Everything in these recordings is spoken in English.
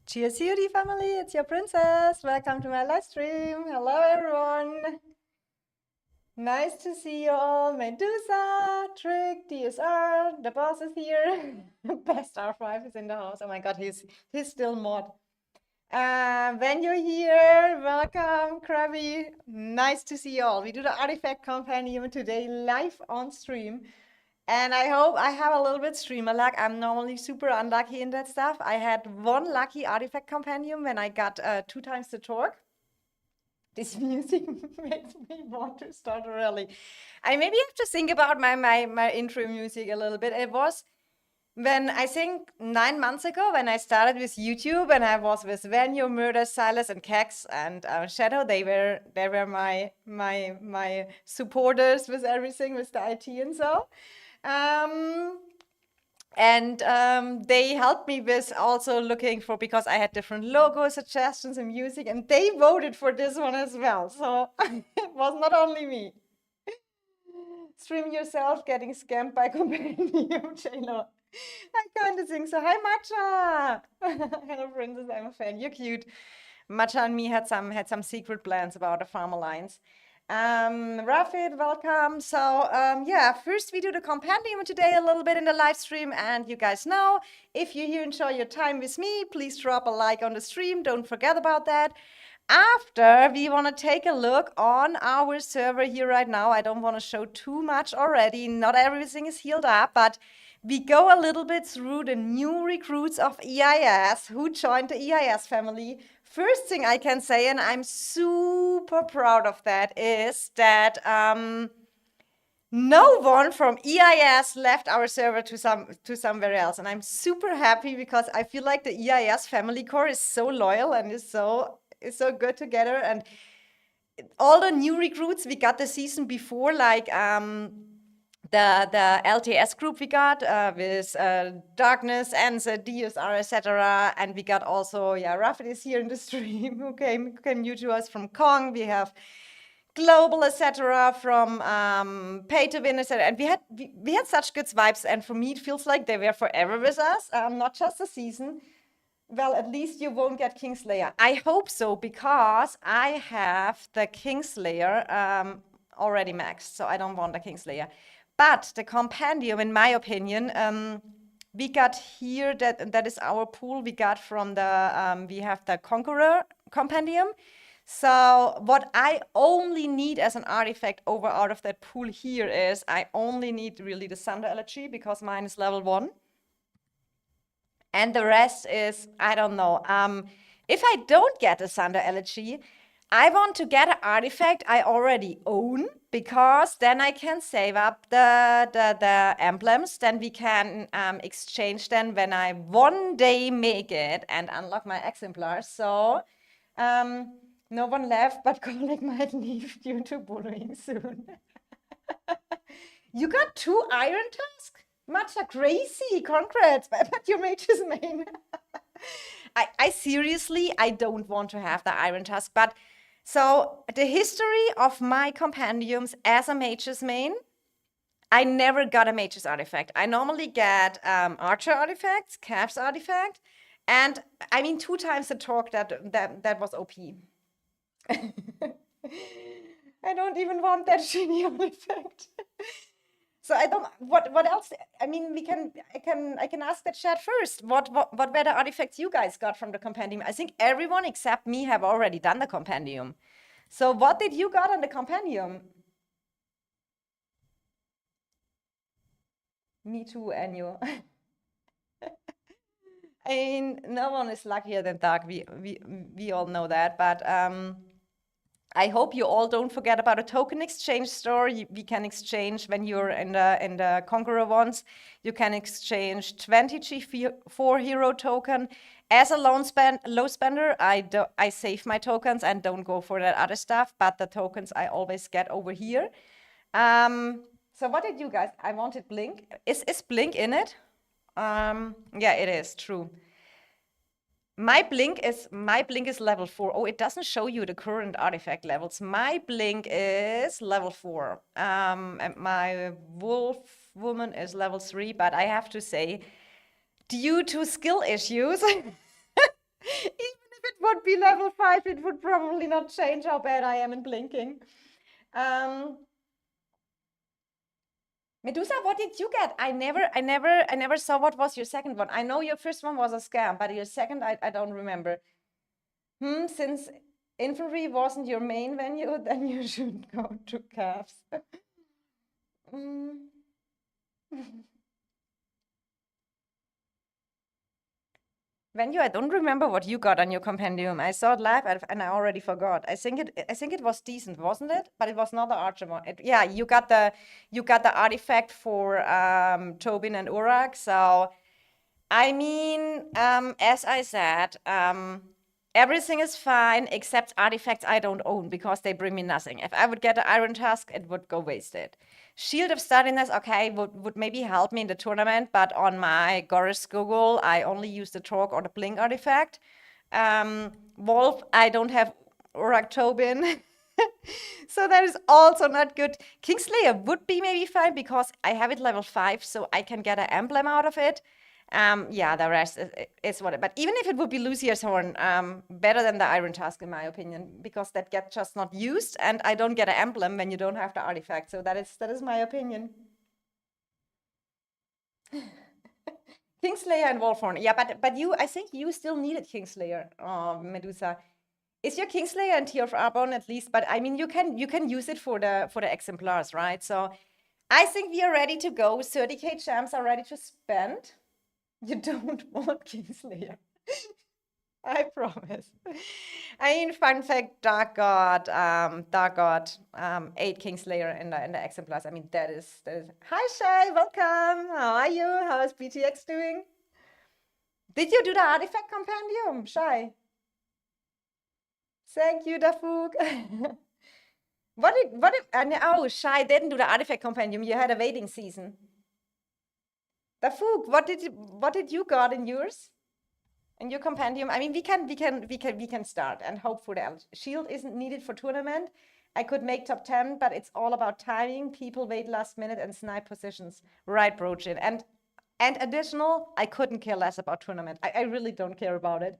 Cheers, Yuri family. It's your princess. Welcome to my live stream. Hello, everyone. Nice to see you all. Medusa, Trick, DSR, the boss is here. Best R5 is in the house. Oh my god, he's still mod. When you're here, welcome, Krabby. Nice to see you all. We do the artifact compendium today live on stream. And I hope I have a little bit streamer luck. I'm normally super unlucky in that stuff. I had one lucky artifact compendium when I got 2 times the torque. This music makes me want to start early. I maybe have to think about my intro music a little bit. It was when I think 9 months ago when I started with YouTube and I was with Venue, Murder, Silas, and Kex and Shadow. They were my supporters with everything with the IT and so. They helped me with also looking for, because I had different logo suggestions and music, and they voted for this one as well. So it was not only me. Stream yourself getting scammed by Compendium, J-Lo. I kind of think so. Hi, Matcha. Hello, princess. I'm a fan. You're cute. Matcha and me had some secret plans about the Farm Alliance. Rafid, welcome. So yeah, first we do the compendium today a little bit in the live stream, and you guys know, if you here enjoy your time with me, please drop a like on the stream. Don't forget about that. After, we want to take a look on our server here right now. I don't want to show too much already. Not everything is healed up, but we go a little bit through the new recruits of EIS who joined the EIS family. First thing I can say, and I'm super proud of that, is that no one from EIS left our server to somewhere else. And I'm super happy because I feel like the EIS family core is so loyal and is so good together. And all the new recruits we got the season before, like the LTS group we got with Darkness, Enza, DSR, etc. And we got also, yeah, Rafid is here in the stream who came new to us from Kong. We have Global, etc. from Pay to Win, etc. And we had such good vibes. And for me, it feels like they were forever with us, not just a season. Well, at least you won't get Kingslayer. I hope so, because I have the Kingslayer already maxed, so I don't want the Kingslayer. But the compendium, in my opinion, we got here, that is our pool we got from the, we have the Conqueror compendium. So what I only need as an artifact out of that pool here is, I only need really the Thunder Elegy, because mine is level 1. And the rest is, I don't know. If I don't get a Thunder Elegy, I want to get an artifact I already own, because then I can save up the emblems. Then we can exchange them when I one day make it and unlock my exemplars. So no one left, but Colleague might leave due to bullying soon. You got 2 Iron Tusk? Matcha, crazy! Congrats! But your mage is main. I seriously, I don't want to have the Iron Tusk, but so the history of my compendiums as a mage's main, I never got a mage's artifact. I normally get archer artifacts, caps artifact, and I mean 2 times the torque that was OP. I don't even want that shitty artifact. So I don't. What else? I mean, I can ask the chat first. What were the artifacts you guys got from the compendium? I think everyone except me have already done the compendium. So what did you got on the compendium? Me too, Annual. I mean, no one is luckier than Dark. We all know that, but I hope you all don't forget about a token exchange store. We can exchange when you're in the Conqueror ones. You can exchange 20 G4 hero token. As a low spender, I save my tokens and don't go for that other stuff. But the tokens I always get over here. So what did you guys? I wanted Blink. Is Blink in it? Yeah, it is true. My blink is level 4. Oh, it doesn't show you the current artifact levels. My blink is level 4. And my wolf woman is level 3, but I have to say, due to skill issues, would be level 5, it would probably not change how bad I am in blinking. Medusa, what did you get? I never saw what was your second one. I know your first one was a scam, but your second, I don't remember. Since infantry wasn't your main venue, then you should go to calves. Mm. Venue, I don't remember what you got on your compendium. I saw it live and I already forgot. I think it was decent, wasn't it? But it was not the archer one. Yeah, you got the artifact for Tobin and Urak. So I mean, as I said, everything is fine except artifacts I don't own because they bring me nothing. If I would get an Iron Tusk, it would go wasted. Shield of Sturdiness, okay, would maybe help me in the tournament, but on my Goris Google, I only use the Torque or the Blink artifact. Wolf, I don't have Urak Tobin. So that is also not good. Kingslayer would be maybe fine because I have it level 5, so I can get an emblem out of it. Yeah, the rest is what. But even if it would be Lucier's Horn, better than the Iron Tusk in my opinion, because that gets just not used, and I don't get an emblem when you don't have the artifact. So that is my opinion. Kingslayer and Wolfhorn. Yeah, but I think you still needed Kingslayer, Medusa. Is your Kingslayer in Tier of Arbonne at least? But I mean, you can use it for the exemplars, right? So I think we are ready to go. 30k champs are ready to spend. You don't want Kingslayer. I promise. I mean, fun fact, Dark God, 8 Kingslayer in the exemplars. I mean, that is. Hi, Shai, welcome. How are you? How is BTX doing? Did you do the artifact compendium, Shai? Thank you, Dafuk. Oh, Shai didn't do the artifact compendium. You had a waiting season. Dafuk, what did you got in yours? In your compendium? I mean, we can start and hope for the shield isn't needed for tournament. I could make top 10, but it's all about timing. People wait last minute and snipe positions. Right, Brochin. And additional, I couldn't care less about tournament. I really don't care about it.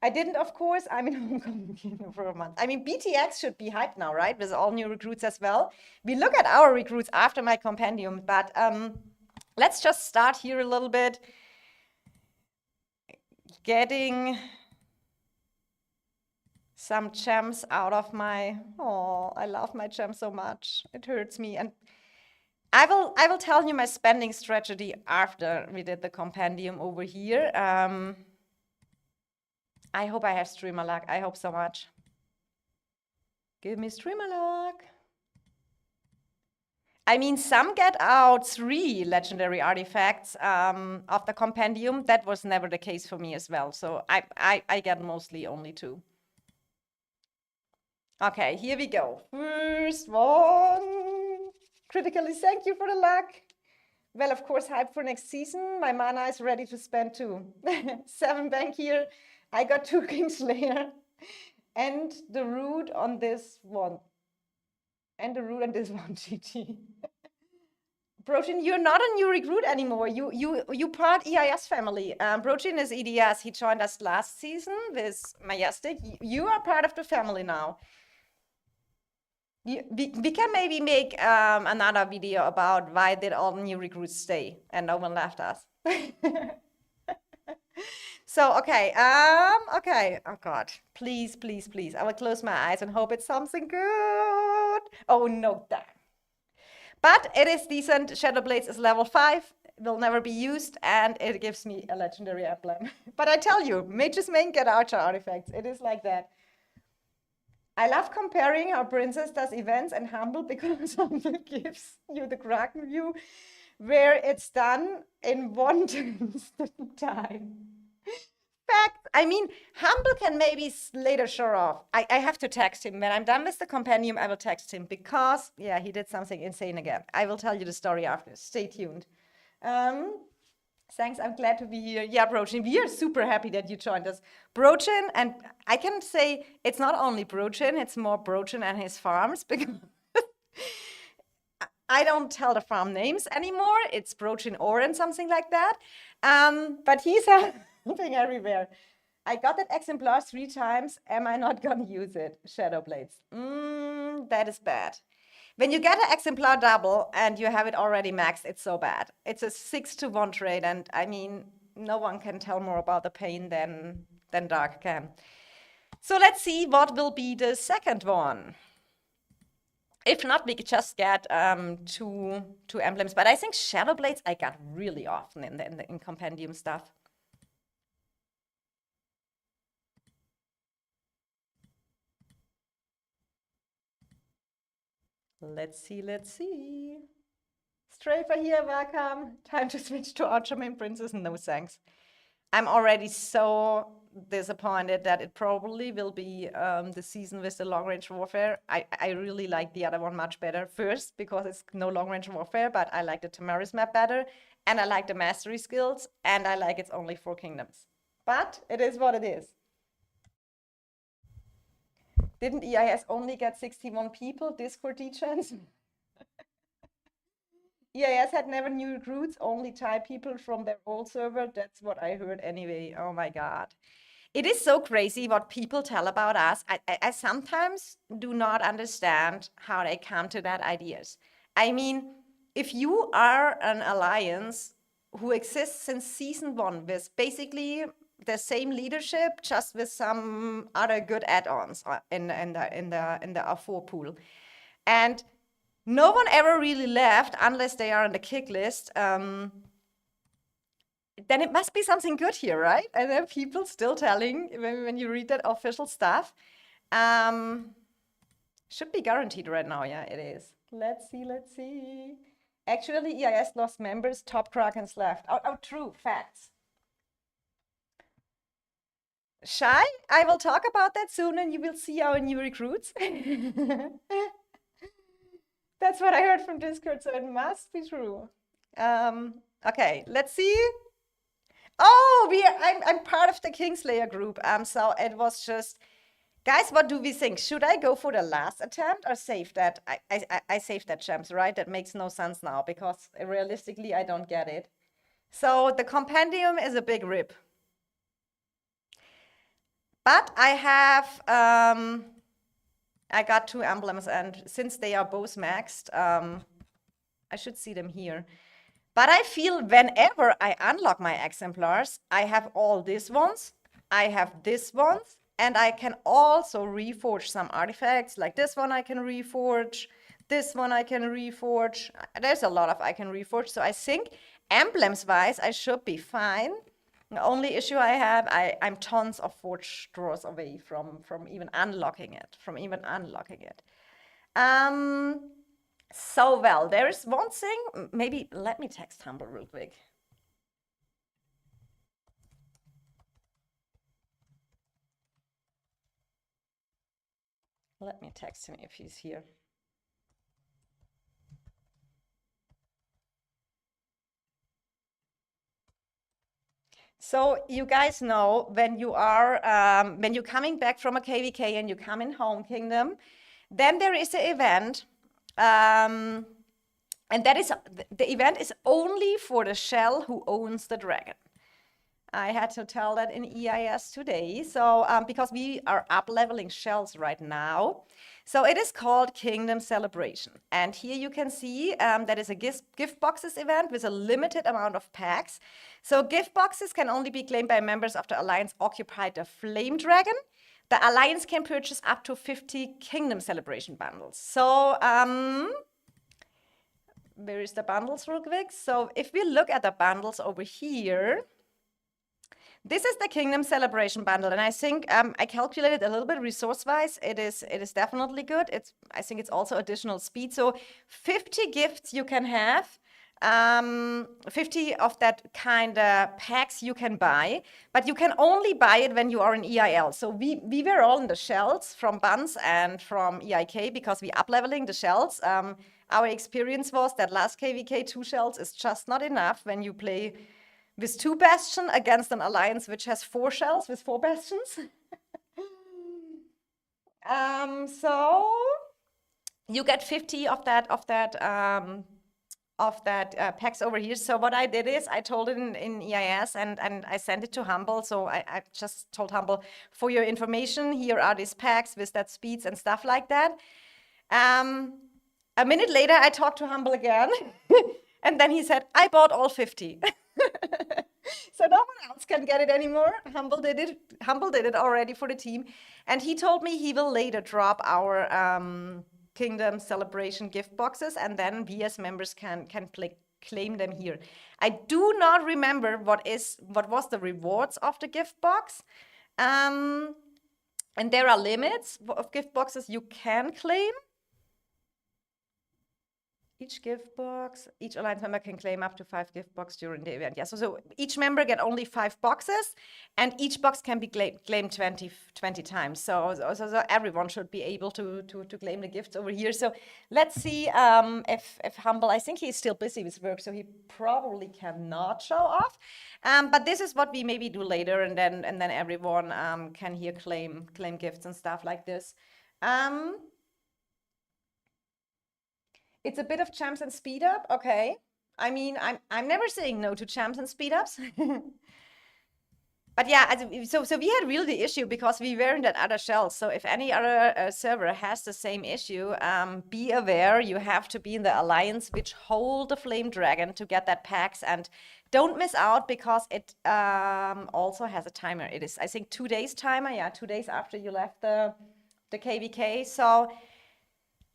I didn't, of course. I'm in homecoming for a month. I mean, BTX should be hyped now, right? With all new recruits as well. We look at our recruits after my compendium, but let's just start here a little bit. Getting some gems out of my, I love my gems so much. It hurts me. And I will tell you my spending strategy after we did the compendium over here. I hope I have streamer luck. I hope so much. Give me streamer luck. I mean, some get out 3 legendary artifacts of the compendium. That was never the case for me as well. So I get mostly only 2. Okay, here we go. First one. Critically, thank you for the luck. Well, of course, hype for next season. My mana is ready to spend too. 7 bank here. I got 2 Kingslayer. And the root on this one. And the root on this one, GG. Brochin, you're not a new recruit anymore. You part EIS family. Brochin is EDS. He joined us last season with Majestic. You are part of the family now. We can maybe make another video about why did all the new recruits stay and no one left us. So, okay. Okay. Oh, God. Please, please, please. I will close my eyes and hope it's something good. Oh, no, damn. But it is decent. Shadow Blades is level 5. Will never be used. And it gives me a legendary emblem. But I tell you, mages main get archer artifacts. It is like that. I love comparing how Princess does events and Humble because Humble gives you the Kraken view where it's done in 1/10th time. Fact. I mean, Humble can maybe later show off. I have to text him. When I'm done with the compendium, I will text him because, yeah, he did something insane again. I will tell you the story after. Stay tuned. Thanks, I'm glad to be here. Yeah, Brochin, we are super happy that you joined us. Brochin, and I can say it's not only Brochin, it's more Brochin and his farms because I don't tell the farm names anymore. It's Brochin Oren, something like that. But he's helping everywhere. I got that exemplar 3 times. Am I not gonna use it? Shadow Blades. That is bad. When you get an exemplar double and you have it already maxed, it's so bad. It's a 6-to-1 trade, and I mean, no one can tell more about the pain than Dark can. So let's see what will be the second one. If not, we could just get two emblems. But I think Shadow Blades I got really often in Compendium stuff. Let's see. Strafer here, welcome. Time to switch to Ultraman Princess. No thanks. I'm already so disappointed that it probably will be the season with the long-range warfare. I really like the other one much better. First, because it's no long-range warfare, but I like the Tamaris map better, and I like the mastery skills, and I like it's only 4 kingdoms. But it is what it is. Didn't EIS only get 61 people? Discord chance? EIS had never new recruits, only Thai people from their old server. That's what I heard anyway. Oh my God. It is so crazy what people tell about us. I sometimes do not understand how they come to that ideas. I mean, if you are an alliance who exists since season 1 with basically the same leadership, just with some other good add-ons in the R4 pool, and no one ever really left unless they are on the kick list, then it must be something good here, right? And then people still telling, when you read that official stuff, should be guaranteed right now. Yeah, it is. Let's see. Actually, EIS lost members, top Krakens left. Oh, true, facts. Shy, I will talk about that soon and you will see our new recruits. That's what I heard from Discord, so it must be true. Okay, let's see. Oh, I'm part of the Kingslayer group. So it was just, guys, what do we think? Should I go for the last attempt or save that? I saved that champs, right? That makes no sense now because realistically I don't get it. So the Compendium is a big rip. But I have I got 2 emblems, and since they are both maxed, I should see them here. But I feel whenever I unlock my exemplars, I have all these ones, I have this ones, and I can also reforge some artifacts. Like this one I can reforge, this one I can reforge. There's a lot of I can reforge, so I think emblems-wise I should be fine. The only issue I have, I'm tons of forge draws away from even unlocking it, So, well, there is one thing, maybe let me text Humble real quick. Let me text him if he's here. So you guys know when you are when you're coming back from a KVK and you come in Home Kingdom, then there is an event, and that is the event is only for the shell who owns the dragon. I had to tell that in EIS today. So because we are up leveling shells right now. So it is called Kingdom Celebration. And here you can see that is a gift boxes event with a limited amount of packs. So gift boxes can only be claimed by members of the Alliance occupied the Flame Dragon. The Alliance can purchase up to 50 Kingdom Celebration bundles. So where is the bundles real quick? So if we look at the bundles over here, this is the Kingdom Celebration bundle, and I think I calculated a little bit resource-wise. It is definitely good. I think it's also additional speed. So 50 gifts you can have, 50 of that kind of packs you can buy, but you can only buy it when you are in EIL. So we were all in the shells from Buns and from EIK because we up leveling the shells. Our experience was that last KVK 2 shells is just not enough when you play with 2 bastion against an alliance which has 4 shells with 4 bastions. So you get 50 of that of that packs over here. So what I did is I told it in EIS and I sent it to Humble. So I just told Humble, for your information, here are these packs with that speeds and stuff like that. A minute later, I talked to Humble again, and then he said, I bought all 50. So no one else can get it anymore. Humble did it. Humble did it already for the team. And he told me he will later drop our Kingdom Celebration gift boxes, and then we as members can claim them here. I do not remember what was the rewards of the gift box. And there are limits of gift boxes you can claim. Each gift box, each Alliance member can claim up to 5 gift boxes during the event. Yeah, so each member get only 5 boxes, and each box can be claimed 20 times. So everyone should be able to claim the gifts over here. So let's see if Humble, I think he's still busy with work, so he probably cannot show off. But this is what we maybe do later, and then everyone can here claim gifts and stuff like this. It's a bit of champs and speed up. Okay. I mean, I'm never saying no to champs and speed ups. But yeah, so we had really the issue because we were in that other shell. So if any other server has the same issue, be aware you have to be in the alliance which hold the Flame Dragon to get that packs, and don't miss out because it also has a timer. It is, I think, 2 days timer. Yeah, 2 days after you left the KVK. So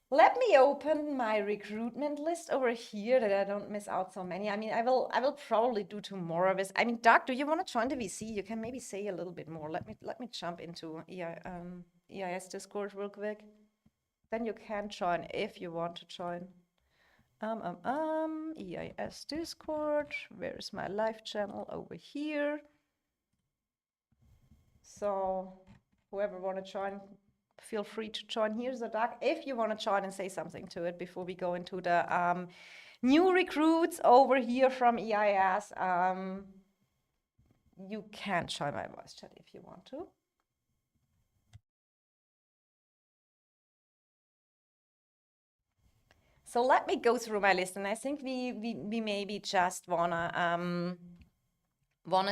let me open my recruitment list over here that I don't miss out so many. I mean, I will probably do tomorrow with. I mean, Doug, do you want to join the VC? You can maybe say a little bit more. Let me jump into EIS Discord real quick. Then you can join if you want to join. EIS Discord. Where is my live channel? Over here. So whoever want to join, feel free to join here. So Doug, if you want to join and say something to it before we go into the new recruits over here from EIS, you can join my voice chat if you want to. So let me go through my list, and I think we maybe just wanna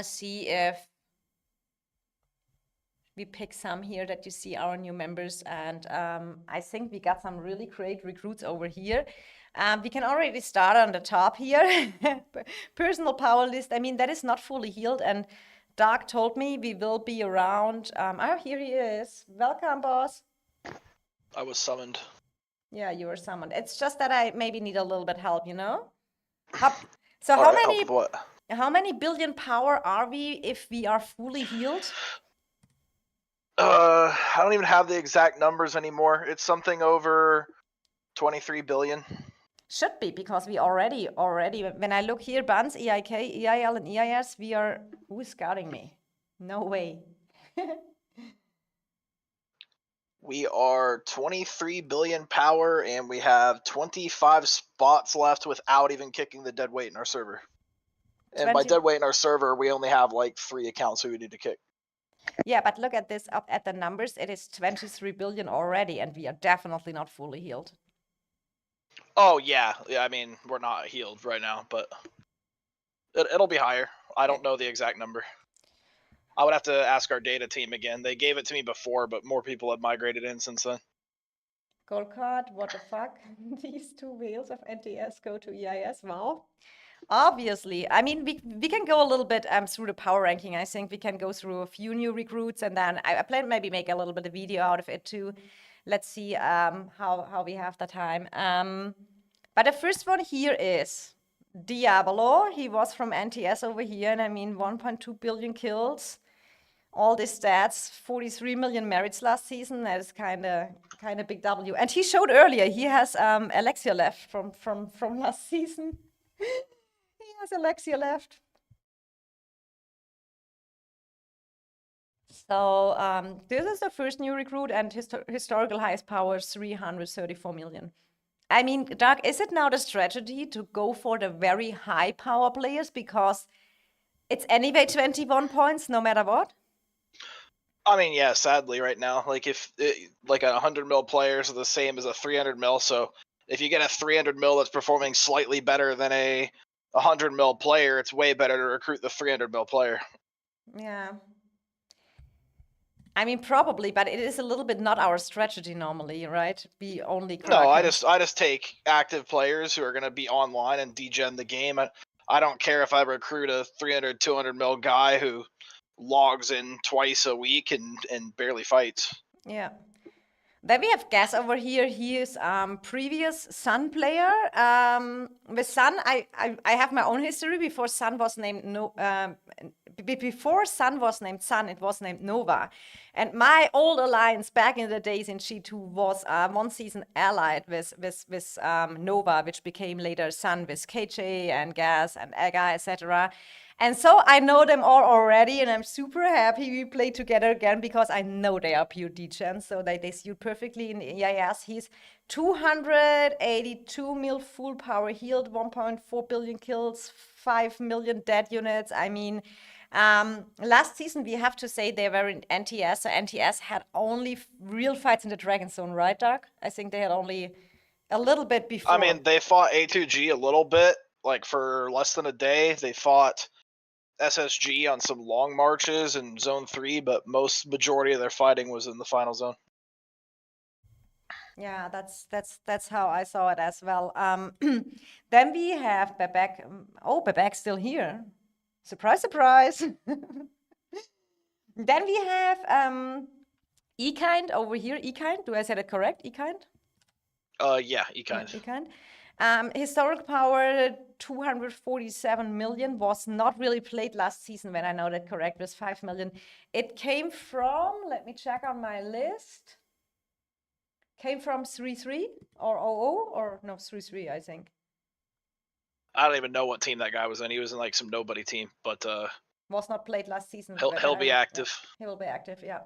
see if we pick some here that you see our new members, and I think we got some really great recruits over here. We can already start on the top here. Personal power list. I mean, that is not fully healed, and Doug told me we will be around. Oh, here he is. Welcome, boss. I was summoned. Yeah, you were summoned. It's just that I maybe need a little bit help, you know? How many billion power are we if we are fully healed? I don't even have the exact numbers anymore. It's something over 23 billion. Should be, because we already, when I look here, Buns, EIK, EIL, and EIS, we are, who's scouting me? No way. We are 23 billion power, and we have 25 spots left without even kicking the dead weight in our server. And by dead weight in our server, we only have like 3 accounts who we need to kick. Yeah, but look at this, up at the numbers, it is 23 billion already, and we are definitely not fully healed. Oh, yeah. I mean, we're not healed right now, but it'll be higher. I don't know the exact number. I would have to ask our data team again. They gave it to me before, but more people have migrated in since then. Gold card, what the fuck? These 2 whales of NTS go to EIS, wow. Obviously, I mean, we can go a little bit through the power ranking. I think we can go through a few new recruits, and then I plan maybe make a little bit of video out of it too. Let's see how we have the time. But the first one here is Diablo. He was from NTS over here, and I mean 1.2 billion kills. All the stats, 43 million merits last season. That is kind of big W. And he showed earlier he has Alexia left from last season. He has Alexia left. So this is the first new recruit, and historical highest power is 334 million. I mean, Doug, is it now the strategy to go for the very high power players because it's anyway 21 points no matter what? I mean, yeah, sadly right now, like if like a 100 mil players are the same as a 300 mil, so if you get a 300 mil that's performing slightly better than a 100 mil player, it's way better to recruit the 300 mil player. Yeah. I mean, probably, but it is a little bit not our strategy normally, right? We only No, I Krakens. just take active players who are going to be online and degen the game. I don't care if I recruit a 300, 200 mil guy who logs in twice a week and barely fights. Yeah. Then we have Gas over here. He is previous Sun player. With Sun, I have my own history. Before Sun was named before Sun was named Sun, it was named Nova. And my old alliance back in the days in G2 was one season allied with Nova, which became later Sun with KJ and Gas and Ega, etc. And so I know them all already, and I'm super happy we play together again because I know they are pure degens, so they suit perfectly in EIS. He's 282 mil full power healed, 1.4 billion kills, 5 million dead units. I mean, last season we have to say they were in NTS, so NTS had only real fights in the Dragon Zone, right, Doug? I think they had only a little bit before. I mean, they fought A2G a little bit, like for less than a day. They fought SSG on some long marches in Zone 3, but majority of their fighting was in the final zone. Yeah, that's how I saw it as well. Then we have Bebek. Oh, Bebek's still here. Surprise, surprise. Then we have Ekind over here. Ekind, do I say that correct? Ekind? Yeah, Ekind. Ekind. Historic power 247 million was not really played last season, when I know that correct, was 5 million. It came from, let me check on my list. Came from 3-3 or 0-0 or no 3-3, I think. I don't even know what team that guy was in. He was in like some nobody team, but was not played last season. He'll be active. Yeah, he will be active, yeah.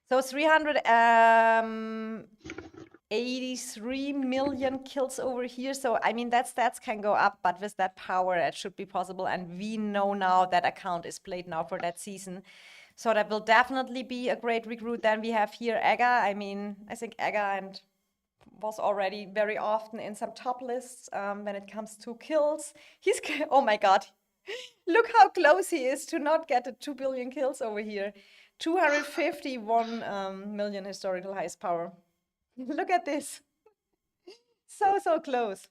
So 383 million kills over here. So I mean that stats can go up, but with that power, it should be possible. And we know now that account is played now for that season. So that will definitely be a great recruit. Then we have here Ega. I mean, I think Ega and was already very often in some top lists when it comes to kills. He's, oh my God, look how close he is to not get the 2 billion kills over here. 251 million historical highest power. Look at this. So close.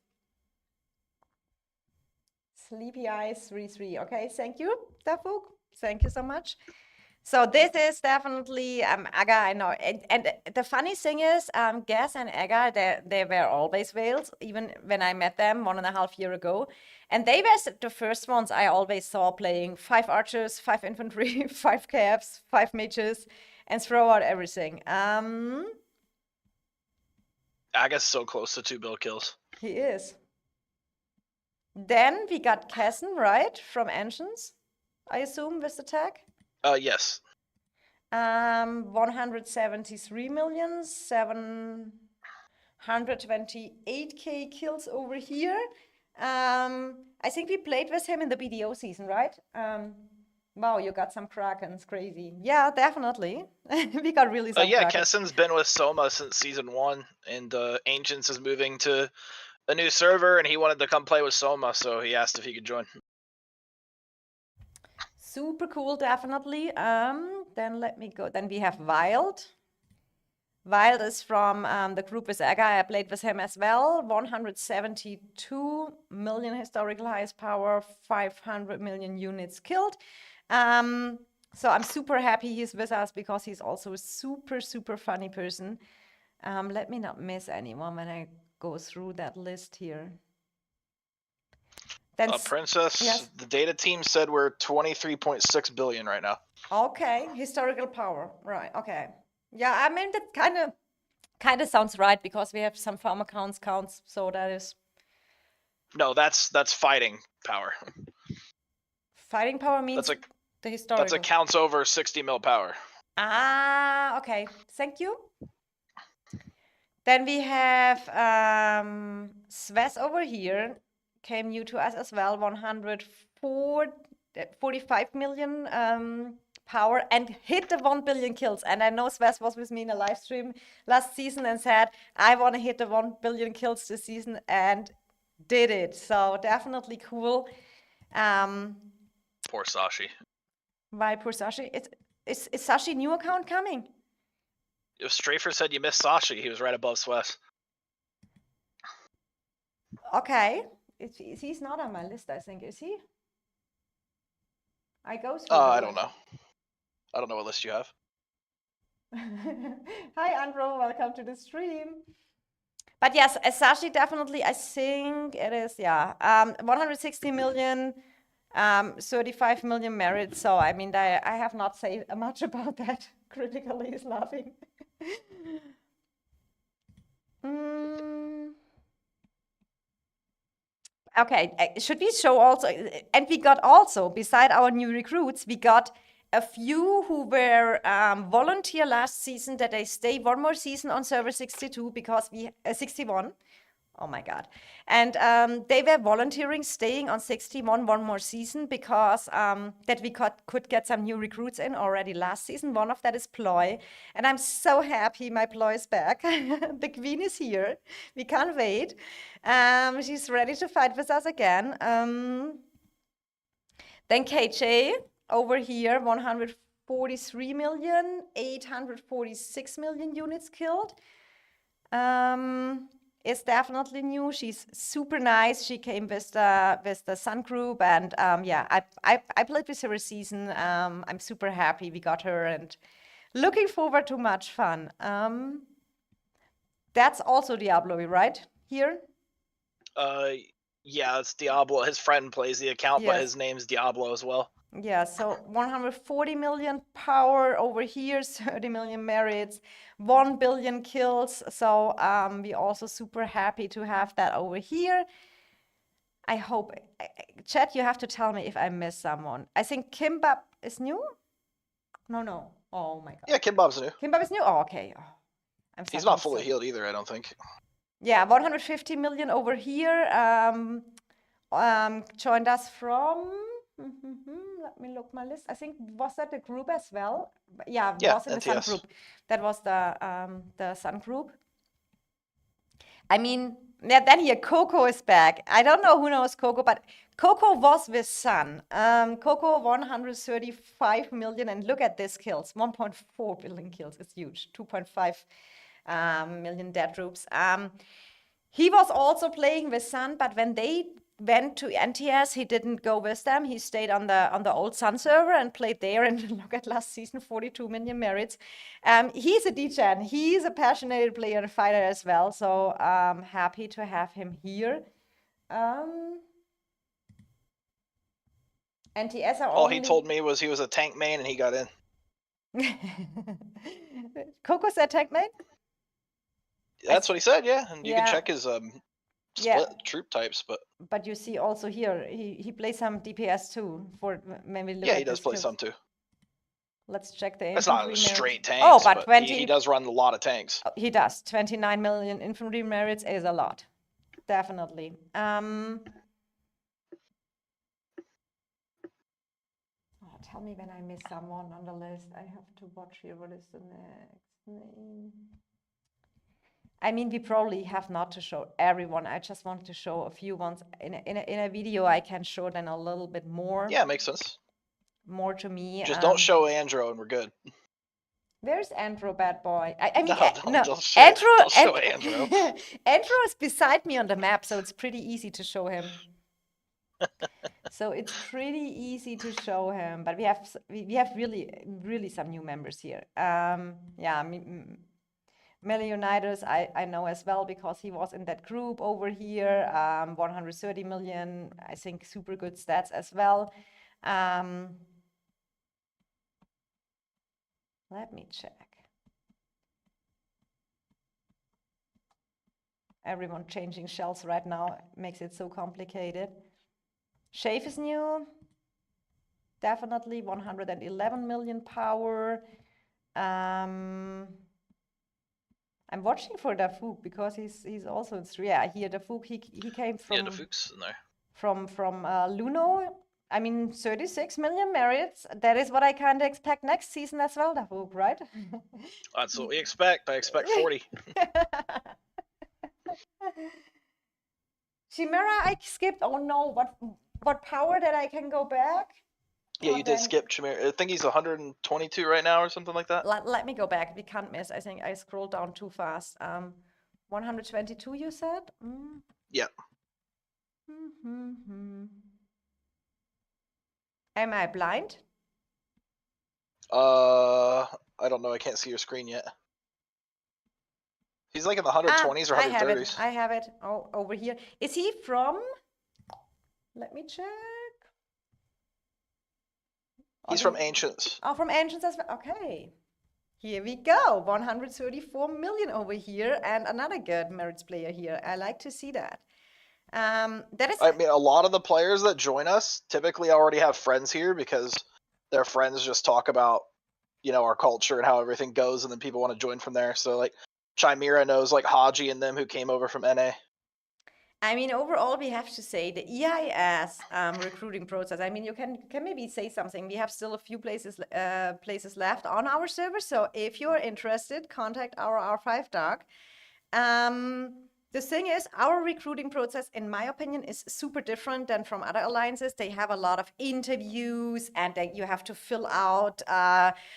Sleepy Eyes 3-3. Okay, thank you, Dafuk. Thank you so much. So this is definitely Aga, I know. And the funny thing is, Gas and Aga, they were always whales, even when I met them 1.5 years ago. And they were the first ones I always saw playing 5 archers, 5 infantry, 5 caps, 5 mages, and throw out everything. Aga's so close to 2 bill kills. He is. Then we got Kessen, right, from Ancients, I assume, with the tag? Yes. 173 million, 728k kills over here. I think we played with him in the BDO season, right? Wow, you got some Krakens, crazy. Yeah, definitely. We got really some yeah, Krakens. Kessen's been with Soma since season 1, and Ancients is moving to a new server, and he wanted to come play with Soma, so he asked if he could join. Super cool, definitely. Then let me go. Then we have Wild. Wild is from the group with Aga. I played with him as well. 172 million historical highest power, 500 million units killed. So I'm super happy he's with us because he's also a super funny person. Let me not miss anyone when I go through that list here. Then Princess, yes. The data team said we're 23.6 billion right now. Okay, historical power, right? Okay, yeah. I mean that kind of sounds right because we have some farm counts, so that is. No, that's fighting power. Fighting power means the historical. That's accounts over 60 mil power. Ah, okay. Thank you. Then we have Sves over here. Came new to us as well, 145 million power and hit the 1 billion kills. And I know Sves was with me in a live stream last season and said, I want to hit the 1 billion kills this season, and did it. So definitely cool. Poor Sashi. Why poor Sashi? Is Sashi new account coming? If Strafer said you missed Sashi, he was right above Swiss. Okay. He's not on my list, I think. Is he? I go through I don't know. I don't know what list you have. Hi, Andrew. Welcome to the stream. But yes, Sashi definitely, I think it is, 160 million, 35 million merits. So, I mean, I have not said much about that. Critically is laughing. Okay, should we show also, and we got also, beside our new recruits, we got a few who were volunteer last season that they stay one more season on server 62 because 61. Oh my God. And they were volunteering, staying on 61 one more season because that we could get some new recruits in already last season. One of that is Ploy. And I'm so happy my Ploy is back. The queen is here. We can't wait. She's ready to fight with us again. Then KJ over here, 143 million, 846 million units killed. Is definitely new. She's super nice. She came with the Sun Group, and I played with her a season. I'm super happy we got her, and looking forward to much fun. That's also Diablo, right? Here? Yeah, it's Diablo. His friend plays the account, but Yes. his name's Diablo as well. Yeah, so 140 million power over here, 30 million merits, 1 billion kills. So we're also super happy to have that over here. I hope, chat, you have to tell me if I miss someone. I think Kimbap is new? No. Oh my God. Yeah, Kimbap's new. Kimbap is new? Oh, okay. Oh, He's not fully healed either, I don't think. Yeah, 150 million over here. Joined us from, let me look my list. I think, was that the group as well? Yeah, was in the Sun NTS. Group. That was the Sun Group. I mean, yeah, then here, Coco is back. I don't know who knows Coco, but Coco was with Sun. Coco, 135 million, and look at this kills. 1.4 billion kills. It's huge. 2.5 million dead troops. He was also playing with Sun, but when they went to NTS, he didn't go with them. He stayed on the old Sun server and played there. And look at last season, 42 million merits. He's a D-Chan. He's a passionate player and fighter as well. So I'm happy to have him here. NTS are all he told me was he was a tank main and he got in. Coco said tank main? That's what he said, yeah. And you can check his split troop types, but you see also here he plays some DPS too. For maybe look yeah, at he does play some too. Let's check the infantry. It's not straight tanks. Oh, but 20, he does run a lot of tanks. He does. 29 million infantry merits is a lot, definitely. Tell me when I miss someone on the list. I have to watch here. What is the next name? I mean, we probably have not to show everyone. I just want to show a few ones. In a video, I can show them a little bit more. Yeah, makes sense. More to me. Just don't show Andro and we're good. Where's Andro, bad boy? I mean, don't show Andro. Andro is beside me on the map, so it's pretty easy to show him. So it's pretty easy to show him, but we have really some new members here. Yeah, Millioniders I know as well because he was in that group over here. 130 million, I think, super good stats as well. Let me check. Everyone changing shells right now makes it so complicated. Shave is new. Definitely 111 million power. I'm watching for Dafuk because he's also in here Dafuk he came from Dafuk's in there. From Luno, I mean, 36 million merits. That is what I kind of expect next season as well, Davuk, right? That's what we expect. I expect 40. Chimera, I skipped. Oh no, what power that I can go back? Yeah, Oh, you did then skip Chimera. I think he's 122 right now or something like that. let me go back. We can't miss. I think I scrolled down too fast. 122, you said? Yeah. Am I blind? I don't know. I can't see your screen yet. He's like in the 120s or I have it. 130s. I have it. Oh, over here. Is he from? Let me check. He's from Ancients. Oh, from Ancients as well. Okay. Here we go. 134 million over here, and another good merits player here. I like to see that. That is. I mean, a lot of the players that join us typically already have friends here because their friends just talk about, our culture and how everything goes, and then people want to join from there. So like, Chimera knows like Haji and them who came over from NA. I mean, overall, we have to say the EIS recruiting process. I mean, you can maybe say something. We have still a few places left on our server. So if you're interested, contact our R5 doc. The thing is, our recruiting process, in my opinion, is super different than from other alliances. They have a lot of interviews, and you have to fill out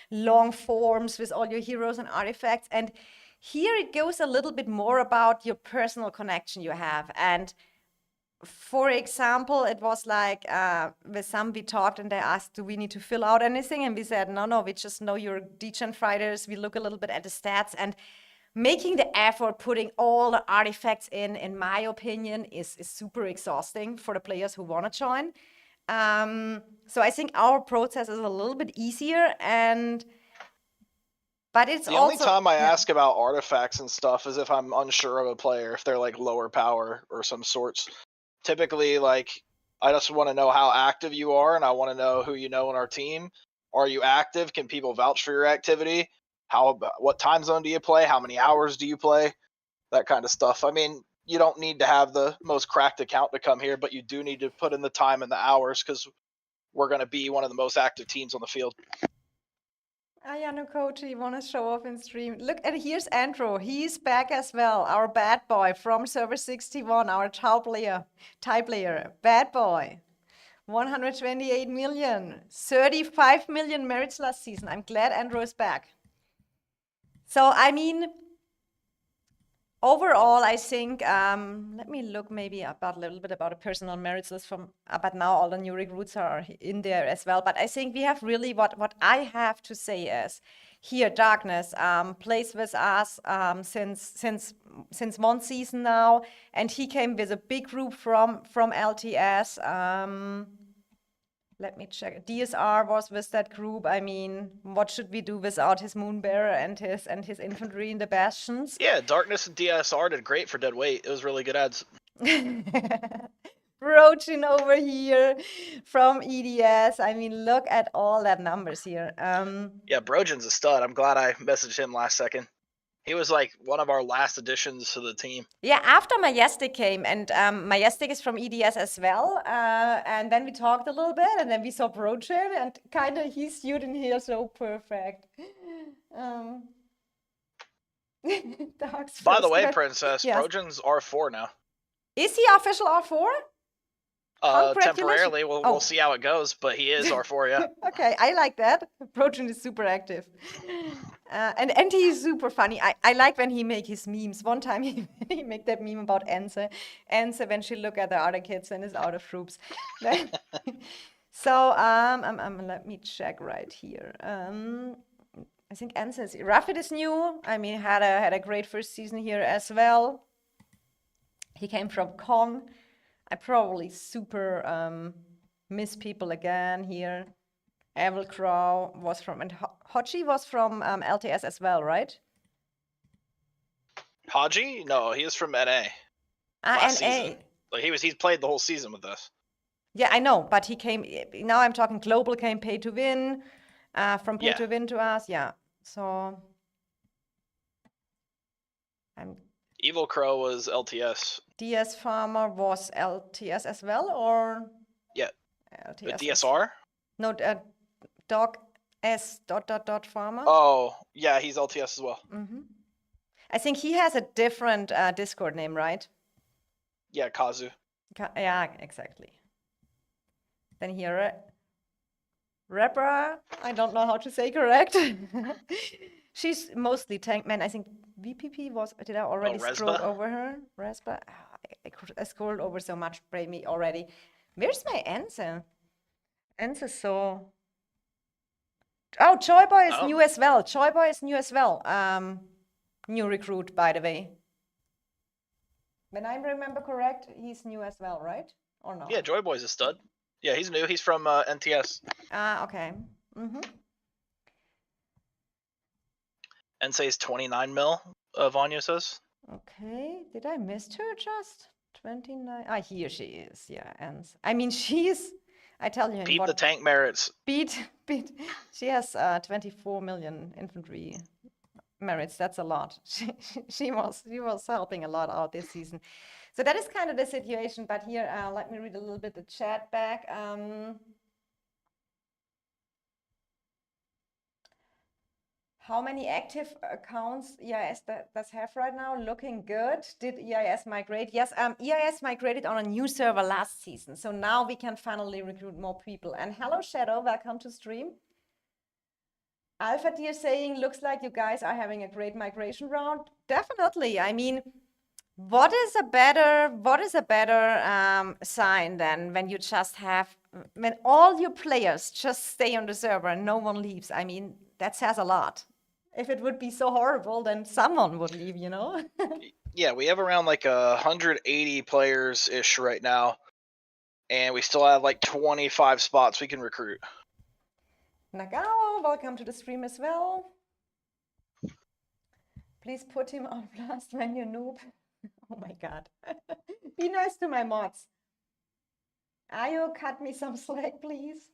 long forms with all your heroes and artifacts. And here it goes a little bit more about your personal connection you have. And for example, it was like with some we talked and they asked, do we need to fill out anything? And we said, no, we just know you're degen fighters. We look a little bit at the stats, and making the effort, putting all the artifacts in my opinion, is super exhausting for the players who want to join. So I think our process is a little bit easier, but it's The also only time I ask about artifacts and stuff is if I'm unsure of a player, if they're like lower power or some sorts. Typically, like, I just want to know how active you are, and I want to know who you know in our team. Are you active? Can people vouch for your activity? What time zone do you play? How many hours do you play? That kind of stuff. I mean, you don't need to have the most cracked account to come here, but you do need to put in the time and the hours because we're going to be one of the most active teams on the field. Yanukochi, you want to show off in stream? Look, and here's Andrew. He's back as well. Our bad boy from server 61, our top player, bad boy. 128 million, 35 million merits last season. I'm glad Andrew is back. So, I mean, overall, I think, let me look maybe about a little bit about a personal merits list from, but now all the new recruits are in there as well. But I think we have really, what I have to say is, here, Darkness plays with us since one season now, and he came with a big group from LTS. Let me check. DSR was with that group. I mean, what should we do without his Moonbearer and his infantry in the bastions? Yeah, Darkness and DSR did great for dead weight. It was really good ads. Brochin over here from EDS. I mean, look at all that numbers here. Yeah, Brojan's a stud. I'm glad I messaged him last second. He was like one of our last additions to the team. Yeah, after Majestic came, and Majestic is from EDS as well. And then we talked a little bit, and then we saw Brochin, and kind of he stood in here so perfect. By the way, Princess, yes. Brojan's R4 now. Is he official R4? Temporarily, we'll see how it goes, but he is R4, yeah. Okay, I like that. Brojan is super active. And he's super funny. I like when he make his memes. One time he made that meme about Ense. Ense, when she look at the other kids and is out of troops. So, let me check right here. I think Ense is... Rafid is new. I mean, had a great first season here as well. He came from Kong. I probably super miss people again here. Evil Crow was from, and Haji was from LTS as well, right? Haji? No, he is from NA. Last season. Like he's played the whole season with us. Yeah, I know, but he came. Now I'm talking global came pay to win, from pay to win to us. Yeah, so Evil Crow was LTS. DS Farmer was LTS as well, or? Yeah. The LTS. DSR? No, Dog S .. Farmer. Oh, yeah, he's LTS as well. I think he has a different Discord name, right? Yeah, Kazu. Yeah, exactly. Then here, Rapper, I don't know how to say correct. She's mostly tank man. I think VPP was, did I already scroll Respa? over her? Respa? I scrolled over so much, pray me already. Where's my answer? Answer so. Oh, Joy Boy is new as well. Joy Boy is new as well. New recruit, by the way. When I remember correct, he's new as well, right? Or not? Yeah, Joy Boy's a stud. Yeah, he's new. He's from NTS. Okay. Ensei's 29 mil, Vanya says. Okay. Did I miss her just? 29. Ah, here she is. Yeah. And I mean, she's, I tell you, Beat the tank merits. Beat. She has 24 million infantry merits. That's a lot. She was helping a lot out this season. So that is kind of the situation. But here, let me read a little bit the chat back. How many active accounts EIS does have right now? Looking good. Did EIS migrate? Yes, EIS migrated on a new server last season. So now we can finally recruit more people. And hello, Shadow. Welcome to stream. Alpha Deer saying, looks like you guys are having a great migration round. Definitely. I mean, what is a better sign than when you just have, when all your players just stay on the server and no one leaves? I mean, that says a lot. If it would be so horrible, then someone would leave, you know? Yeah, we have around like 180 players-ish right now. And we still have like 25 spots we can recruit. Nagao, welcome to the stream as well. Please put him on blast when you noob. Oh my god. Be nice to my mods. Ayo, cut me some slack, please.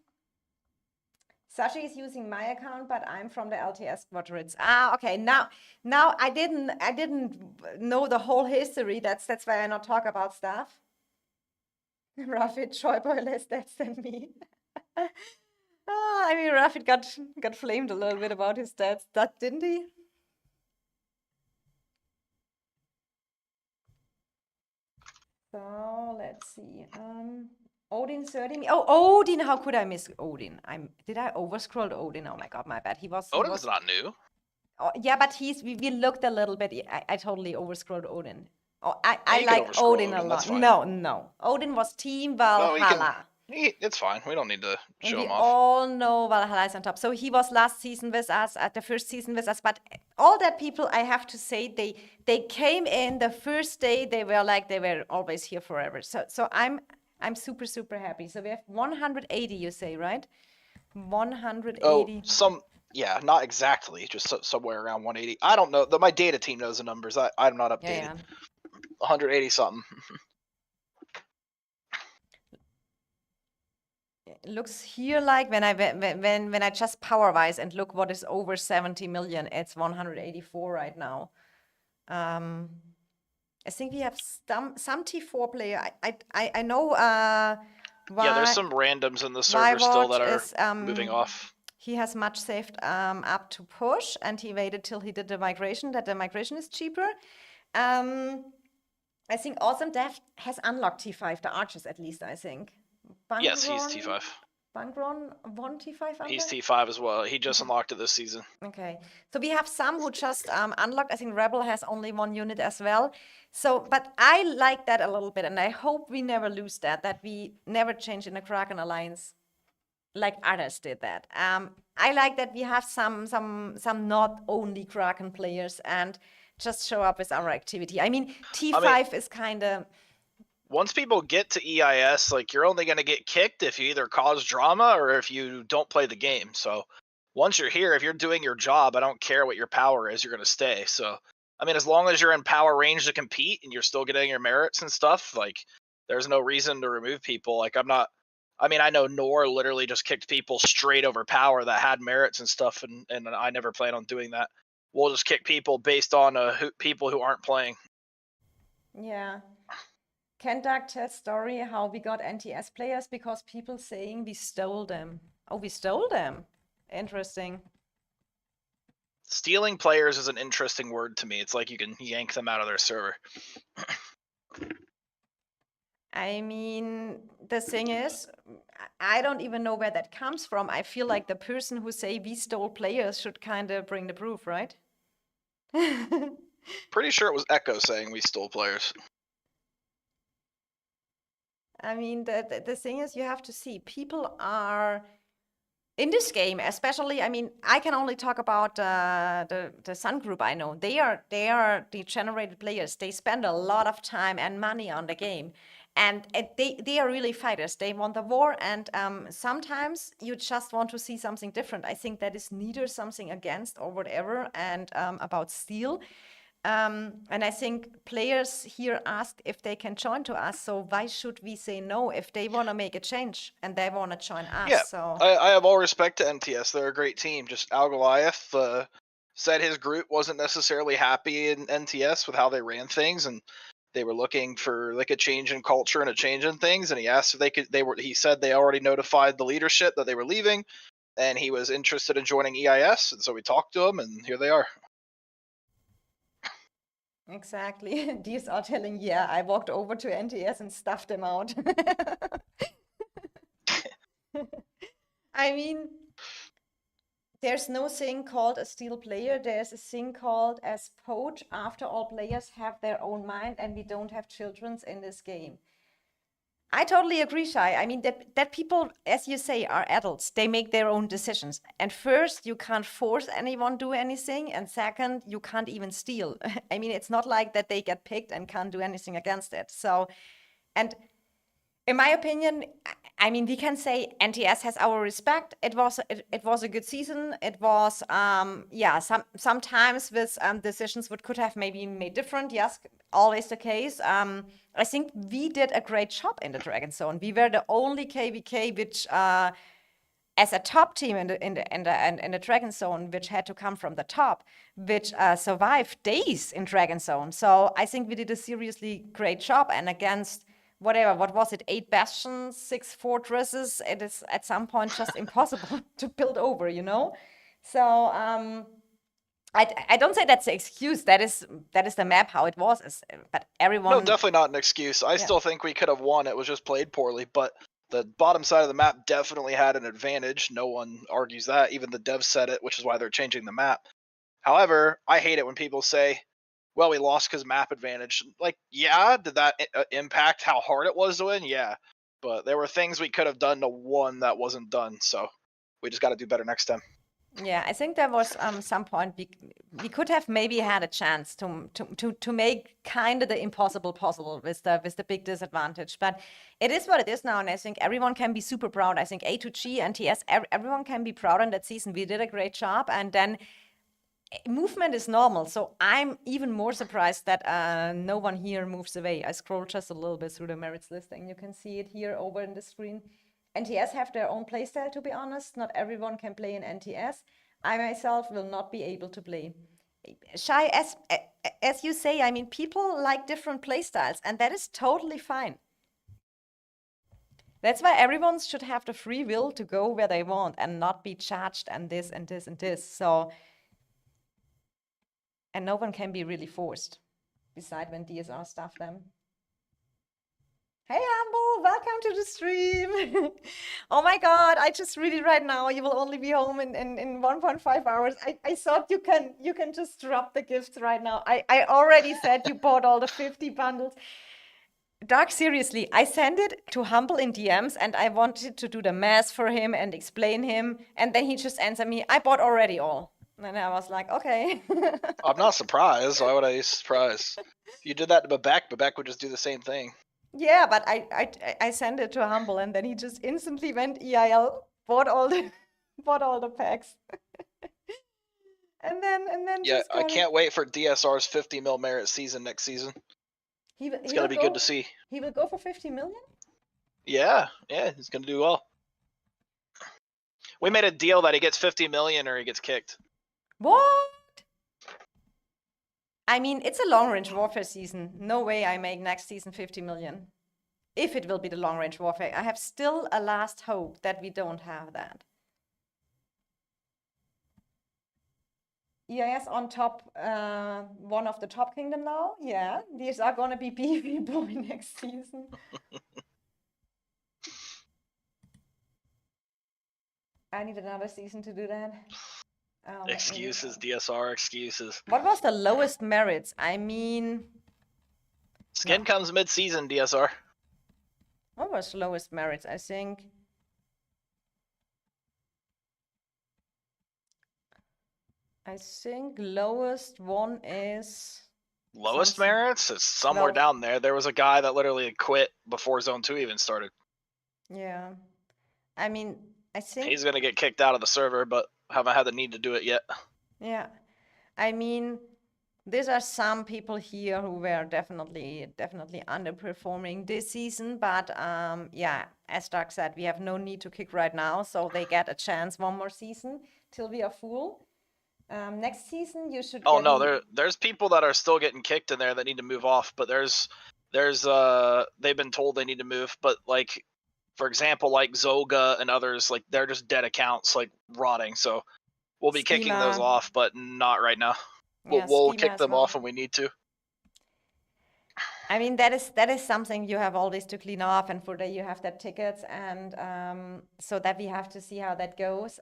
Sashi is using my account, but I'm from the LTS squadrons. Ah, okay. Now I didn't know the whole history. That's why I not talk about stuff. Rafid Choyboy less stats than me. I mean, Rafid got flamed a little bit about his stats, didn't he? So let's see. Odin 30. Oh, Odin! How could I miss Odin? Did I overscroll Odin? Oh my god, my bad. Odin's not new. Oh, yeah, but we looked a little bit. I totally overscrolled Odin. Oh, I like Odin a lot. No. Odin was Team Valhalla. It's fine. We don't need to show him off. We all know Valhalla is on top. So he was last season with us, at the first season with us. But all that people, I have to say, they came in the first day. They were always here forever. So I'm super, super happy. So we have 180, you say, right? 180. Oh, yeah, not exactly, just somewhere around 180. I don't know. My data team knows the numbers. I'm not updated. Yeah. 180 something. It looks here like when I just power-wise and look what is over 70 million, it's 184 right now. I think we have some T4 player. I know. Yeah, there's some randoms in the server still that are moving off. He has much saved up to push, and he waited till he did the migration. That the migration is cheaper. I think Awesome Dev has unlocked T5, the archers at least. I think. Bangron, yes, he's T5. Bangron won T5. He's T5 as well. He just unlocked it this season. Okay, so we have some who just unlocked. I think Rebel has only one unit as well. So, but I like that a little bit, and I hope we never lose that we never change in the Kraken Alliance like others did that. I like that we have some not only Kraken players and just show up with our activity. I mean, T5 is kind of... Once people get to EIS, like, you're only going to get kicked if you either cause drama or if you don't play the game. So once you're here, if you're doing your job, I don't care what your power is, you're going to stay. So, I mean, as long as you're in power range to compete and you're still getting your merits and stuff, like, there's no reason to remove people. Like, I know Nor literally just kicked people straight over power that had merits and stuff, and I never plan on doing that. We'll just kick people based on people who aren't playing. Yeah. Can Doug tell story how we got NTS players because people saying we stole them? Oh, we stole them. Interesting. Stealing players is an interesting word to me. It's like you can yank them out of their server. I mean, the thing is, I don't even know where that comes from. I feel like the person who say we stole players should kind of bring the proof, right? Pretty sure it was Echo saying we stole players. I mean, the thing is, you have to see people are in this game, especially. I mean, I can only talk about the Sun Group. I know they are degenerated players. They spend a lot of time and money on the game, and they are really fighters. They want the war, and sometimes you just want to see something different. I think that is neither something against or whatever, and about Steel. And I think players here asked if they can join to us. So why should we say no if they want to make a change and they want to join us? Yeah, So I have all respect to NTS. They're a great team. Just Al Goliath said his group wasn't necessarily happy in NTS with how they ran things, and they were looking for like a change in culture and a change in things. And he asked if they could. He said they already notified the leadership that they were leaving, and he was interested in joining EIS. And so we talked to him, and here they are. exactly, these are telling, yeah, I walked over to NTS and stuffed them out. I mean, there's no thing called a steel player. There's a thing called as poach. After all, players have their own mind, and we don't have children's in this game. I totally agree, Shai. I mean, that people, as you say, are adults. They make their own decisions. And first, you can't force anyone do anything. And second, you can't even steal. I mean, it's not like that they get picked and can't do anything against it. So, and in my opinion, I mean, we can say NTS has our respect. It was a good season. It was yeah, sometimes with decisions what could have maybe made different. Yes, always the case. I think we did a great job in the Dragon Zone. We were the only KVK which as a top team in the Dragon Zone, which had to come from the top, which survived days in Dragon Zone. So I think we did a seriously great job. And against whatever, what was it, 8 bastions, 6 fortresses, it is at some point just impossible to build over, you know? So I don't say that's the excuse. That is the map how it was. But everyone. No, definitely not an excuse. I still think we could have won. It was just played poorly, but the bottom side of the map definitely had an advantage. No one argues that. Even the devs said it, which is why they're changing the map. However, I hate it when people say, well, we lost because map advantage. Like, yeah, did that impact how hard it was to win? Yeah. But there were things we could have done to win that wasn't done. So we just got to do better next time. Yeah, I think there was some point we could have maybe had a chance to make kind of the impossible possible with the big disadvantage. But it is what it is now, and I think everyone can be super proud. I think A2G and TS, everyone can be proud on that season. We did a great job, and then movement is normal. So I'm even more surprised that no one here moves away. I scroll just a little bit through the merits list, and you can see it here over in the screen. NTS have their own playstyle, to be honest. Not everyone can play in NTS. I myself will not be able to play. Shai, as you say, I mean, people like different playstyles, and that is totally fine. That's why everyone should have the free will to go where they want and not be charged and this and this and this. So, and no one can be really forced, beside when DSR stuff them. Hey, Humble, welcome to the stream. Oh my God, I just read it right now. You will only be home in 1.5 hours. I thought you can just drop the gifts right now. I already said you bought all the 50 bundles. Doug, seriously, I sent it to Humble in DMs and I wanted to do the math for him and explain him. And then he just answered me, I bought already all. And I was like, okay. I'm not surprised. Why would I be surprised? If you did that to Babek would just do the same thing. Yeah, but I sent it to Humble and then he just instantly went EIL, bought all the packs. and then Yeah, just I can't wait for DSR's 50 mil merit season next season. It's gonna be good to see. He will go for 50 million? Yeah, he's gonna do well. We made a deal that he gets 50 million or he gets kicked. What? I mean, it's a long-range warfare season. No way I make next season 50 million. If it will be the long-range warfare. I have still a last hope that we don't have that. EIS on top, one of the top kingdom now. Yeah, these are gonna be beefy boy next season. I need another season to do that. Excuses, DSR excuses. What was the lowest merits? I mean, Skin no. comes mid-season, DSR. What was lowest merits? I think lowest one is Lowest something. merits? It's somewhere 12. down there. There was a guy that literally quit before Zone 2 even started. Yeah. I mean, I think He's going to get kicked out of the server, but haven't had the need to do it yet. yeah. I mean, these are some people here who were definitely underperforming this season, but yeah, as Doug said, we have no need to kick right now, so they get a chance one more season till we are full. Next season you should. Oh no, there's people that are still getting kicked in there that need to move off, but there's they've been told they need to move, but like for example, like Zoga and others, like they're just dead accounts, like rotting. So we'll be kicking those Schema. off, but not right now. Yeah, We'll Schema kick as them well. off when we need to. I mean, that is something you have always to clean off, and for that you have that tickets, and so that we have to see how that goes.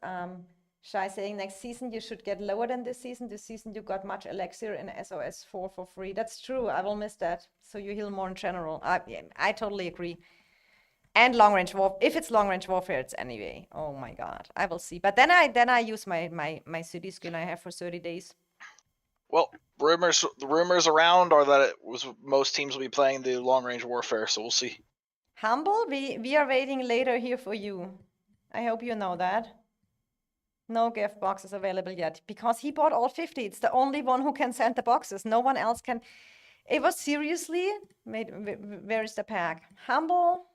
Shai saying next season you should get lower than this season. This season you got much elixir in SOS 4 for free. That's true. I will miss that. So you heal more in general. I totally agree. And long range warfare. If it's long range warfare, it's anyway. Oh my god, I will see. But then I use my city skin I have for 30 days. Well, the rumors around are that most teams will be playing the long range warfare, so we'll see. Humble, we are waiting later here for you. I hope you know that. No gift boxes available yet because he bought all 50. It's the only one who can send the boxes. No one else can. It was seriously made. Where is the pack? Humble.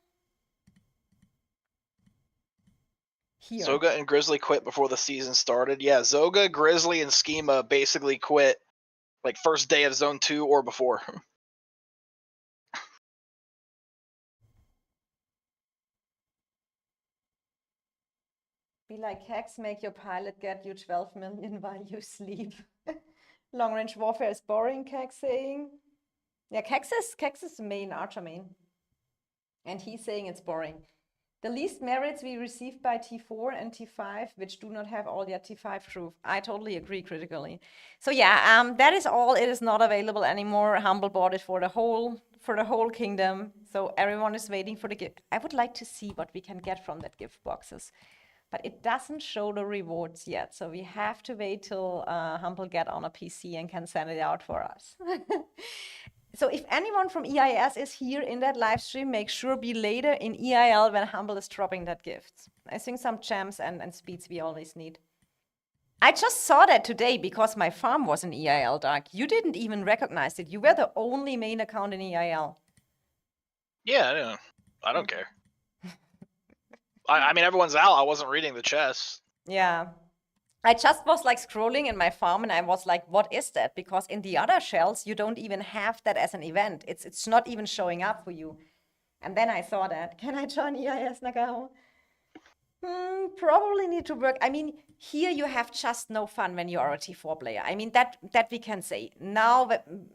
Here. Zoga and Grizzly quit before the season started. Yeah, Zoga, Grizzly, and Schema basically quit like first day of Zone 2 or before. Be like Hex, make your pilot get you 12 million while you sleep. Long range warfare is boring, Kex saying. Yeah, Kex is the main archer main. And he's saying it's boring. The least merits we received by T4 and T5, which do not have all yet T5 truth. I totally agree critically. So yeah, that is all. It is not available anymore. Humble bought it for the whole kingdom. So everyone is waiting for the gift. I would like to see what we can get from that gift boxes. But it doesn't show the rewards yet. So we have to wait till Humble get on a PC and can send it out for us. So if anyone from EIS is here in that live stream, make sure be later in EIL when Humble is dropping that gift. I think some gems and speeds we always need. I just saw that today because my farm was in EIL, Doug. You didn't even recognize it. You were the only main account in EIL. Yeah, I don't care. I mean, everyone's out. I wasn't reading the chest. Yeah. I just was like scrolling in my farm and I was like, what is that? Because in the other shells, you don't even have that as an event. It's not even showing up for you. And then I saw that. Can I join EIS Nagao? Probably need to work. I mean, here you have just no fun when you are a T4 player. I mean, that we can say. Now,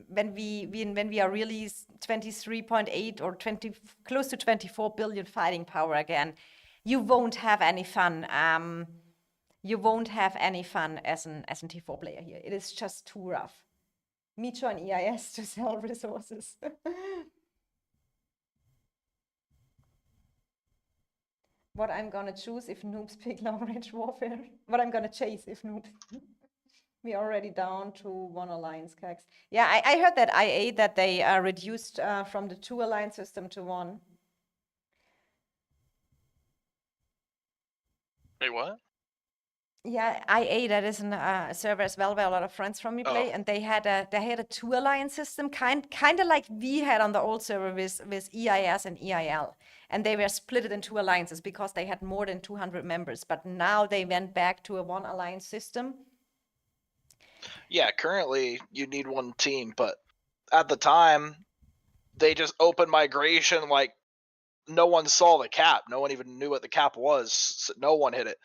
when we are really 23.8 or 20, close to 24 billion fighting power again, you won't have any fun. You won't have any fun as an T4 player here. It is just too rough. Me join EIS to sell resources. What I'm gonna choose if noobs pick long range warfare. What I'm gonna chase if noobs. We're already down to 1 alliance cax. Yeah, I heard that IA that they reduced from the 2 alliance system to 1. Wait, what? Yeah, IA, that is a server as well where a lot of friends from me play, and they had a 2 alliance system, kind of like we had on the old server with EIS and EIL, and they were split in 2 alliances because they had more than 200 members. But now they went back to a 1 alliance system, Yeah, currently you need one team, but at the time they just opened migration like no one saw the cap. No one even knew what the cap was. So no one hit it.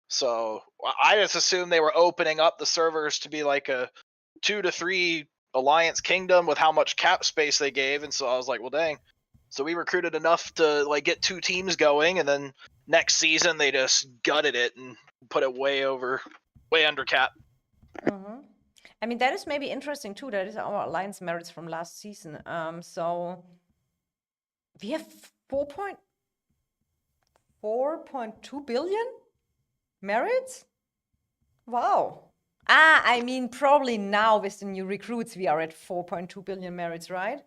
So I just assumed they were opening up the servers to be like a 2 to 3 alliance kingdom with how much cap space they gave, and so I was like, well, dang. So we recruited enough to like get 2 teams going, and then next season they just gutted it and put it way under cap. I mean, that is maybe interesting too. That is our alliance merits from last season. So we have 4.2 billion merits. Wow. I mean, probably now with the new recruits, we are at 4.2 billion merits, right?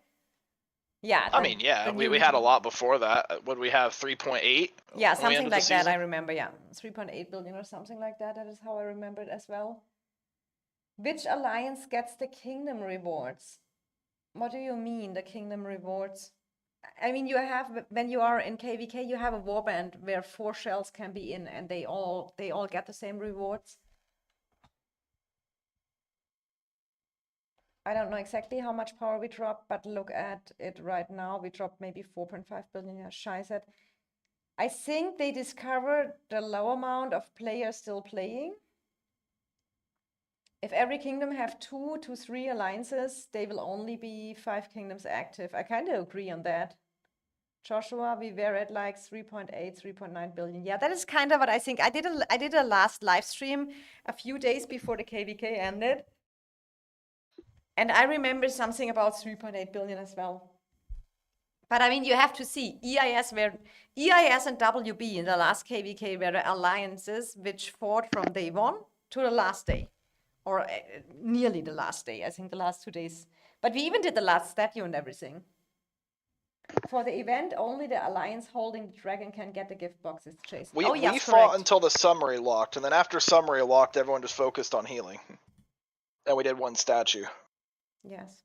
Yeah. I mean, yeah, we had a lot before that. Would we have 3.8? Yeah, something like that, I remember. Yeah, 3.8 billion or something like that. That is how I remember it as well. Which alliance gets the kingdom rewards? What do you mean, the kingdom rewards? I mean, you have, when you are in KVK, you have a warband where 4 shells can be in, and they all get the same rewards. I don't know exactly how much power we dropped, but look at it right now. We dropped maybe 4.5 billion. Yeah, Scheiße. I think they discovered the low amount of players still playing. If every kingdom have 2 to 3 alliances, they will only be 5 kingdoms active. I kind of agree on that. Joshua, we were at like 3.8, 3.9 billion. Yeah, that is kind of what I think. I did a last live stream a few days before the KVK ended. And I remember something about 3.8 billion as well. But I mean, you have to see, EIS and WB in the last KVK were the alliances which fought from day 1 to the last day, or nearly the last day, I think the last 2 days. But we even did the last statue and everything. For the event, only the alliance holding the dragon can get the gift boxes, Jason. We fought until the summary locked, and then after summary locked, everyone just focused on healing. And we did 1 statue. Yes.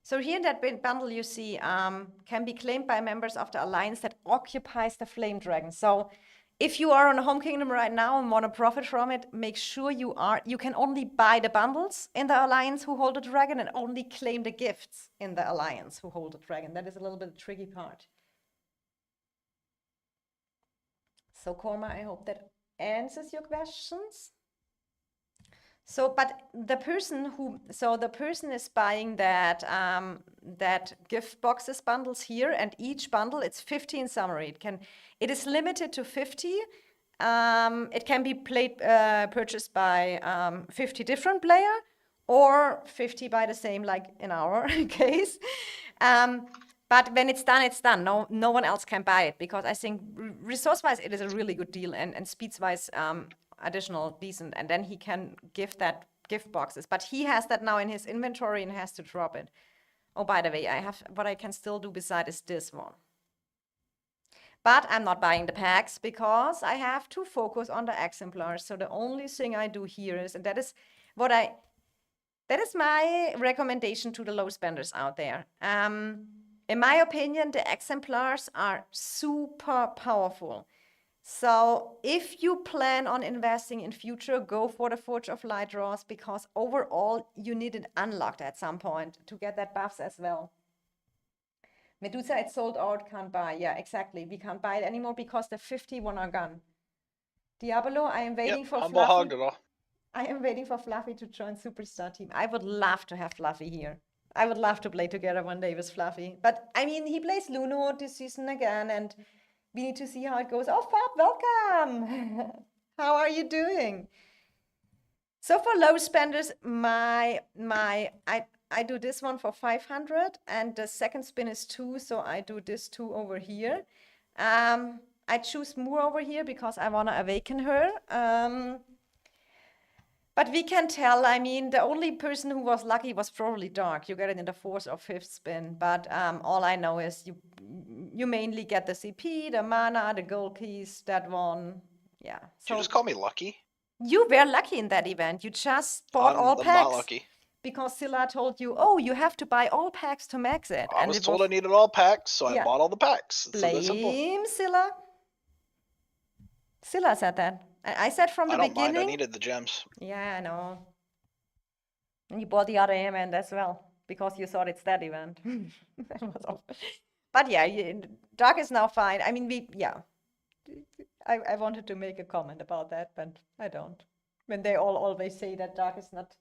So here in that bundle you see can be claimed by members of the alliance that occupies the flame dragon. So if you are on a home kingdom right now and want to profit from it, make sure you can only buy the bundles in the alliance who hold the dragon and only claim the gifts in the alliance who hold the dragon. That is a little bit the tricky part. So Korma, I hope that answers your questions. So, but the person is buying that gift boxes bundles here, and each bundle, it's 15 summary. It is limited to 50. It can be purchased by 50 different player, or 50 by the same, like in our case. But when it's done, it's done. No one else can buy it, because I think resource-wise, it is a really good deal, and speeds-wise, additional decent, and then he can give that gift boxes. But he has that now in his inventory and has to drop it. Oh, by the way, what I can still do beside is this one. But I'm not buying the packs because I have to focus on the exemplars. So the only thing I do here is, and that is my recommendation to the low spenders out there. In my opinion, the exemplars are super powerful. So if you plan on investing in future, go for the Forge of Light draws, because overall you need it unlocked at some point to get that buffs as well. Medusa, it's sold out, can't buy. Yeah, exactly. We can't buy it anymore because the 51 are gone. Diablo, I am waiting for Fluffy. I am waiting for Fluffy to join Superstar team. I would love to have Fluffy here. I would love to play together one day with Fluffy. But I mean, he plays Luno this season again, and we need to see how it goes. Oh, Fab, welcome. How are you doing? So for low spenders, I do this one for 500, and the second spin is 2, so I do this 2 over here. I choose Moore over here because I want to awaken her. But we can tell, I mean, the only person who was lucky was probably Dark. You get it in the 4th or 5th spin, but all I know is you mainly get the CP, the mana, the gold keys, that one. Yeah. So, you just call me lucky? You were lucky in that event. You just bought all packs. I'm not lucky. Because Scylla told you, oh, you have to buy all packs to max it. I was told I needed all packs, so I bought all the packs. Blame Scylla. Scylla said that. I said from the beginning. I don't mind. I needed the gems. Yeah, I know. And you bought the other event as well because you thought it's that event. That was awful. But yeah, dark is now fine. I mean, I wanted to make a comment about that, but I don't. When they all always say that dark is not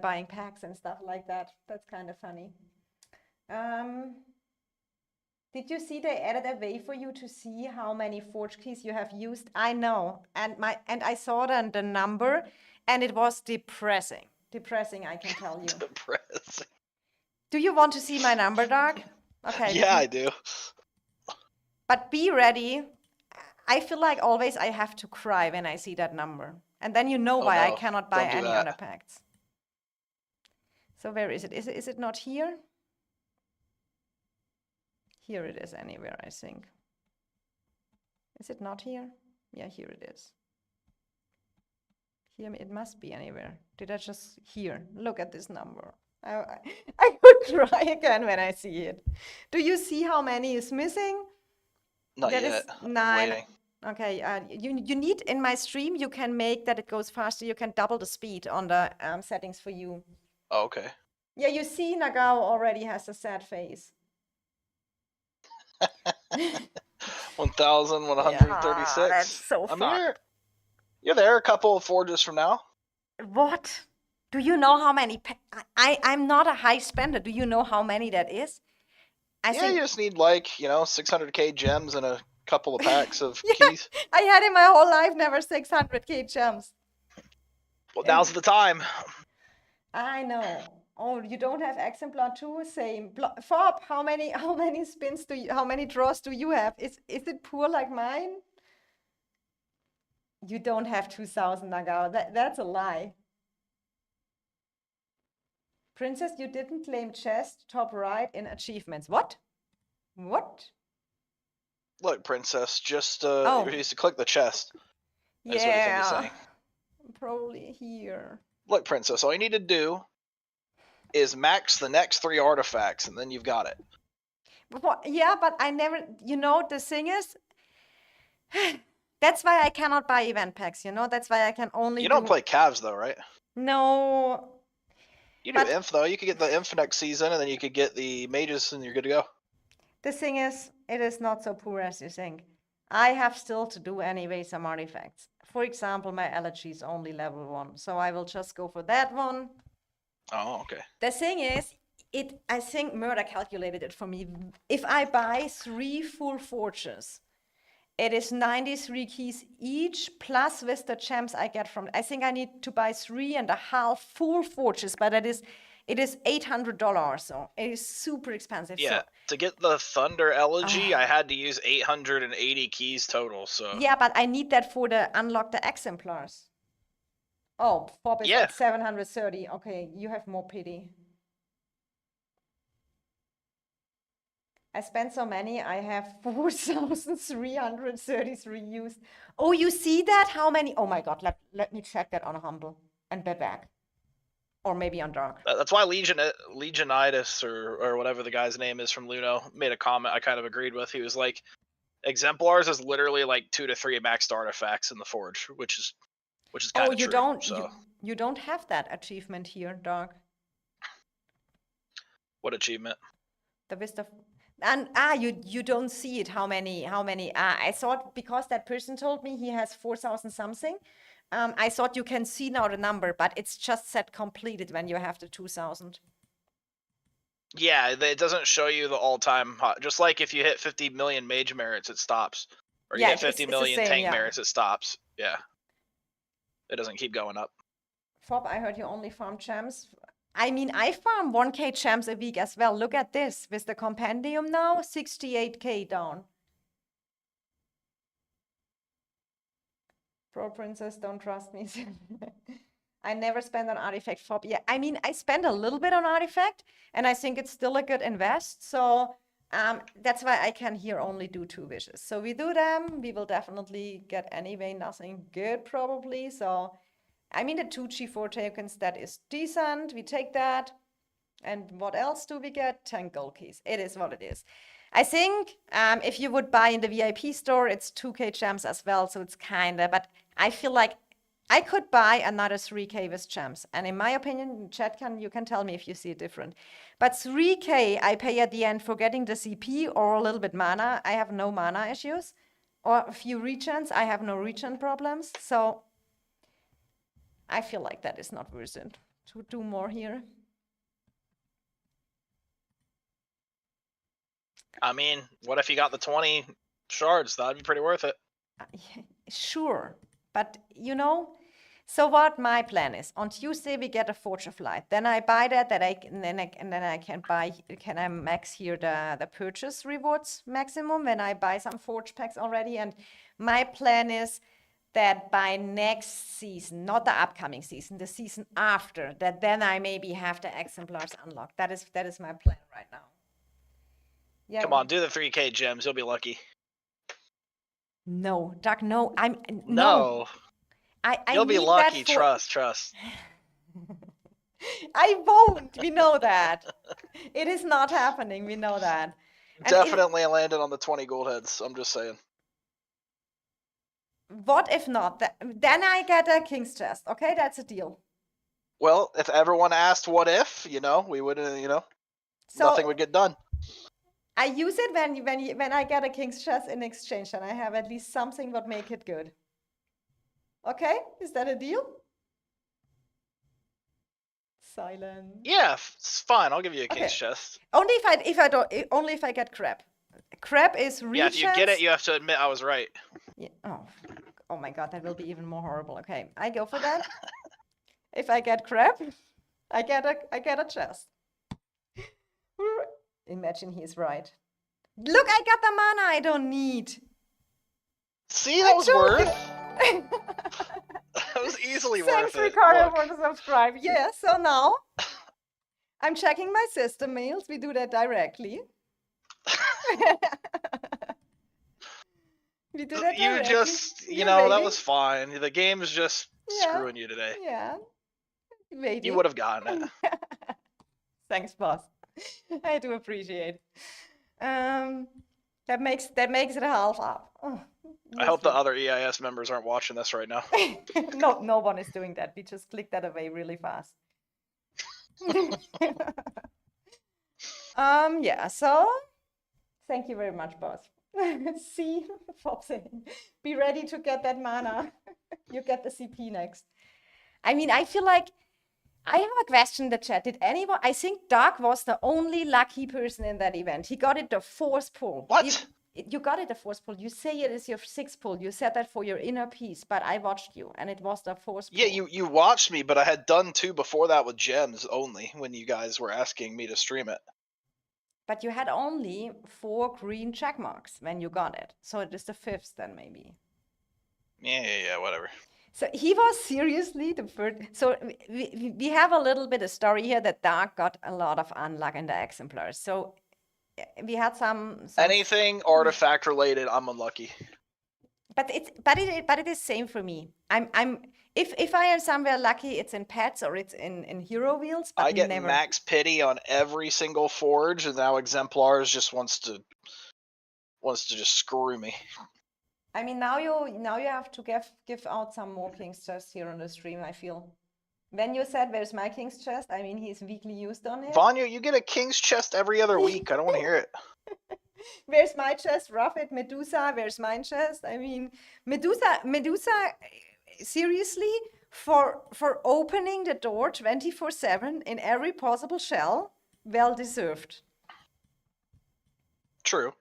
buying packs and stuff like that. That's kind of funny. Did you see they added a way for you to see how many forge keys you have used? I know, and I saw the number, and it was depressing. Depressing, I can tell you. Depressing. Do you want to see my number, Doc? Okay. Yeah, I do. But be ready. I feel like always I have to cry when I see that number, and then you know why I no. cannot buy Don't do any that. other packs. So where is it? Is it not here? Here it is anywhere, I think. Is it not here? Yeah, here it is. Here it must be anywhere. Did I just here? Look at this number. I could cry again when I see it. Do you see how many is missing? Not That yet. is I'm 9. waiting. Okay, you need in my stream, you can make that it goes faster. You can double the speed on the settings for you. Oh, okay. Yeah, you see Nagao already has a sad face. 1,136. Yeah, that's so I mean, fucked. you're there a couple of forges from now. What? Do you know how many? I'm not a high spender. Do you know how many that is? I Yeah, think you just need like 600k gems and a couple of packs of yeah, keys. I had in my whole life never 600k gems. Well, now's the time. I know. Oh, you don't have exemplar too? Same. Fob, how many spins do you, how many draws do you have? Is it poor like mine? You don't have 2000 Nagao. That's a lie. Princess, you didn't claim chest top right in achievements. What? What? Look, princess, just Oh. you used to click the chest. That's what you think he's saying. Probably here. Look, princess, all you need to do is max the next 3 artifacts, and then you've got it. Yeah, but I never, the thing is, that's why I cannot buy event packs, that's why I can only You don't play calves, though, right? No. You do inf, though. You could get the inf next season, and then you could get the mages, and you're good to go. The thing is, it is not so poor as you think. I have still to do anyway some artifacts. For example, my elegy is only level 1, so I will just go for that one. Oh, okay. The thing is, I think Murder calculated it for me. If I buy 3 full forges, it is 93 keys each, plus with the gems I get from. I think I need to buy 3.5 full forges, but it is $800 or so. It is super expensive. Yeah, so, to get the Thunder Elegy, I had to use 880 keys total. So yeah, but I need that for the unlock the exemplars. Oh, Bob is at 730. Okay, you have more pity. I spent so many, I have 4,333 used. Oh, you see that? How many? Oh my God, let me check that on Humble and be back. Or maybe on Dark. That's why Legionitis, or whatever the guy's name is from Luno, made a comment I kind of agreed with. He was like, Exemplars is literally like 2 to 3 maxed artifacts in the Forge, which is kind of true. You don't have that achievement here, Dark. What achievement? The Vista. And you don't see it. How many? I thought because that person told me he has 4,000 something. I thought you can see now the number, but it's just set completed when you have the 2,000. Yeah, it doesn't show you the all-time. Just like if you hit 50 million mage merits, it stops. Or you hit 50 million tank merits, it stops. Yeah. It doesn't keep going up. Fob, I heard you only farm gems. I mean, I farm 1k gems a week as well. Look at this. With the Compendium now, 68k down. Pro Princess, don't trust me. I never spend on artifact, Fob. Yeah, I mean, I spend a little bit on artifact, and I think it's still a good invest. So that's why I can here only do 2 wishes. So we do them. We will definitely get anyway nothing good probably. So I mean, the 2 G4 tokens, that is decent. We take that. And what else do we get? 10 gold keys. It is what it is. I think if you would buy in the VIP store, it's 2k gems as well. So it's kind of, but I feel like I could buy another 3K with gems. And in my opinion, chat you can tell me if you see it different. But 3K I pay at the end for getting the CP or a little bit mana. I have no mana issues. Or a few regens. I have no regen problems. So I feel like that is not worth it to do more here. I mean, what if you got the 20 shards? That'd be pretty worth it. Sure, but so what my plan is, on Tuesday we get a Forge of Light. Then I buy that and then I can I max here the purchase rewards maximum when I buy some Forge packs already. And my plan is that by next season, not the upcoming season, the season after, that then I maybe have the exemplars unlocked. That is my plan right now. Yeah. Come on, do the 3K gems. You'll be lucky. No, Doug, no. No. You'll be lucky. Trust. I won't. We know that. It is not happening. We know that. And definitely landed on the 20 gold heads. I'm just saying. What if not? Then I get a king's chest. Okay, that's a deal. Well, if everyone asked what if, we wouldn't, so nothing would get done. I use it when I get a king's chest in exchange, and I have at least something that make it good. Okay, is that a deal? Silent. Yeah, it's fine. I'll give you a king's chest. Only if I get crab. Crab is real. Yeah, if you get it, you have to admit I was right. Yeah. Oh my god, that will be even more horrible. Okay, I go for that. If I get crab, I get a chest. Imagine he's right. Look, I got the mana I don't need. See, that was worth. That was easily worth it. Thanks, Ricardo, for the subscribe. Yeah, so now I'm checking my system mails. We do that directly. We do that directly. You just, that was fine. The game is just screwing you today. Yeah. Waiting. You would have gotten it. Thanks, boss. I do appreciate. That makes it half up. Oh, I hope the other EIS members aren't watching this right now. No one is doing that. We just click that away really fast. Yeah, so thank you very much, boss. See, Fob saying, be ready to get that mana. You get the CP next. I mean, I feel like I have a question in the chat. Did anyone? I think Doug was the only lucky person in that event. He got it the 4th pull. What? You got it the 4th pull. You say it is your 6th pull. You said that for your inner peace, but I watched you, and it was the 4th pull. Yeah, you watched me, but I had done 2 before that with gems only when you guys were asking me to stream it. But you had only 4 green check marks when you got it. So it is the 5th then, maybe. Yeah, whatever. So he was seriously the first. So we have a little bit of story here that Dark got a lot of unluck in the exemplars. So we had some anything artifact related, I'm unlucky. But it is same for me. If I am somewhere lucky, it's in pets or it's in hero wheels. But I get max pity on every single forge, and now exemplars just wants to just screw me. I mean, now you have to give out some more king's chest here on the stream, I feel. When you said, where's my king's chest? I mean, he's weekly used on it. Vanya, you get a king's chest every other week. I don't want to hear it. Where's my chest? Ruffet, Medusa, where's my chest? I mean, Medusa, seriously, for opening the door 24/7 in every possible shell, well deserved. True.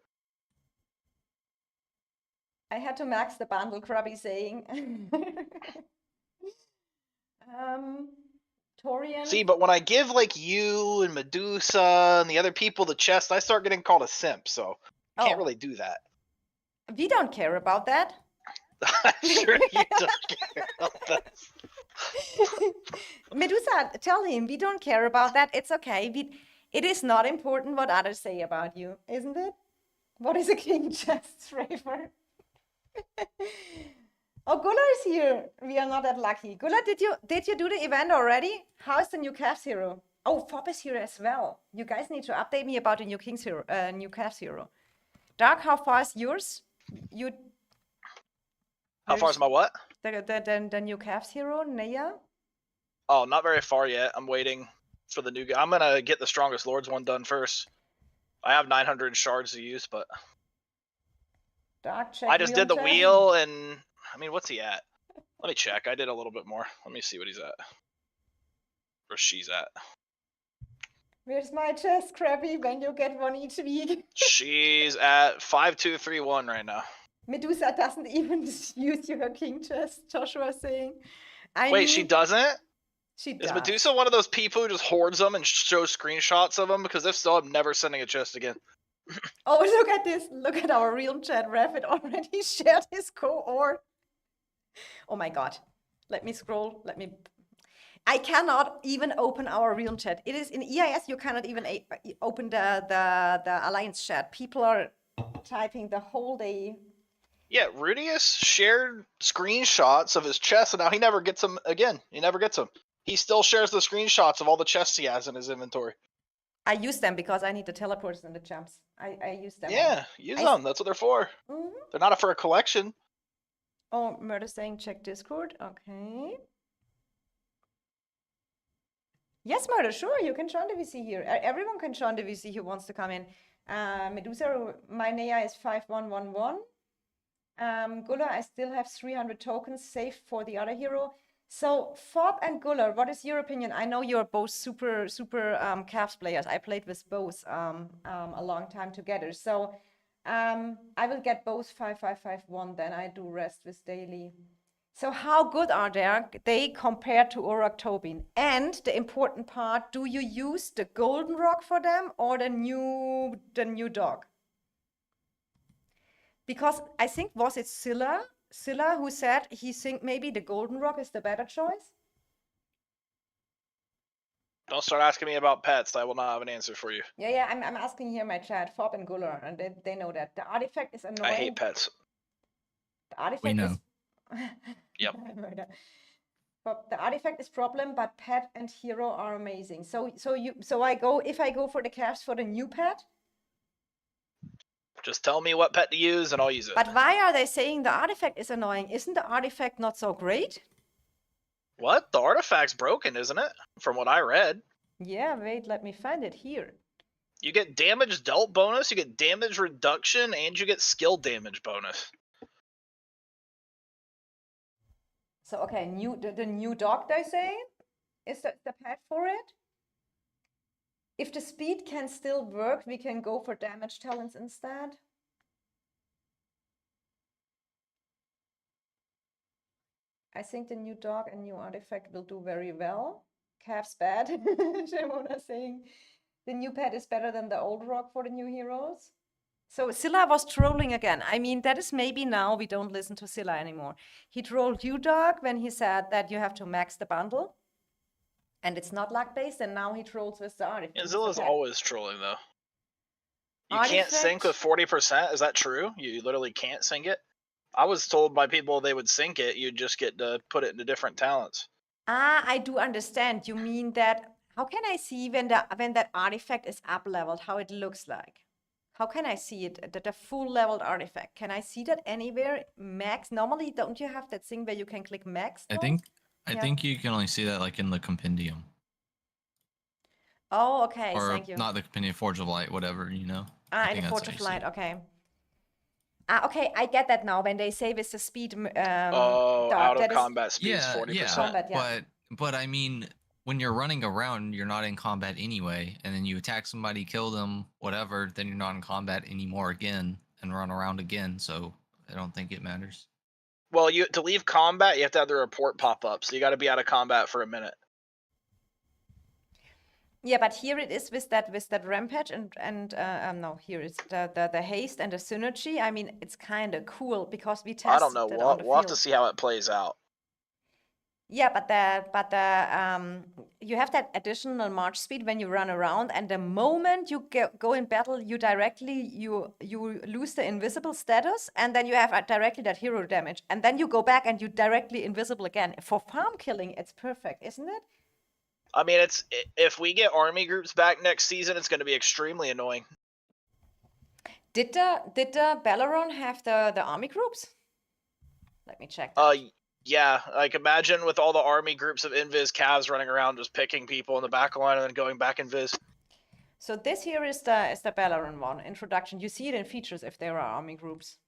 I had to max the bundle, Krabby saying. Torian. See, but when I give like you and Medusa and the other people the chest, I start getting called a simp, so I can't really do that. We don't care about that. I'm sure you don't care about that. Medusa, tell him we don't care about that. It's okay. It is not important what others say about you, isn't it? What is a king chest, Raver? Oh, Gula is here. We are not that lucky. Gula, did you do the event already? How is the new Cavs hero? Oh, Fob is here as well. You guys need to update me about the new King's hero, new Cavs hero. Dark, how far is yours? How far is my what? The new Cavs hero, Naya? Oh, not very far yet. I'm waiting for the new guy. I'm gonna get the Strongest Lords one done first. I have 900 shards to use, but Dark check. I just did the chat. wheel, and I mean, what's he at? Let me check. I did a little bit more. Let me see what he's at. Or she's at. Where's my chest, Crappy, when you get one each week? She's at 5231 right now. Medusa doesn't even use her king chest, Joshua saying. I Wait, mean, she doesn't? She Is does. Medusa one of those people who just hoards them and shows screenshots of them? Because if so, I'm never sending a chest again. Oh, look at this. Look at our real chat. Rapid already shared his cohort. Oh my god. Let me scroll. I cannot even open our real chat. It is in EIS, you cannot even open the Alliance chat. People are typing the whole day. Yeah, Rudius shared screenshots of his chests, and now he never gets them again. He never gets them. He still shares the screenshots of all the chests he has in his inventory. I use them because I need the teleporters and the jumps. I use them. Yeah, use them. That's what they're for. They're not for a collection. Oh, Murder saying check Discord. Okay. Yes, Murder, sure, you can join the VC here. Everyone can join the VC who wants to come in. Medusa, my Nea is 5111. Guller, I still have 300 tokens saved for the other hero. So, Fob and Guller, what is your opinion? I know you're both super Cavs players. I played with both a long time together. So, I will get both 5551, then I do rest with daily. So how good are they compared to Auroch Tobin? And the important part, do you use the golden rock for them or the new dog? Because I think, was it Scylla who said he think maybe the golden rock is the better choice? Don't start asking me about pets. I will not have an answer for you. Yeah, I'm asking here my chat, Fob and Guller, and they know that. The artifact is annoying. I hate pets. The artifact we know. Yep. But the artifact is problem, but pet and hero are amazing. So if I go for the Cavs for the new pet? Just tell me what pet to use and I'll use it. But why are they saying the artifact is annoying? Isn't the artifact not so great? What? The artifact's broken, isn't it? From what I read. Yeah, wait, let me find it here. You get damage dealt bonus, you get damage reduction, and you get skill damage bonus. So okay, the new dog, they say, is the pet for it. If the speed can still work, we can go for damage talents instead. I think the new dog and new artifact will do very well. Cavs bad, Shimona saying. The new pet is better than the old rock for the new heroes. So Scylla was trolling again. I mean, that is maybe now we don't listen to Scylla anymore. He trolled you, Dog, when he said that you have to max the bundle. And it's not luck-based, and now he trolls with the artifact. Yeah, Zilla's always trolling, though. You Artifact? can't sync with 40%? Is that true? You literally can't sync it? I was told by people they would sync it, you'd just get to put it into different talents. Ah, I do understand. You mean that, how can I see when that artifact is up-leveled, how it looks like? How can I see it, the full leveled artifact? Can I see that anywhere? Max? Normally, don't you have that thing where you can click max? I think you can only see that like in the Compendium. Oh, okay. Or thank you. not the Compendium, Forge of Light, whatever, you know. In the Forge of Light, okay. Okay, I get that now. When they say with the speed, out of combat speed is 40%. Yeah, combat, but I mean, when you're running around, you're not in combat anyway, and then you attack somebody, kill them, whatever, then you're not in combat anymore again, and run around again. So I don't think it matters. Well, to leave combat, you have to have the report pop up, so you got to be out of combat for a minute. Yeah, but here it is with that rampage and no, here it's the haste and the synergy. I mean, it's kind of cool because we tested. I don't know. We'll have to see how it plays out. Yeah, but you have that additional march speed when you run around, and the moment you go in battle, you lose the invisible status, and then you have directly that hero damage, and then you go back and you directly invisible again. For farm killing, it's perfect, isn't it? I mean, if we get army groups back next season, it's going to be extremely annoying. Did the Balaron have the army groups? Let me check that. Yeah, like imagine with all the army groups of invis calves running around just picking people in the back line and then going back invis. So this here is the Bellerin one, introduction. You see it in features if there are army groups.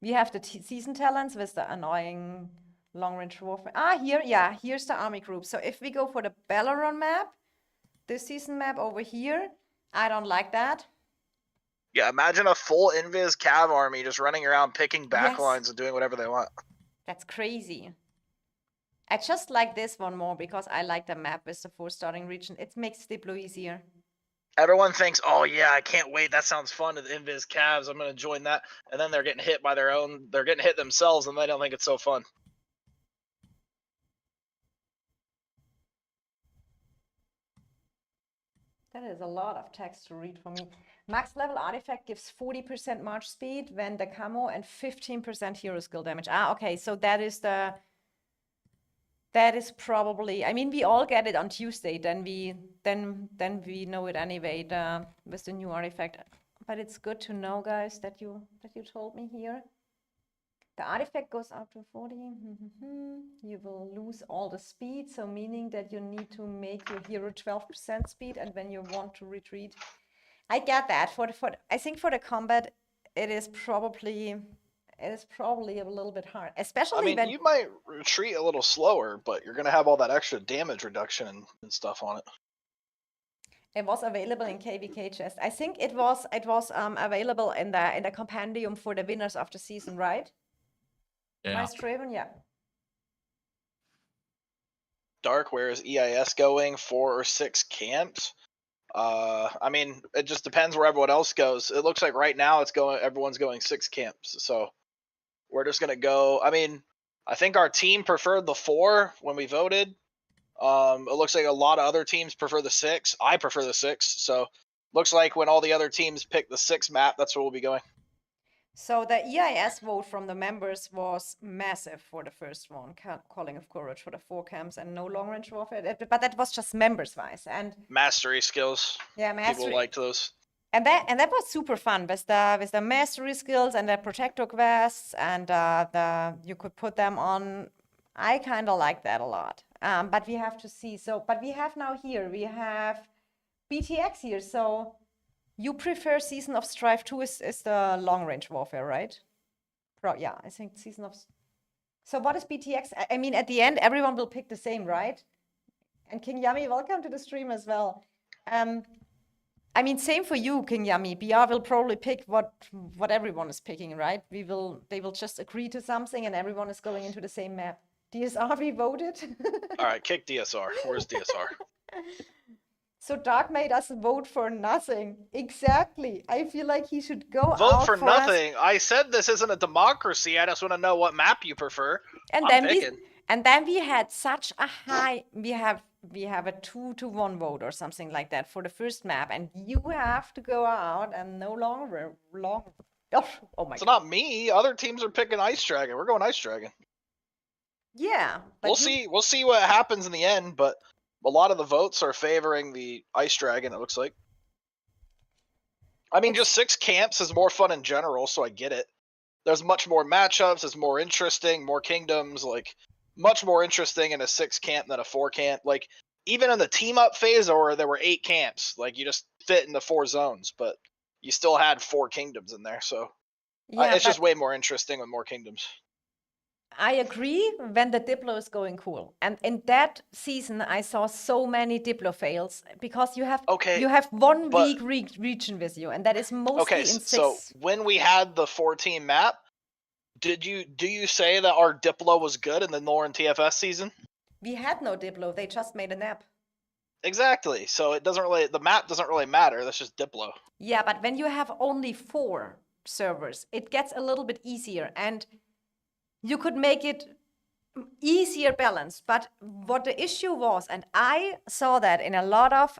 We have the season talents with the annoying long-range warfare. Here's the army group. So if we go for the Bellerin map, this season map over here, I don't like that. Yeah, imagine a full invis cav army just running around picking backlines and doing whatever they want. That's crazy. I just like this one more because I like the map with the 4 starting region. It makes Diplo easier. Everyone thinks, oh yeah, I can't wait. That sounds fun with invis calves. I'm going to join that. And then they're getting hit by they're getting hit themselves and they don't think it's so fun. That is a lot of text to read for me. Max level artifact gives 40% march speed when the camo and 15% hero skill damage. Okay, so that is probably, I mean, we all get it on Tuesday, then we know it anyway, with the new artifact. But it's good to know, guys, that you told me here. The artifact goes up to 40. You will lose all the speed, so meaning that you need to make your hero 12% speed, and when you want to retreat, I get that. I think for the combat, it is probably a little bit hard, especially when you might retreat a little slower, but you're gonna have all that extra damage reduction and stuff on it. It was available in KVK chest. I think it was available in the compendium for the winners of the season, right? Yeah. Straven, yeah. Dark, where is EIS going? 4 or 6 camps? I mean, it just depends where everyone else goes. It looks like right now everyone's going 6 camps. So we're just gonna go. I mean, I think our team preferred the 4 when we voted. It looks like a lot of other teams prefer the 6. I prefer the 6. So looks like when all the other teams pick the 6 map, that's where we'll be going. So the EIS vote from the members was massive for the first one, Calling of Courage for the 4 camps and no long range warfare. But that was just members wise and mastery skills. Yeah, mastery. People liked those. And that was super fun with the mastery skills and the protector quests and you could put them on. I kind of like that a lot. But we have to see. But we have BTX here. So you prefer Season of Strife 2 is the long range warfare, right? Yeah, I think Season of. So what is BTX? I mean, at the end, everyone will pick the same, right? And King Yummy, welcome to the stream as well. I mean, same for you, King Yummy. BR will probably pick what everyone is picking, right? They will just agree to something and everyone is going into the same map. DSR, we voted. All right, kick DSR. Where's DSR? So Dark made us vote for nothing. Exactly. I feel like he should go vote out for nothing. I said this isn't a democracy. I just want to know what map you prefer. And then we had such a high. We have a 2-to-1 vote or something like that for the first map, and you have to go out and no longer Oh my God. It's not me. Other teams are picking Ice Dragon. We're going Ice Dragon. Yeah. We'll see what happens in the end, but a lot of the votes are favoring the Ice Dragon, it looks like. I mean, just 6 camps is more fun in general, so I get it. There's much more matchups, it's more interesting, more kingdoms, like, much more interesting in a 6 camp than a 4 camp. Like, even in the team up phase, or there were 8 camps, like, you just fit in the 4 zones, but you still had 4 kingdoms in there, so yeah, it's just way more interesting with more kingdoms. I agree when the Diplo is going cool. And in that season, I saw so many Diplo fails because you have 1 weak region with you, and that is mostly in 6. So when we had the 14 map, do you say that our Diplo was good in the Northern TFS season? We had no Diplo. They just made a nap. Exactly. So the map doesn't really matter. That's just Diplo. Yeah, but when you have only 4 servers, it gets a little bit easier, and you could make it easier balance. But what the issue was, and I saw that in a lot of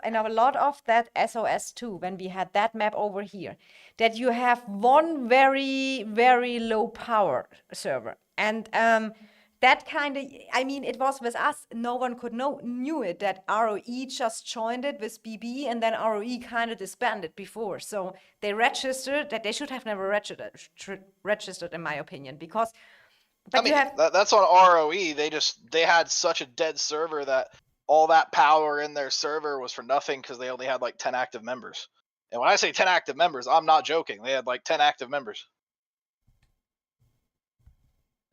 that SOS too, when we had that map over here, that you have one very, very low power server. And that kind of, I mean, it was with us, no one knew it, that ROE just joined it with BB, and then ROE kind of disbanded before. So they registered that they should have never registered, in my opinion, because But I mean, you have that's on ROE. They had such a dead server that all that power in their server was for nothing because they only had like 10 active members. And when I say 10 active members, I'm not joking. They had like 10 active members.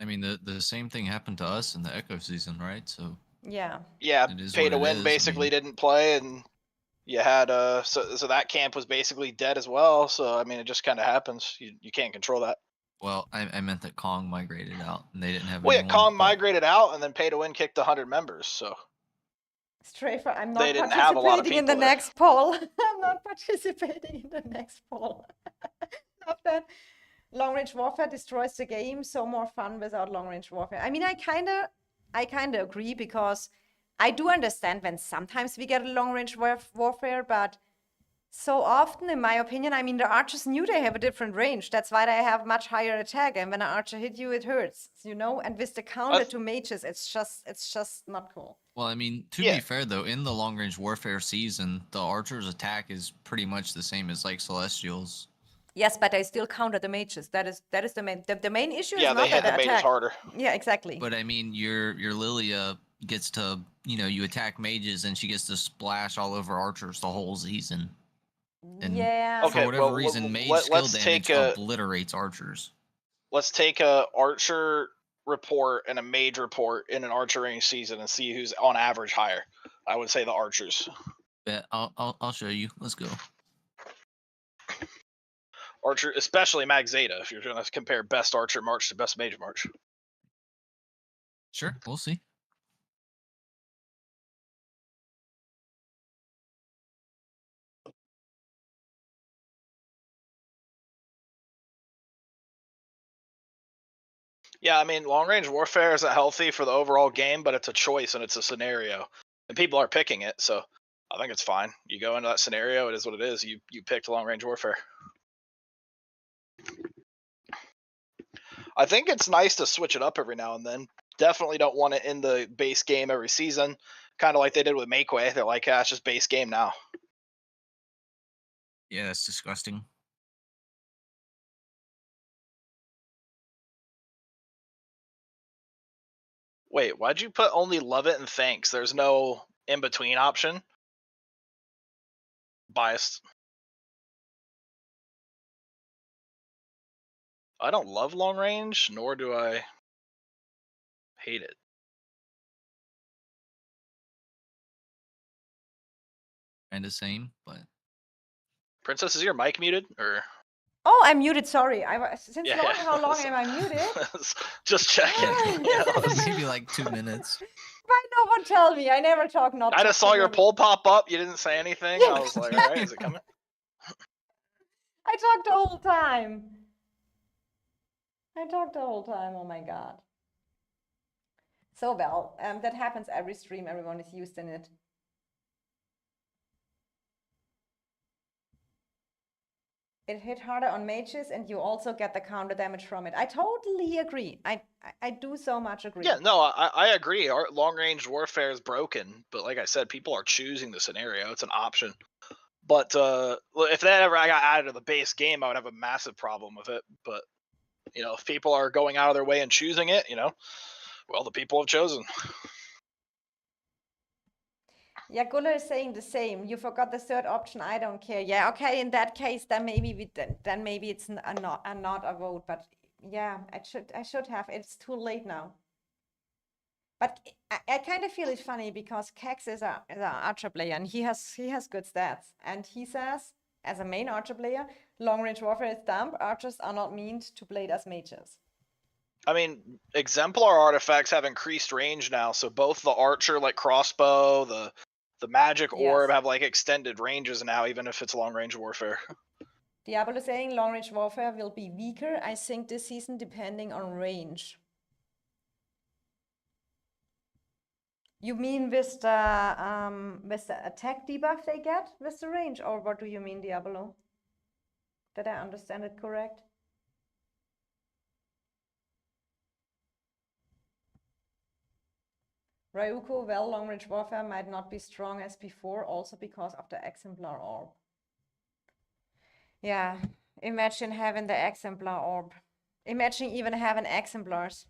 I mean, the same thing happened to us in the Echo season, right? So yeah. Yeah, it is pay what to it win is. I basically mean, didn't play, and you had so that camp was basically dead as well. So I mean, it just kind of happens. You can't control that. well, I meant that Kong migrated out and they didn't have Well, yeah, anyone. Kong but migrated out, and then pay to win kicked 100 members. So Strafer, I'm they not didn't have a lot of participating in the people there. next poll. I'm not participating in the next poll. Love that. Long range warfare destroys the game. So more fun without long range warfare. I mean, I kind of agree, because I do understand when sometimes we get a long range warfare, but so often, in my opinion, I mean, the archers knew they have a different range. That's why they have much higher attack. And when an archer hit you, it hurts, you know? And with the counter to mages, it's just not cool. Well, I mean, to Yeah. be fair though, in the long range warfare season, the archer's attack is pretty much the same as like Celestials. Yes, but they still counter the mages. That is the main the main issue Yeah, is they not hit that the mages attack. harder. Yeah, exactly. But I mean, your Lilia gets to, you attack mages and she gets to splash all over archers the whole season. And yeah. for Okay, whatever well, reason, mage skill let's damage take a obliterates archers. let's take a archer report and a mage report in an archer range season and see who's on average higher. I would say the archers. Bet I'll show you. Let's go. Archer, especially Mag Zeta, if you're going to compare best archer march to best mage march. Sure, we'll see. Yeah, I mean, long range warfare isn't healthy for the overall game, but it's a choice and it's a scenario, and people are picking it. So I think it's fine. You go into that scenario, it is what it is. You picked long range warfare. I think it's nice to switch it up every now and then. Definitely don't want it in the base game every season, kind of like they did with Makeway. They're like, it's just base game now. Yeah, that's disgusting. Wait, why'd you put only love it and thanks? There's no in between option. Biased. I don't love long range, nor do I hate it. Kind of same, but Princess, is your mic muted or? Oh, I'm muted. Sorry. Since Yeah, long. yeah. How long am I muted? Just checking. maybe like 2 minutes. Why no one tell me? I never talk not. I just saw your minutes. poll pop up. You didn't say anything. I was like, all right, is it coming? I talked the whole time. Oh my god. So well, that happens every stream. Everyone is used in it. It hit harder on mages, and you also get the counter damage from it. I totally agree. I do so much agree. Yeah, no, I agree. Our long range warfare is broken, but like I said, people are choosing the scenario. It's an option. But if that ever got added to the base game, I would have a massive problem with it. But if people are going out of their way and choosing it, well, the people have chosen. Yeah, Guller is saying the same. You forgot the third option. I don't care. Yeah, okay. In that case, then maybe then maybe it's not a vote. But yeah, I should have. It's too late now. But I kind of feel it funny because Kex is a archer player and he has good stats, and he says as a main archer player, long range warfare is dumb. Archers are not meant to play as mages. I mean, exemplar artifacts have increased range now, so both the archer like crossbow, the magic orb have like extended ranges now, even if it's long range warfare. Diablo is saying long range warfare will be weaker, I think, this season depending on range. You mean with the attack debuff they get with the range, or what do you mean, Diablo? Did I understand it correct? Ryuko, well, long range warfare might not be strong as before, also because of the exemplar orb. Yeah, imagine having the exemplar orb. Imagine even having exemplars.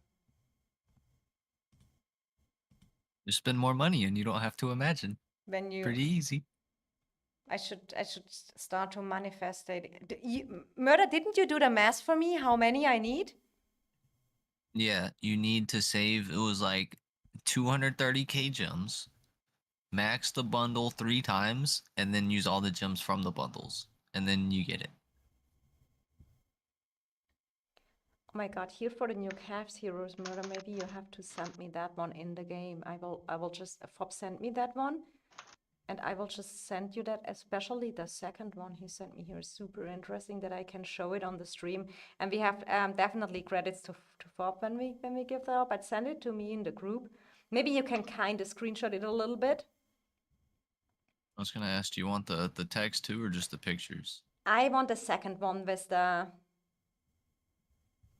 Just spend more money and you don't have to imagine. When you, Pretty easy. I should start to manifest it. Murder, didn't you do the math for me? How many I need? Yeah, you need to save. It was like 230k gems. Max the bundle 3 times, and then use all the gems from the bundles, and then you get it. Oh my god, here for the new Cavs Heroes Murder, maybe you have to send me that one in the game. I will just, Fob send me that one. And I will just send you that, especially the second one he sent me here is super interesting that I can show it on the stream. And we have definitely credits to Fob when we give that up. But send it to me in the group. Maybe you can kind of screenshot it a little bit. I was gonna ask, do you want the text too, or just the pictures? I want the second one with the,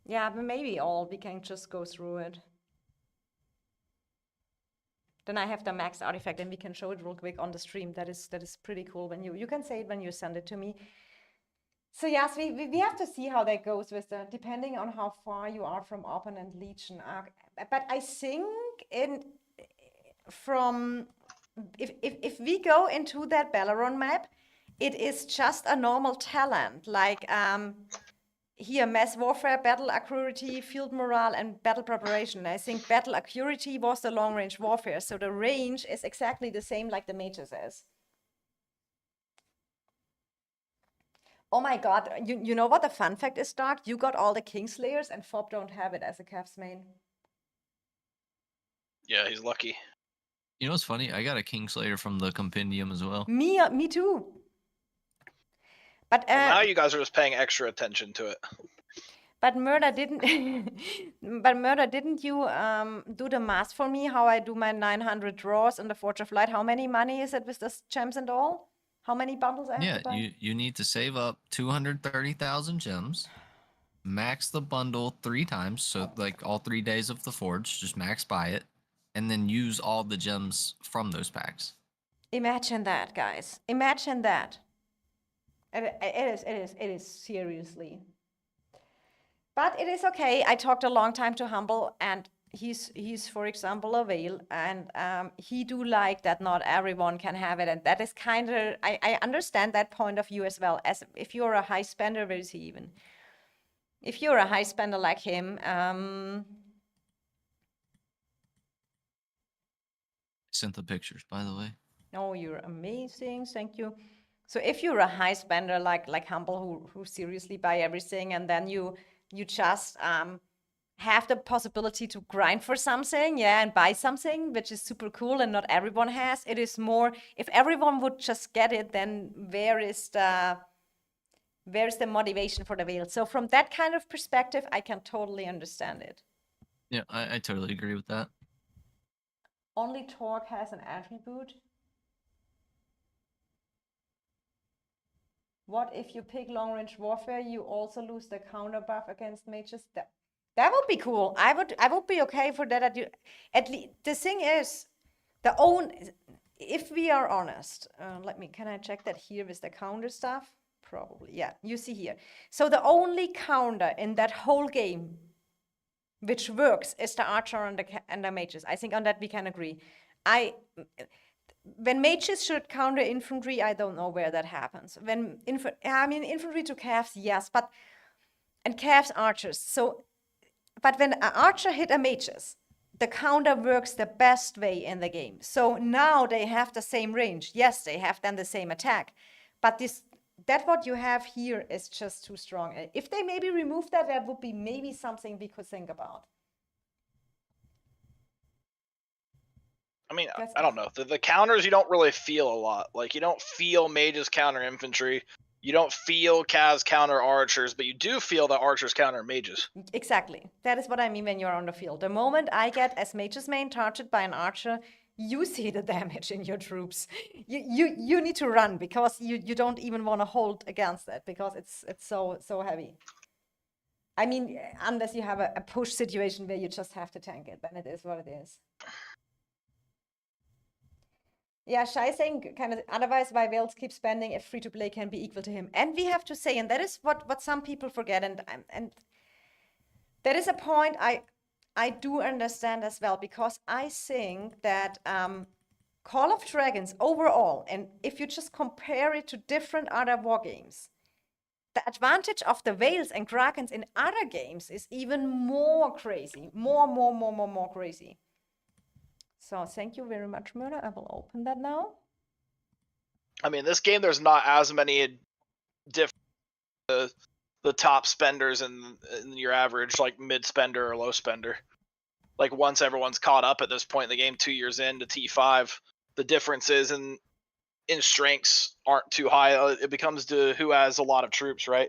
yeah, but maybe all. We can just go through it. Then I have the max artifact, and we can show it real quick on the stream. That is pretty cool. When you can say it when you send it to me. So yes, we have to see how that goes with the, depending on how far you are from opponent legion. But I think if we go into that Balaron map, it is just a normal talent like here, mass warfare, battle accuracy, field morale, and battle preparation. I think battle accuracy was the long-range warfare, so the range is exactly the same like the mages is. Oh my god, you know what the fun fact is, Dark? You got all the Kingslayers and Fob don't have it as a Cavs main. Yeah, he's lucky. You know what's funny? I got a Kingslayer from the Compendium as well. Me too. But Well, now you guys are just paying extra attention to it. But Murder didn't. But Murder, didn't you do the math for me? How I do my 900 draws in the Forge of Light? How many money is it with the gems and all? How many bundles I have to buy? Yeah, you need to save up 230,000 gems. Max the bundle 3 times, so like all 3 days of the Forge, just max buy it, and then use all the gems from those packs. Imagine that, guys. Imagine that. It is seriously. But it is okay. I talked a long time to Humble, and he's for example a Vale, and he do like that not everyone can have it, and that is kind of, I understand that point of view as well. As if you're a high spender, where is he even? If you're a high spender like him, Sent the pictures, by the way. oh, you're amazing, thank you. So if you're a high spender like Humble, who seriously buy everything, and then you just have the possibility to grind for something, yeah, and buy something, which is super cool, and not everyone has. It is more, if everyone would just get it, then where is the motivation for the Vale? So from that kind of perspective, I can totally understand it. Yeah, I totally agree with that. Only Torque has an attribute. What if you pick long-range warfare? You also lose the counter buff against mages. That would be cool. I would be okay for that. At least the thing is, if we are honest, can I check that here with the counter stuff? Probably, yeah. You see here. So the only counter in that whole game which works is the archer and the mages. I think on that we can agree. When mages should counter infantry, I don't know where that happens. When infantry to calves, yes, and calves archers. So, but when an archer hit a mages, the counter works the best way in the game. So now they have the same range. Yes, they have then the same attack, but that what you have here is just too strong. If they maybe remove that, that would be maybe something we could think about. I mean, I don't know. The counters you don't really feel a lot. Like, you don't feel mages counter infantry. You don't feel Kaz counter archers, but you do feel that archers counter mages. Exactly. That is what I mean when you're on the field. The moment I get as mages main targeted by an archer, you see the damage in your troops. You need to run because you don't even want to hold against that because it's so heavy. I mean, unless you have a push situation where you just have to tank it, then it is what it is. Yeah, Shai saying kind of otherwise why Wales keep spending if free to play can be equal to him. And we have to say, and that is what some people forget, and that is a point I do understand as well, because I think that Call of Dragons overall, and if you just compare it to different other war games, the advantage of the whales and krakens in other games is even more crazy, more crazy. So thank you very much, Murder. I will open that now. I mean, this game, there's not as many different the top spenders and your average like mid spender or low spender. Like once everyone's caught up at this point in the game, 2 years into T5, the differences in strengths aren't too high. It becomes to who has a lot of troops, right?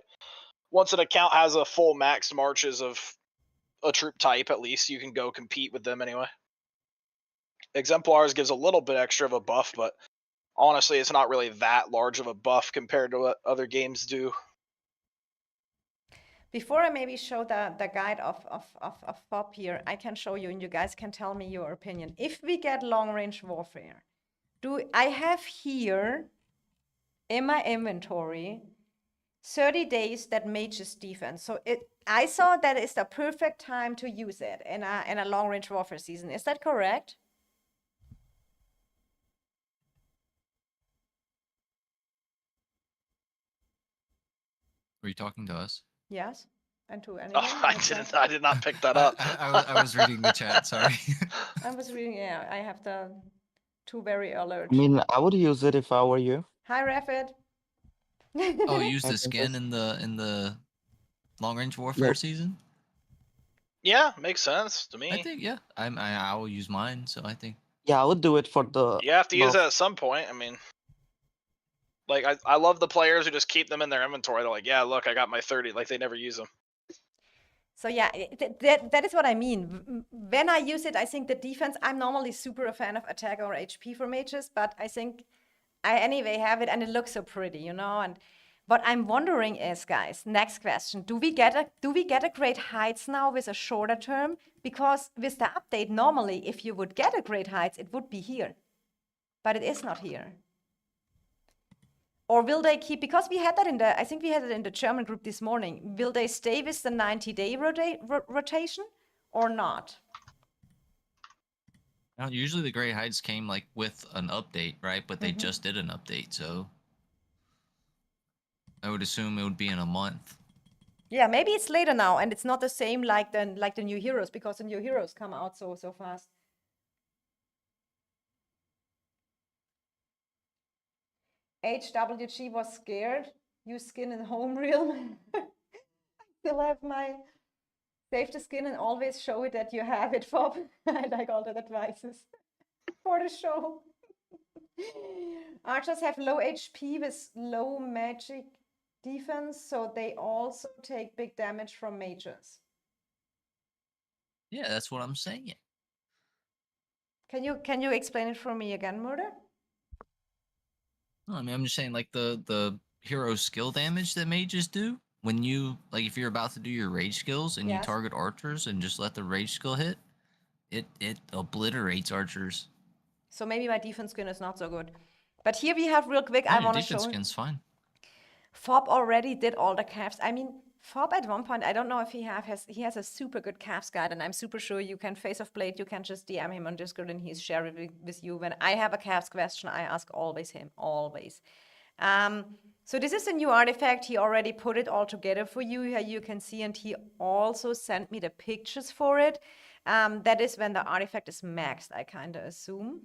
Once an account has a full max marches of a troop type, at least you can go compete with them anyway. Exemplars gives a little bit extra of a buff, but honestly, it's not really that large of a buff compared to what other games do. Before I maybe show the guide of FOB here, I can show you and you guys can tell me your opinion. If we get long range warfare, I have here in my inventory 30 days that mages defense. So I saw that is the perfect time to use it in a long range warfare season. Is that correct? Were you talking to us? Yes. And to anyone? Oh, I did not pick that up. I was reading the chat, sorry. I was reading, yeah, I have the two very alert. I mean, I would use it if I were you. Hi, Rafid. Oh, use I the think skin that's- in the long range warfare season? Yeah, makes sense to me. I think yeah. I will use mine, so I think Yeah, I would do it for the. You have to use buff. it at some point. I mean, like I love the players who just keep them in their inventory. They're like, yeah, look, I got my 30. Like they never use them. So yeah, that is what I mean. When I use it, I think the defense, I'm normally super a fan of attack or HP for mages, but I think I anyway have it and it looks so pretty, you know? And what I'm wondering is, guys, next question, do we get a great heights now with a shorter term? Because with the update, normally if you would get a great heights, it would be here. But it is not here. Or will they keep, because we had that I think we had it in the German group this morning, will they stay with the 90-day rotation or not? now usually the Great Heights came like with an update, right? But they Mhm. just did an update, so I would assume it would be in a month. Yeah, maybe it's later now and it's not the same like the new heroes, because the new heroes come out so fast. HWG was scared. Use skin in home realm. Still have my save the skin and always show it that you have it, Fob. I like all the advices for the show. Archers have low HP with low magic defense, so they also take big damage from mages. Yeah, that's what I'm saying. Can you explain it for me again, Murder? No, I mean, I'm just saying, like the hero skill damage that mages do when you like if you're about to do your rage skills and you Yes. target archers and just let the rage skill hit, it obliterates archers. So maybe my defense skin is not so good. But here we have real quick, Yeah, I your want to defense show. skin's fine. Fob already did all the calves. I mean, Fob at one point, I don't know if he has a super good calves guide, and I'm super sure you can Face of Blade, you can just DM him on Discord and he's sharing it with you. When I have a calves question, I ask always him, always. So this is a new artifact. He already put it all together for you. Here you can see, and he also sent me the pictures for it. That is when the artifact is maxed, I kind of assume.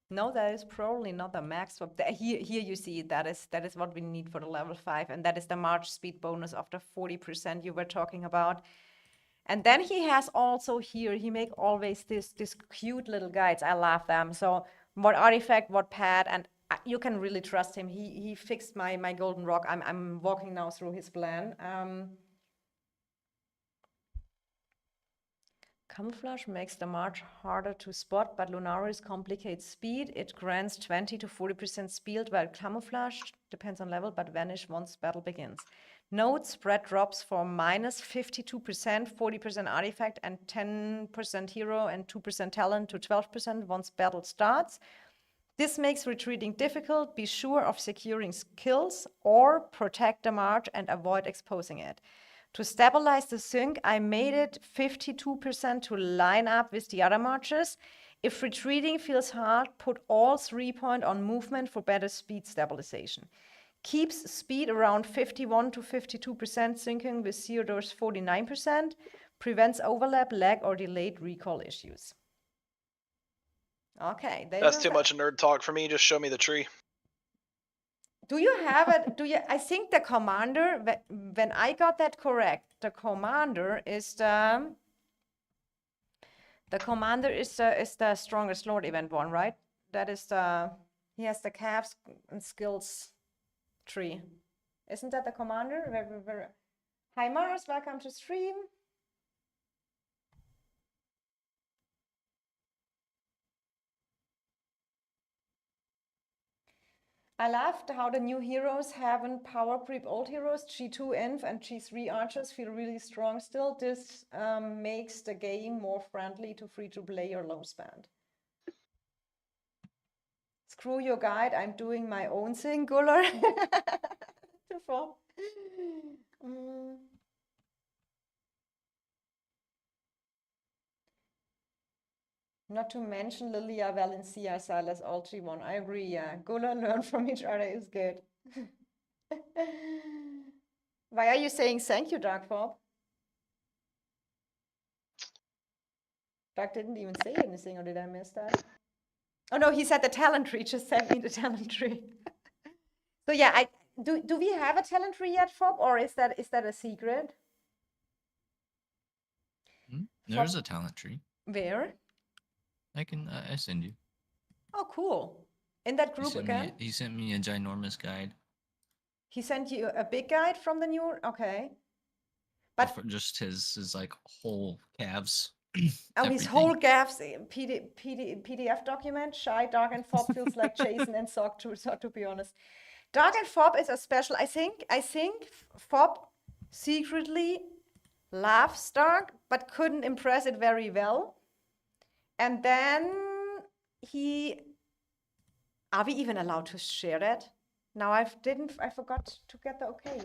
No, that is probably not the max. Here you see that is what we need for the level 5, and that is the march speed bonus of the 40% you were talking about. And then he has also here, he make always this cute little guides. I love them. So what artifact, what pad, and you can really trust him. He fixed my golden rock. I'm walking now through his plan. Camouflage makes the march harder to spot, but Lunaris complicates speed. It grants 20 to 40% speed, while camouflage depends on level, but vanish once battle begins. Note spread drops for minus 52%, 40% artifact, and 10% hero and 2% talent to 12% once battle starts. This makes retreating difficult. Be sure of securing kills or protect the march and avoid exposing it. To stabilize the sync, I made it 52% to line up with the other marches. If retreating feels hard, put all 3-point on movement for better speed stabilization. Keeps speed around 51 to 52% syncing with Theodore's 49%. Prevents overlap, lag, or delayed recall issues. Okay. That's too much nerd talk for me. Just show me the tree. Do you have it? I think the commander, when I got that correct, the commander is the strongest lord event one, right? That is he has the calves and skills tree. Isn't that the commander? Hi Mars, welcome to stream. I loved how the new heroes haven't power creep old heroes. G2 Inf and G3 archers feel really strong still. This makes the game more friendly to free-to-play or low spend. Screw your guide, I'm doing my own thing, Guller. Not to mention Lilia, Valencia, Silas, all 3-1. I agree, yeah. Guller learn from each other is good. Why are you saying thank you, Dark Fob? Dark didn't even say anything, or did I miss that? Oh no, he said the talent tree. Just send me the talent tree. So yeah, do we have a talent tree yet, Fob, or is that a secret? There's a talent tree. Where? I send you. Oh, cool. In that group again? He sent me a ginormous guide. He sent you a big guide from the new. Okay. But for just his like whole calves. Oh, his whole gaffs PDF document. Shy, Dark, and Fob feels like Jason and Sock to be honest. Dark and Fob is a special. I think Fob secretly loves Dark, but couldn't impress it very well. And then are we even allowed to share that? Now I forgot to get the okay.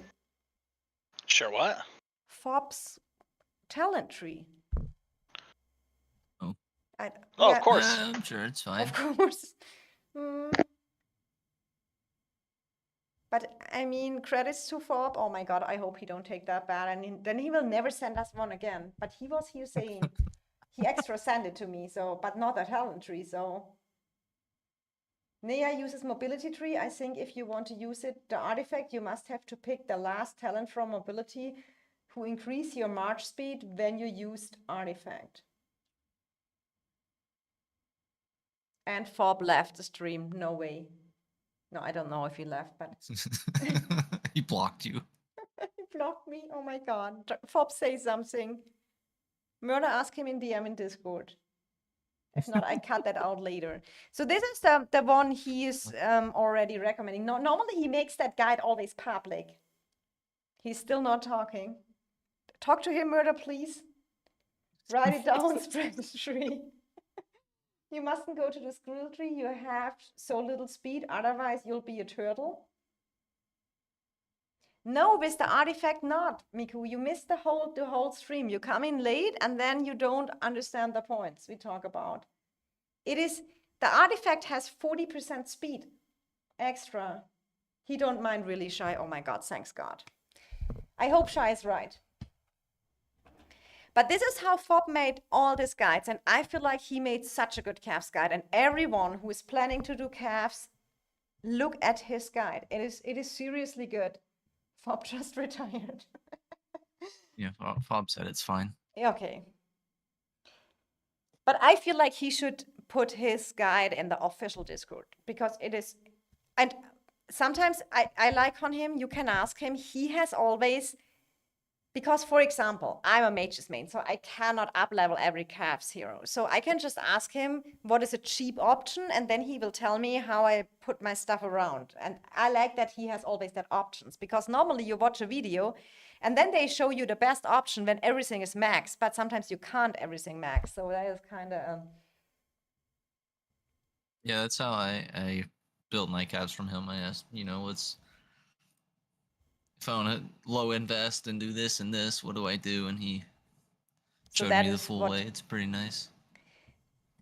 Sure what? Fob's talent tree. Oh. Of course. I'm sure it's fine. Of course. But I mean, credits to Fob. Oh my God, I hope he don't take that bad. And then he will never send us one again. But he was here saying he extra sent it to me, so but not a talent tree, so. Nea uses mobility tree. I think if you want to use it, the artifact, you must have to pick the last talent from mobility who increase your march speed when you used artifact. And Fob left the stream. No way. No, I don't know if he left, but he blocked you. He blocked me. Oh my God. Fob, say something. Murder, ask him in DM in Discord. If not, I cut that out later. So this is the one he is already recommending. No, normally he makes that guide always public. He's still not talking. Talk to him, Murder, please. Write it down, spread the tree. You mustn't go to the squirrel tree. You have so little speed, otherwise you'll be a turtle. No, with the artifact not, Miku. You missed the whole stream. You come in late and then you don't understand the points we talk about. The artifact has 40% speed extra. He don't mind really, Shy. Oh my God, thanks God. I hope Shy is right. But this is how Fob made all these guides, and I feel like he made such a good calves guide. And everyone who is planning to do calves, look at his guide. It is seriously good. Fob just retired. Yeah, Fob said it's fine. Okay. But I feel like he should put his guide in the official Discord because it is, and sometimes I like on him, you can ask him, he has always, because for example, I'm a mage's main, so I cannot up-level every calves hero. So I can just ask him what is a cheap option, and then he will tell me how I put my stuff around. And I like that he has always that options, because normally you watch a video and then they show you the best option when everything is max, but sometimes you can't everything max. So that is kind of Yeah, that's how I built my calves from him. I asked, what's if I want to low invest and do this and this, what do I do? And he So showed that me the is full what. way. It's pretty nice.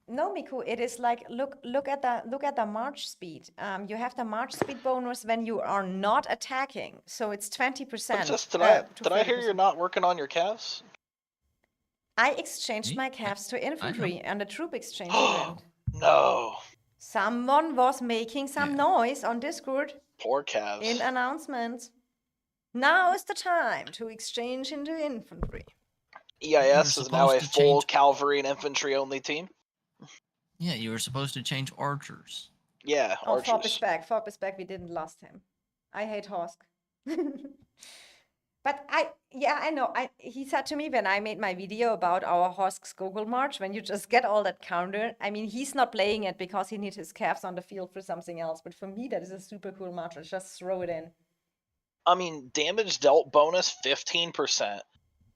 No, Miku, it is like look at the march speed. You have the march speed bonus when you are not attacking, so it's 20% Princess, to did I hear you're 30%. not working on your calves? I exchanged Me? my calves to I know. infantry and a troop exchange event. No. Someone was making some Yeah. noise on Discord Poor calves. in announcements. Now is the time to exchange into infantry. EIS is now supposed a to full change- cavalry and infantry only team. Yeah, you were supposed to change archers. Yeah, Oh, archers. Forbesback, we didn't lost him. I hate Hosk. But I know. He said to me when I made my video about our Hosk's Gogol March, when you just get all that counter, I mean, he's not playing it because he needs his calves on the field for something else. But for me, that is a super cool march. Let's just throw it in. I mean, damage dealt bonus 15%,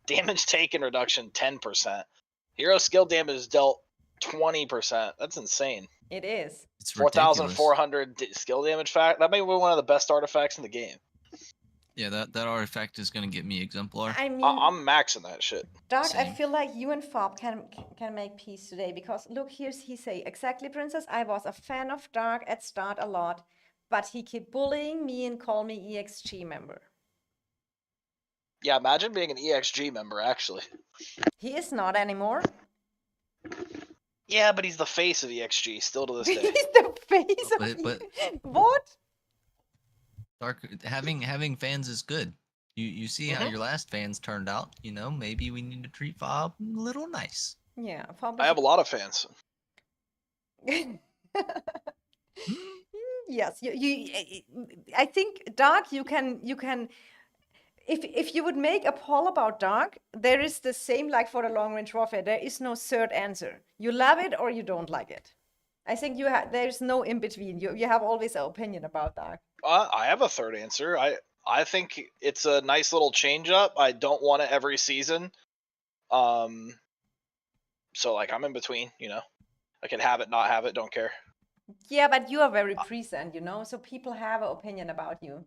damage taken reduction 10%, hero skill damage dealt 20%. That's insane. It is. It's ridiculous. 4,400 skill damage fact. That may be one of the best artifacts in the game. Yeah, that artifact is gonna get me exemplar. I mean, I'm maxing that shit. Dark, I Same. feel like you and Fob can make peace today because look, here's he say exactly, Princess. I was a fan of Dark at start a lot, but he kept bullying me and call me EXG member. Yeah, imagine being an EXG member, actually. He is not anymore. Yeah, but he's the face of EXG still to this He's day. the face of But what? Dark having fans is good. You see how your last fans turned out. Maybe we need to treat Fob a little nice. Yeah, Fob I have a lot of fans. Yes, I think Dark, you can if you would make a poll about Dark, there is the same like for the long range warfare. There is no third answer. You love it or you don't like it. I think there's no in between. You have always an opinion about Dark. I have a third answer. I think it's a nice little change up. I don't want it every season. So like I'm in between, I can have it, not have it, don't care. Yeah, but you are very present, so people have an opinion about you.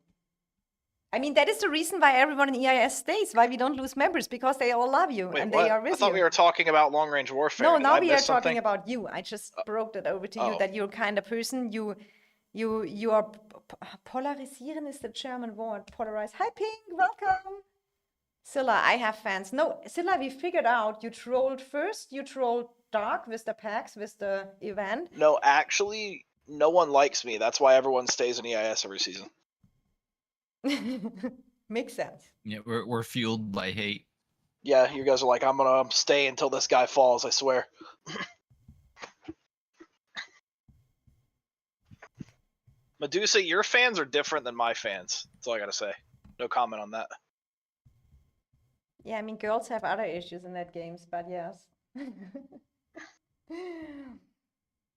I mean, that is the reason why everyone in EIS stays, why we don't lose members, because they all love you. Wait, and what? they are with I thought you. we were talking about long range warfare. No, Did now I we are miss talking something? about you. I just broke that over to you, Oh. that you're kind of person, you are polarisieren is the German word, polarize. Hi, Pink, welcome. Scylla, I have fans. No, Scylla, we figured out you trolled first. You trolled Dark with the packs, with the event. No, actually, no one likes me. That's why everyone stays in EIS every season. Makes sense. Yeah, we're fueled by hate. Yeah, you guys are like, I'm gonna stay until this guy falls, I swear. Medusa, your fans are different than my fans. That's all I gotta say. No comment on that. Yeah, I mean, girls have other issues in that games, but yes.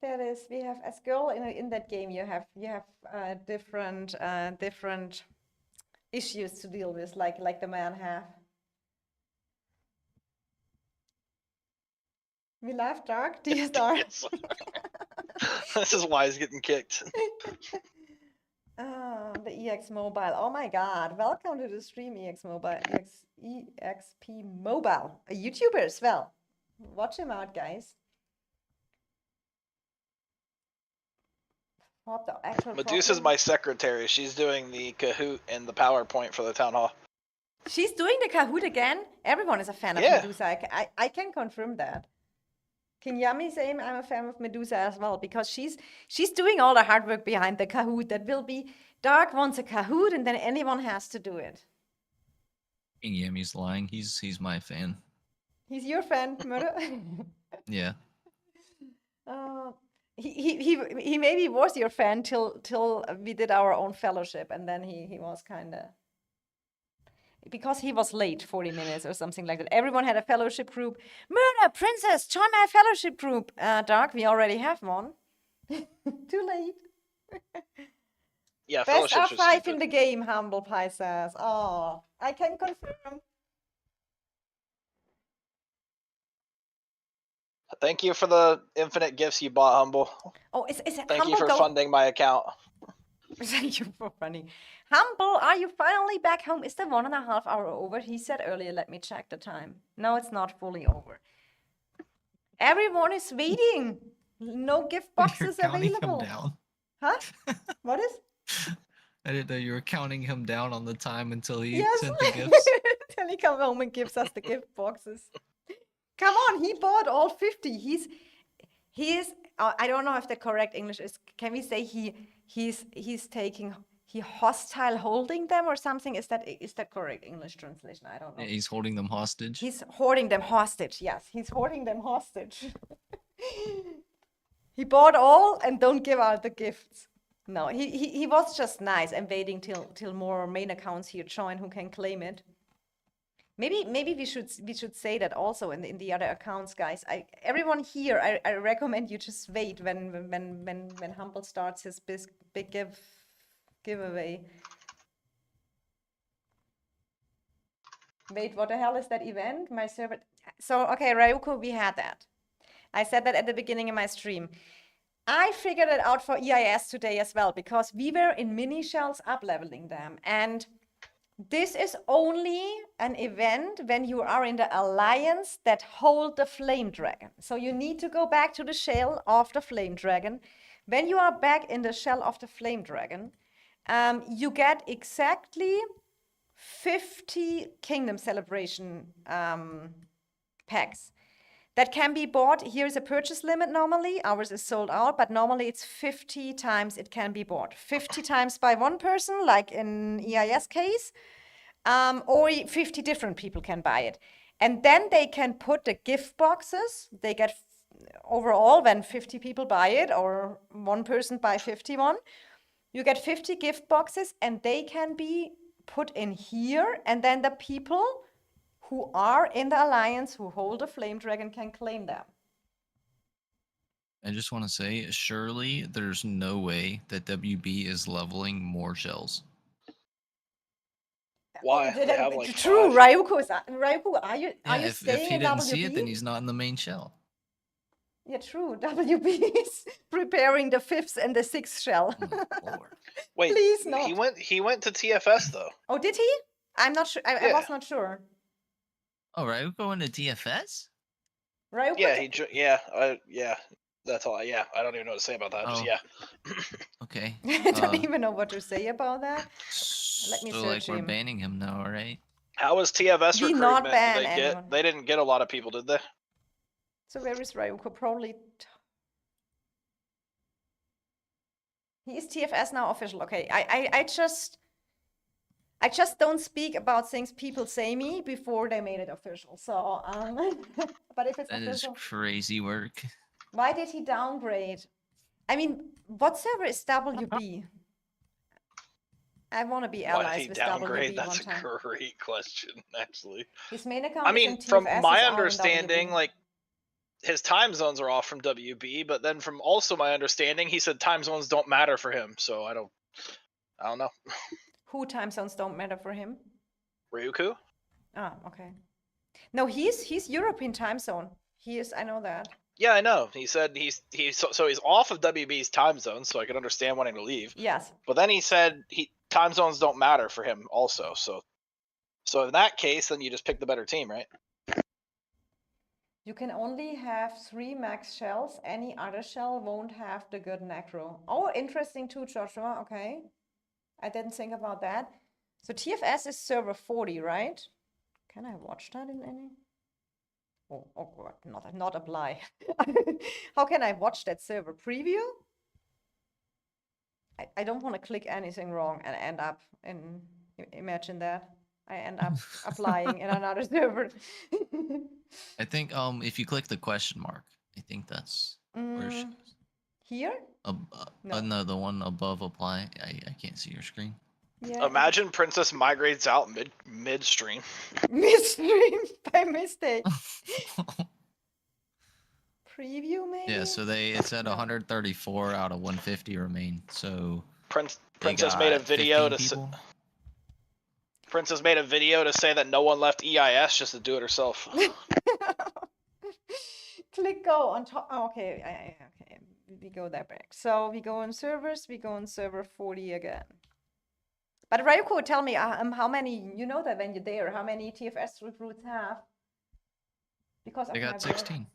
That is, we have as girl in that game, you have different issues to deal with, like the man have. We love Dark, DSR. Yes. This is why he's getting kicked. The EX Mobile. Oh my God! Welcome to the stream, EX Mobile, EXP Mobile, a YouTuber as well. Watch him out, guys. What the actual Medusa's problem? my secretary. She's doing the Kahoot and the PowerPoint for the town hall. She's doing the Kahoot again. Everyone is a fan of Yeah. Medusa. I can confirm that. Kinyami saying I'm a fan of Medusa as well because she's doing all the hard work behind the Kahoot. That will be Dark wants a Kahoot and then anyone has to do it. King Yami's lying. He's my fan. He's your fan, Murder. Yeah. He maybe was your fan till we did our own fellowship, and then he was kind of, because he was late 40 minutes or something like that. Everyone had a fellowship group. Murder, Princess, join my fellowship group. Dark, we already have one. Too late. Yeah, Best fellowships are R5 stupid. in the game, Humble Pie says. Oh, I can confirm. Thank you for the infinite gifts you bought, Humble. Oh, is Thank Humble you for funding my account. Thank you for funny. Humble, are you finally back home? Is the 1.5 hour over? He said earlier, let me check the time. No, it's not fully over. Everyone is waiting. No gift boxes You're counting available. him down. Huh? What is? I didn't know you were counting him down on the time until he Yes. sent the gifts. Till he comes home and gives us the gift boxes. Come on, he bought all 50. He is. I don't know if the correct English is. Can we say he's taking hostile holding them or something? Is that correct English translation? I don't know. Yeah, he's holding them hostage. He's hoarding them hostage. Yes, he's hoarding them hostage. He bought all and don't give out the gifts. No, he was just nice and waiting till more main accounts here join who can claim it. Maybe we should say that also in the other accounts, guys. Everyone here, I recommend you just wait when Humble starts his big giveaway. Wait, what the hell is that event? My server. So okay, Ryuko, we had that. I said that at the beginning of my stream. I figured it out for EIS today as well because we were in mini shells up leveling them, and this is only an event when you are in the alliance that hold the flame dragon. So you need to go back to the shell of the flame dragon. When you are back in the shell of the flame dragon, you get exactly 50 kingdom celebration packs that can be bought. Here's a purchase limit normally. Ours is sold out, but normally it's 50 times it can be bought. 50 times by one person, like in EIS case, or 50 different people can buy it. And then they can put the gift boxes. They get overall, when 50 people buy it, or one person buy 51, you get 50 gift boxes, and they can be put in here, and then the people who are in the alliance who hold a flame dragon can claim them. I just want to say, surely there's no way that WB is leveling more shells. Why? They have like True, 5. Ryuko, are you If staying he in didn't WB? see it, then he's not in the main shell. Yeah, true. WB is preparing the 5th and the 6th shell. Oh my lord. Wait, Please not. He went to TFS though. Oh, did he? I'm not sure. I Yeah. was not sure. Oh, right, we're going to TFS? Ryuko, Yeah, that's all. Yeah, I don't even know what to say about that. Just Oh. yeah. Okay. I don't even know what to say about that. Let me so search like we're him. banning him now, right? How was TFS We recruitment? not Did ban they get? anyone. They didn't get a lot of people, did they? So where is Ryuko? Probably. He is TFS now official. Okay, I just don't speak about things people say me before they made it official. So but if it's That is official, crazy work. why did he downgrade? I mean, what server is WB? I want to be Why did allies he with downgrade? WB That's one a time. great question, actually. His main account I is mean, in TFS. from he's my out in understanding, WB. like his time zones are off from WB, but then from also my understanding, he said time zones don't matter for him. So I don't know. Who time zones don't matter for him? Ryuku? Ah, okay. No, he's European time zone. He is. I know that. Yeah, I know. He said he's off of WB's time zone, so I could understand wanting to leave. Yes. But then he said time zones don't matter for him also. So in that case, then you just pick the better team, right? You can only have 3 max shells. Any other shell won't have the good necro. Oh, interesting too, Joshua. Okay. I didn't think about that. So TFS is server 40, right? Can I watch that in any? Oh God, not apply. How can I watch that server? Preview? I don't want to click anything wrong and end up in, imagine that. I end up applying in another server. I think if you click the question mark, I think that's where it shows. Here? No, the one above apply. I can't see your screen. Yeah. Imagine Princess migrates out midstream. Midstream by mistake. Preview maybe? Yeah, so it said 134 out of 150 remain. So Princess made a video Princess made a video to say that no one left EIS just to do it herself. click go on top. Oh, okay, okay, we go there back. So we go on servers, we go on server 40 again. But Ryuko, tell me, how many, you know that when you're there, how many TFS recruits have? Because of They my got board. 16.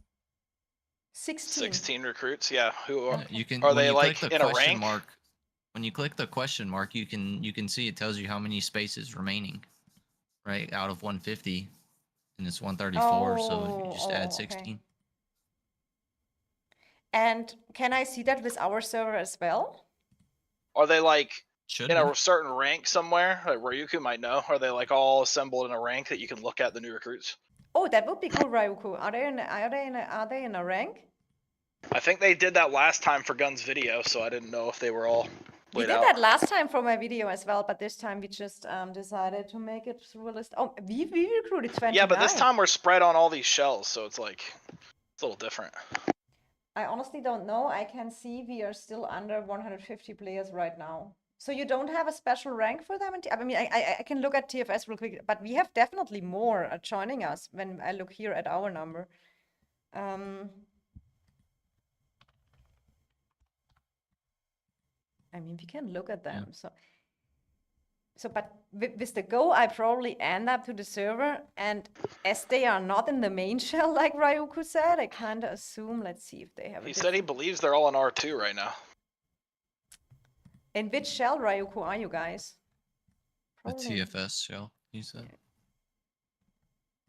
16. 16 recruits. Yeah. Who are? Yeah, you can Are when they you like click the in a question rank? mark. When you click the question mark, you can see it tells you how many spaces remaining, right? Out of 150, and it's 134, so you just add okay. 16. And can I see that with our server as well? Are they like Should in be. a certain rank somewhere? Like Ryuku might know. Are they like all assembled in a rank that you can look at the new recruits? Oh, that would be cool, Ryuku. Are they in a rank? I think they did that last time for Gun's video, so I didn't know if they were all We laid did out. that last time for my video as well, but this time we just decided to make it through a list. Oh, we recruited 29. Yeah, but this time we're spread on all these shells, so it's like it's a little different. I honestly don't know. I can see we are still under 150 players right now. So you don't have a special rank for them? I mean, I can look at TFS real quick, but we have definitely more joining us when I look here at our number. I mean, we can look at them. Yeah. So, but with the Go, I probably end up to the server, and as they are not in the main shell, like Ryuku said, I kind of assume. Let's see if they have. He said he believes they're all in R2 right now. In which shell, Ryuku, are you guys? The Probably. TFS shell, you said.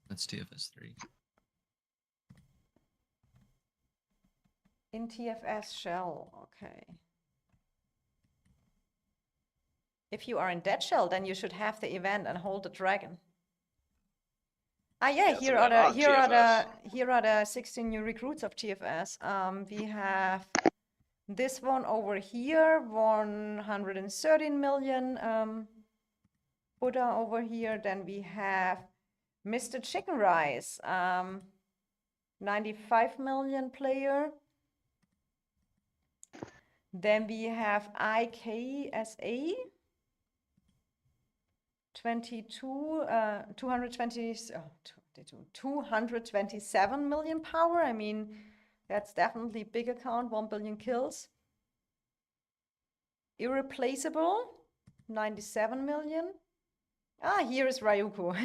That's TFS 3. In TFS shell, okay. If you are in that shell, then you should have the event and hold the dragon. Ah, yeah, so here we're are not here are the 16 new recruits of TFS. We have this one over here, 113 million. Buddha over here. Then we have Mr. Chicken Rice, 95 million player. Then we have IKSA, 227 million power. I mean, that's definitely a big account, 1 billion kills. Irreplaceable, 97 million. Ah, here is Ryuko.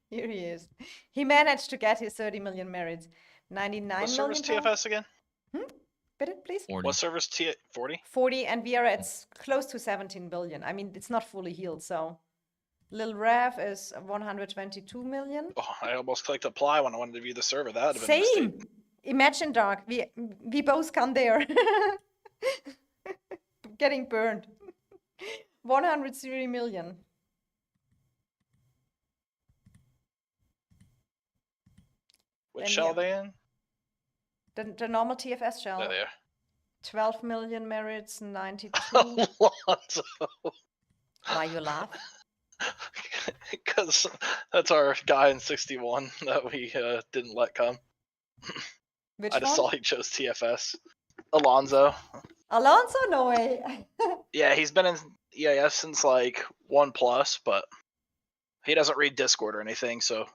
Here he is. He managed to get his 30 million merits. 99 What server's million power. TFS again? Bid it, please. 40. What server's 40? 40, and we are at close to 17 billion. I mean, it's not fully healed, so. Lil Rev is 122 million. Oh, I almost clicked apply when I wanted to view the server. That would have been a mistake. Same. Imagine, Dark. We both come there. Getting burned. 103 million. Which Then shell yeah. are they in? The normal TFS shell. There they are. 12 million merits, 92. Alonzo. Why you laugh? Because that's our guy in 61 that we didn't let come. Which I just one? saw he chose TFS. Alonzo. Alonso? No way. Yeah, he's been in EAS since like 1+, but he doesn't read Discord or anything, so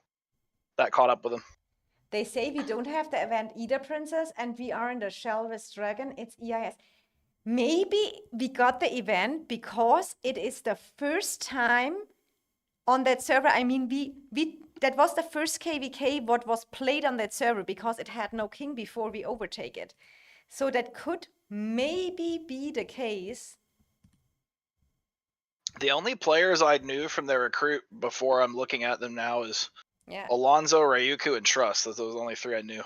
that caught up with him. They say we don't have the event either, Princess, and we are in the shell with Dragon. It's EIS. Maybe we got the event because it is the first time on that server. I mean, that was the first KVK what was played on that server because it had no king before we overtake it. So that could maybe be the case. The only players I knew from their recruit before I'm looking at them now is Yeah. Alonzo, Ryuku, and Trust. Those are the only 3 I knew.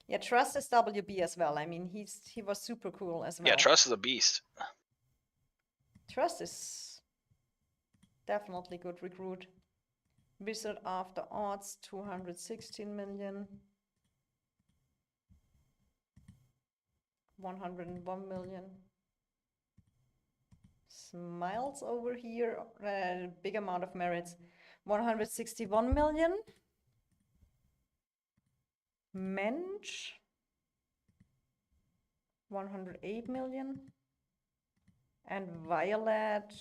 Yeah, Trust is WB as well. I mean, he was super cool as well. Yeah, Trust is a beast. Trust is definitely good recruit. Wizard After Odds, 216 million. 101 million. Smiles over here, big amount of merits. 161 million. Mensch, 108 million. And Violet,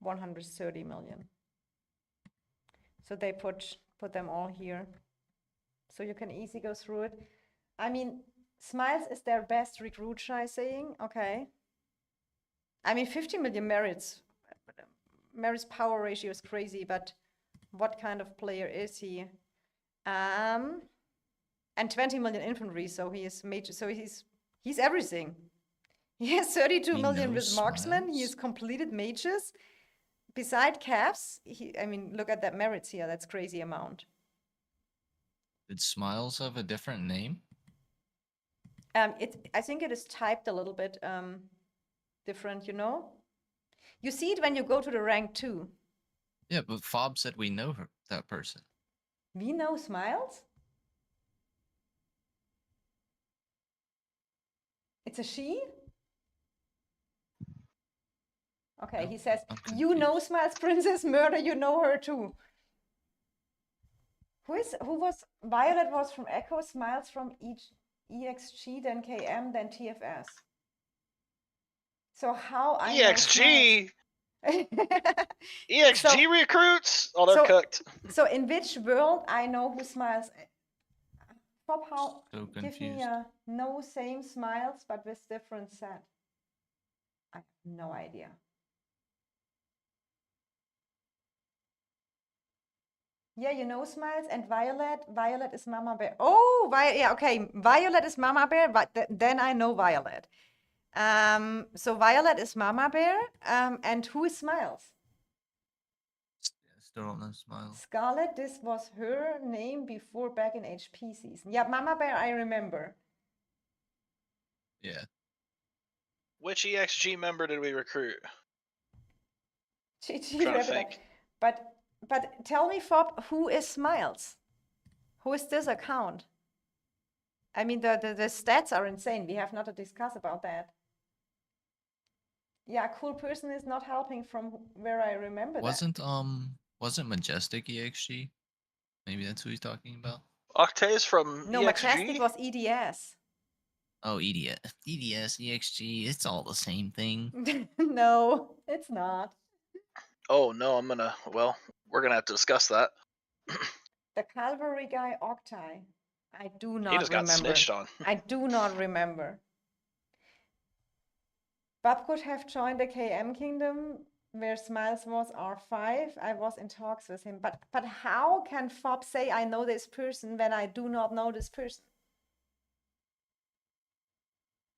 130 million. So they put them all here. so you can easily go through it. I mean, Smiles is their best recruit, Shy saying. Okay. I mean, 50 million merits. Merits power ratio is crazy, but what kind of player is he? And 20 million infantry, so he is major. So he's everything. He has 32 He million with knows marksman. He Smiles? has completed mages. Beside calves, I mean, look at that merits here. That's crazy amount. Did Smiles have a different name? I think it is typed a little bit different, you know? You see it when you go to the rank 2. Yeah, but Fob said we know that person. We know Smiles? It's a she? Okay, he says, I'm you know confused. Smiles Princess Murder, you know her too. Who was, Violet was from Echo, Smiles from EXG, then KM, then TFS. So how I know Smiles? EXG, EXG recruits. Oh, they're so- cooked. So in which world I know who Smiles? Bob, how? So Give me confused. a no same Smiles, but with different set. I have no idea. Yeah, you know Smiles and Violet. Violet is Mama Bear. Oh, yeah, okay. Violet is Mama Bear, but then I know Violet. So Violet is Mama Bear. And who is Smiles? Still don't know Smiles. Scarlet, this was her name before back in HP season. Yeah, Mama Bear, I remember. Yeah. Which EXG member did we recruit? GG, Trying to wrap it up. think. But tell me, Fob, who is Smiles? Who is this account? I mean, the stats are insane. We have not to discuss about that. Yeah, cool person is not helping from where I remember Wasn't Majestic EXG? Maybe that's who he's talking about. Octave's from that. No, EXG. Majestic was EDS. Oh, EDS, EXG, it's all the same thing. No, it's not. Oh no, we're gonna have to discuss that. The Calvary guy, Octai. I do He not just got remember. snitched on. I do not remember. Bob could have joined the KM Kingdom where Smiles was R5. I was in talks with him. But how can Fob say I know this person when I do not know this person?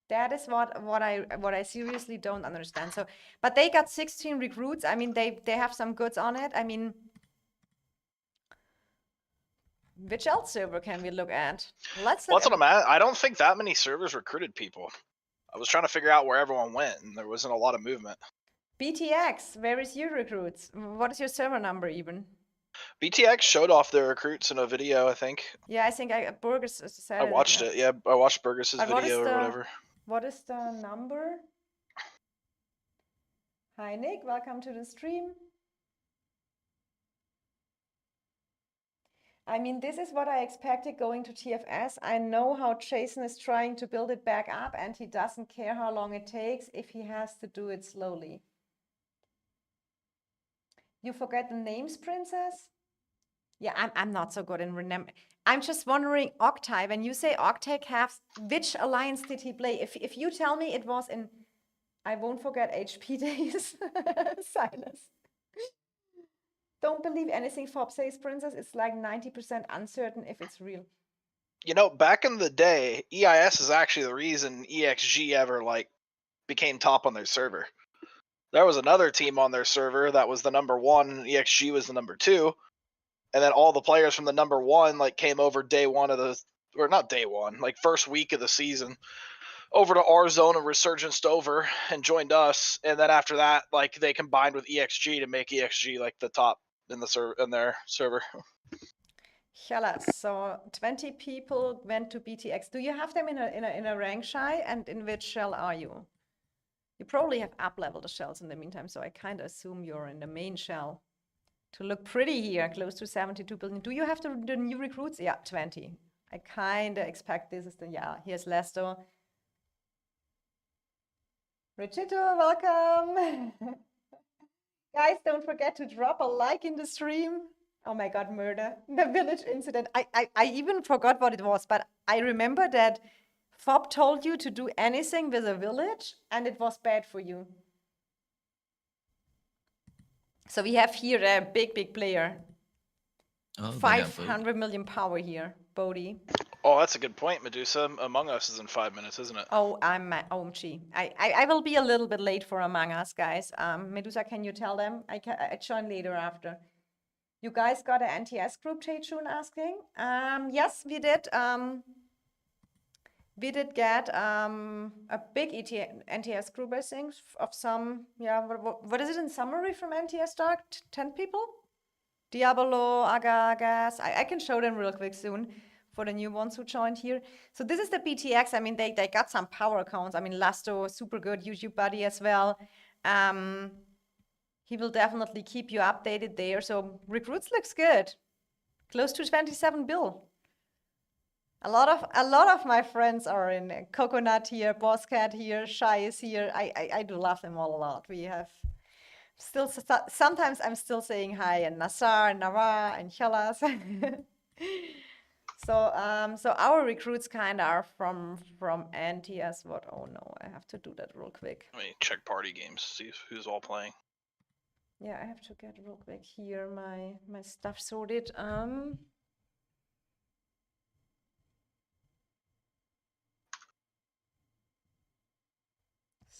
That is what I seriously don't understand. So, but they got 16 recruits. I mean, they have some goods on it. I mean, which else server can we look at? Let's look What's what I'm at? I don't think that many servers recruited people. I was trying to figure out where everyone went, and there wasn't a lot of movement. BTX, where is your recruits? What is your server number even? BTX showed off their recruits in a video, I think. Yeah, I think Burgers said I watched it. Yeah, I watched Burgess' But what is video or the- whatever. What is the number? Hi, Nick. Welcome to the stream. I mean, this is what I expected going to TFS. I know how Jason is trying to build it back up, and he doesn't care how long it takes if he has to do it slowly. You forget the names, Princess? Yeah, I'm not so good in remember. I'm just wondering, Octai, when you say Octai Calves, which alliance did he play? If you tell me it was in, I won't forget HP days, Silas. Don't believe anything Fob says, Princess. It's like 90% uncertain if it's real. You know, back in the day, EIS is actually the reason EXG ever became top on their server. There was another team on their server that was the number 1, EXG was the number 2, and then all the players from the number 1 came over day 1 of the, or not day 1, first week of the season, over to our zone and resurgenced over and joined us, and then after that, they combined with EXG to make EXG the top in their server. Hellas. So 20 people went to BTX. Do you have them in a rank shy? And in which shell are you? You probably have up-leveled the shells in the meantime, so I kind of assume you're in the main shell. To look pretty here, close to 72 billion. Do you have the new recruits? Yeah, 20. I kind of expect this is the, yeah, here's Lesto. Richito, welcome. Guys, don't forget to drop a like in the stream. Oh my God, murder. The village incident. I even forgot what it was, but I remember that Fob told you to do anything with a village and it was bad for you. So we have here a big player. Oh, they got Bodhi. 500 million power here, Bodhi. Oh, that's a good point, Medusa. Among Us is in 5 minutes, isn't it? Oh, I'm OMG. I will be a little bit late for Among Us, guys. Medusa, can you tell them? I join later after. You guys got an NTS group, Taechun asking? Yes, we did. We did get a big NTS group, I think, of some, yeah, what is it in summary from NTS Dark? 10 people? Diablo, Agas. I can show them real quick soon for the new ones who joined here. So this is the BTX. I mean, they got some power accounts. I mean, Lasto, super good YouTube buddy as well. He will definitely keep you updated there. So recruits looks good. Close to 27 bill. A lot of my friends are in Coconut here, Boss Cat here, Shy is here. I do love them all a lot. We have still sometimes I'm still saying hi, and Nassar and Nara and Chelas. So our recruits kind of are from NTS. What? Oh no, I have to do that real quick. Let me check party games, see who's all playing. Yeah, I have to get real quick here my stuff sorted.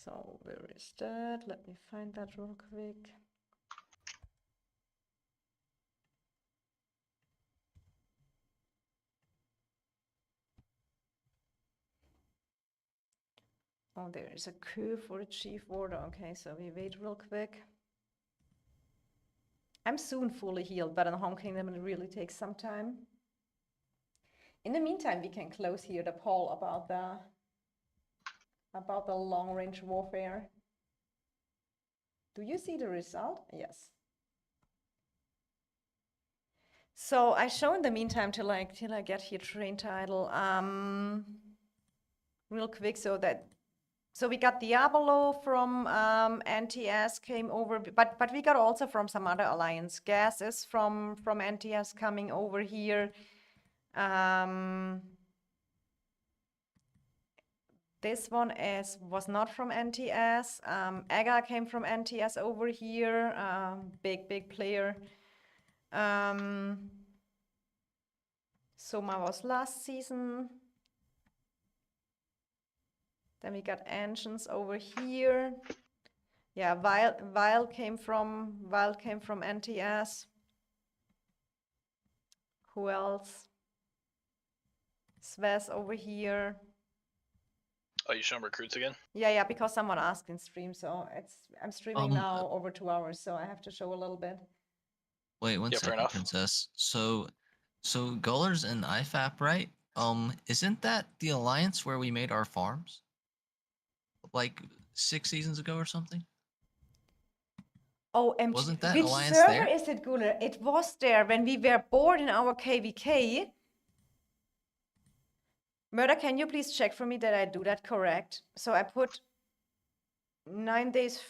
So where is that? Let me find that real quick. Oh, there is a queue for a chief warder. Okay, so we wait real quick. I'm soon fully healed, but in Home Kingdom it really takes some time. In the meantime, we can close here the poll about the long-range warfare. Do you see the result? Yes. So I show in the meantime till I get here train title real quick so we got Diablo from NTS came over, but we got also from some other alliance. Gas is from NTS coming over here. This one was not from NTS. Aga came from NTS over here. Big player. Soma was last season. Then we got Engines over here. Yeah, Vile came from NTS. Who else? Sves over here. Oh, you showing recruits again? Yeah, because someone asked in stream, so I'm streaming now over 2 hours, so I have to show a little bit. Wait, one Yeah, fair second, enough. Princess. So Gullers and IFAP, right? Isn't that the alliance where we made our farms? Like 6 seasons ago or something? Oh, Wasn't that which alliance server there? is it, Guler? It was there when we were bored in our KVK. Murder, can you please check for me that I do that correct? So I put 9 days.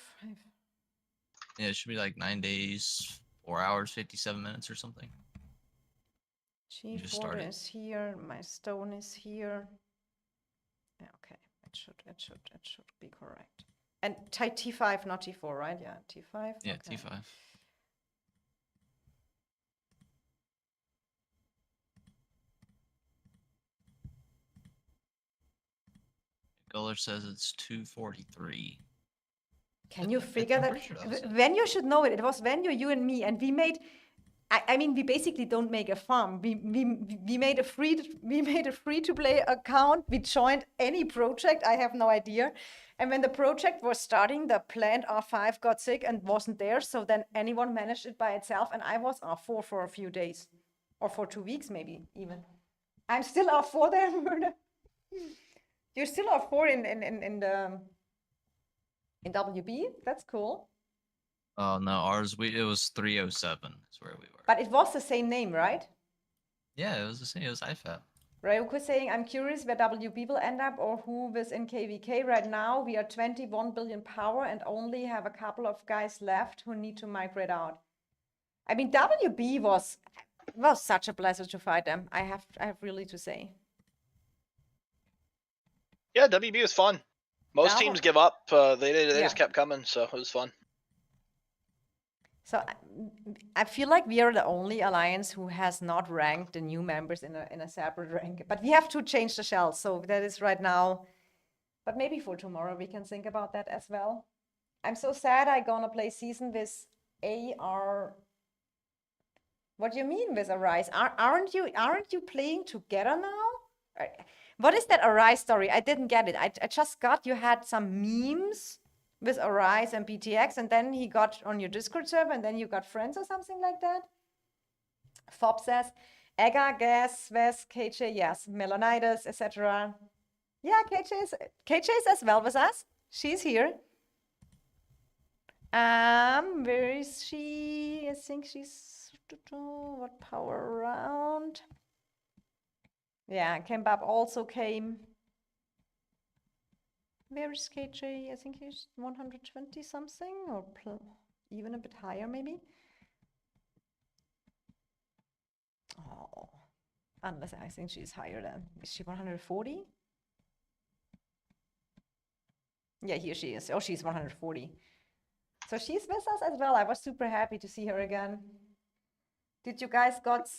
Yeah, it should be like 9 days, 4 hours, 57 minutes or something. Chief just order started. is here. My stone is here. Yeah, okay, it should be correct. And T5, not T4, right? Yeah, T5. Yeah, okay. T5. Guller says it's 243. Can you figure I'm that? pretty sure that was it. When you should know it. It was when you and me, and we made. I mean, we basically don't make a farm. We made a free to play account. We joined any project. I have no idea. And when the project was starting, the plant R5 got sick and wasn't there. So then anyone managed it by itself, and I was R4 for a few days, or for 2 weeks maybe even. I'm still R4 there, Murder. You're still R4 in WB. That's cool. Oh no, ours it was 307 is where we were. But it was the same name, right? Yeah, it was the same. It was IFAP. Ryuko saying, I'm curious where WB will end up or who was in KVK. Right now, we are 21 billion power and only have a couple of guys left who need to migrate out. I mean, WB was such a pleasure to fight them. I have really to say. Yeah, WB was fun. Most teams give up. They Yeah. just kept coming, so it was fun. So I feel like we are the only alliance who has not ranked the new members in a separate rank. But we have to change the shells, so that is right now. But maybe for tomorrow we can think about that as well. I'm so sad I gonna play season with AR. What do you mean with Arise? Aren't you playing together now? What is that Arise story? I didn't get it. I just got you had some memes with Arise and BTX, and then he got on your Discord server, and then you got friends or something like that. Fob says, Ega, Gas, Ves, KJ, yes, Melanitis, etc. Yeah, KJ is as well with us. She's here. Where is she? I think she's what power round? Yeah, Kembab also came. Where is KJ? I think he's 120 something, or even a bit higher maybe. Oh, unless I think she's higher than. Is she 140? Yeah, here she is. Oh, she's 140. So she's with us as well. I was super happy to see her again. Did you guys got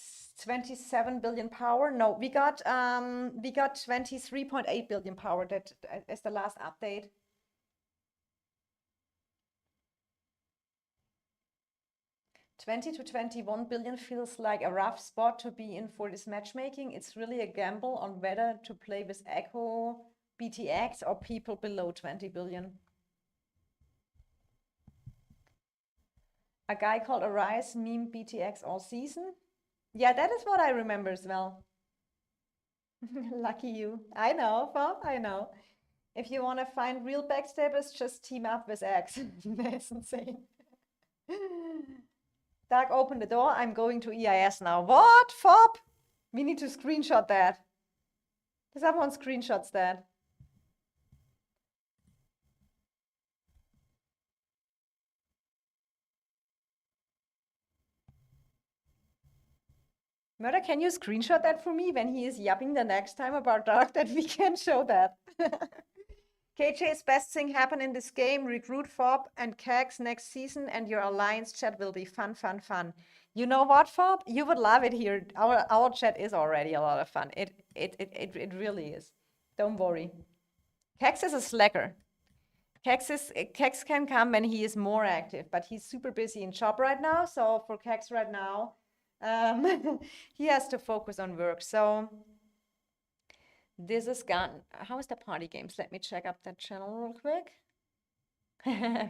27 billion power? No, we got 23.8 billion power. That is the last update. $20 to 21 billion feels like a rough spot to be in for this matchmaking. It's really a gamble on whether to play with Echo, BTX, or people below 20 billion. A guy called Arise meme BTX all season. Yeah, that is what I remember as well. Lucky you. I know, Bob, I know. If you want to find real backstabbers, just team up with X. That's insane. Dark, open the door. I'm going to EIS now. What, Fob? We need to screenshot that. Someone screenshots that. Murder, can you screenshot that for me when he is yapping the next time about Dark, that we can show that? KJ's best thing happen in this game, recruit Fob and Kags next season, and your alliance chat will be fun, fun, fun. You know what, Fob? You would love it here. Our chat is already a lot of fun. It really is. Don't worry. Kags is a slacker. Kags can come when he is more active, but he's super busy in shop right now. So for Kags right now, he has to focus on work. So this is gone. How is the party games? Let me check up that channel real quick.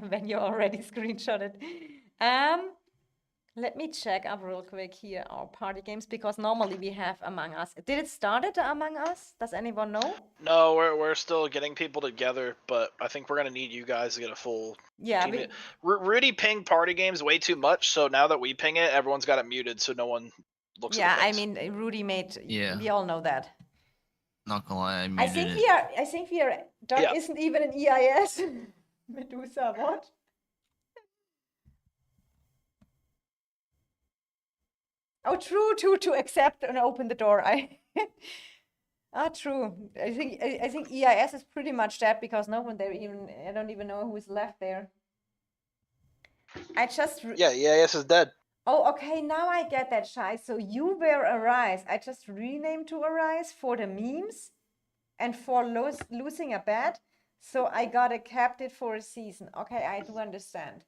When you already screenshotted. Let me check up real quick here our party games, because normally we have Among Us. Did it start at Among Us? Does anyone know? No, we're still getting people together, but I think we're gonna need you guys to get a full team. Rudy pinged party games way too much, so now that we ping it, everyone's got it muted, so no one looks at the I pings. mean, Rudy made. Yeah. We all know that. Not gonna lie, I think we are. Dark isn't even an EIS. Medusa, what? Oh, true. To accept and open the door. True. I think EIS is pretty much that, because no one there even. I don't even know who is left there. EIS is dead. Oh, okay. Now I get that, Shai. So you were Arise. I just renamed to Arise for the memes and for losing a bet. So I gotta capped it for a season. Okay, I do understand.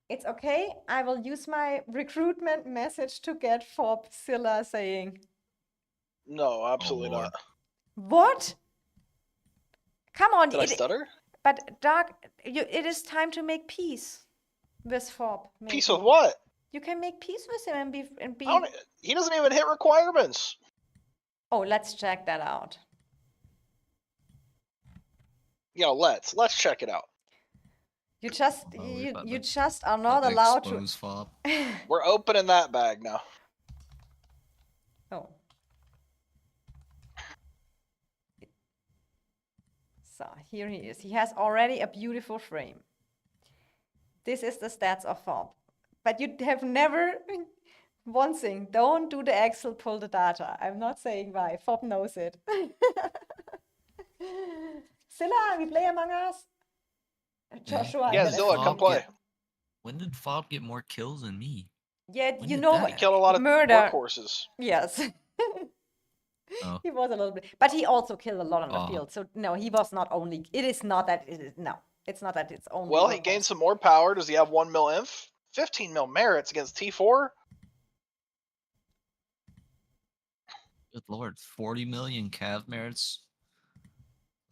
It's okay. I will use my recruitment message to get Fob Scylla saying. No, absolutely Lord. not. What? Come on. Did I stutter? But Dark, it is time to make peace with Fob. Maybe. Peace with what? You can make peace with him and be. He doesn't even hit requirements. Oh, let's check that out. Yeah, let's check it out. You just are not allowed to. Fob. We're opening that bag now. Oh. So here he is. He has already a beautiful frame. This is the stats of Fob. But you have never, one thing, don't do the Excel, pull the data. I'm not saying why. Fob knows it. Scylla, we play Among Us. Joshua, Yeah, then Zilla, come Fob play. When did Fob get more kills than me? Yeah, When you did know, that He killed a lot of murder. workhorses. Yes. Oh, He was a little bit, but he also killed a lot on the Oh. field. So no, he was not only. It is not that. It is, no, it's not that. It's only. Well, he gained workhorse. some more power. Does he have 1 mil inf? 15 mil merits against T4? good lord. 40 million Cav merits.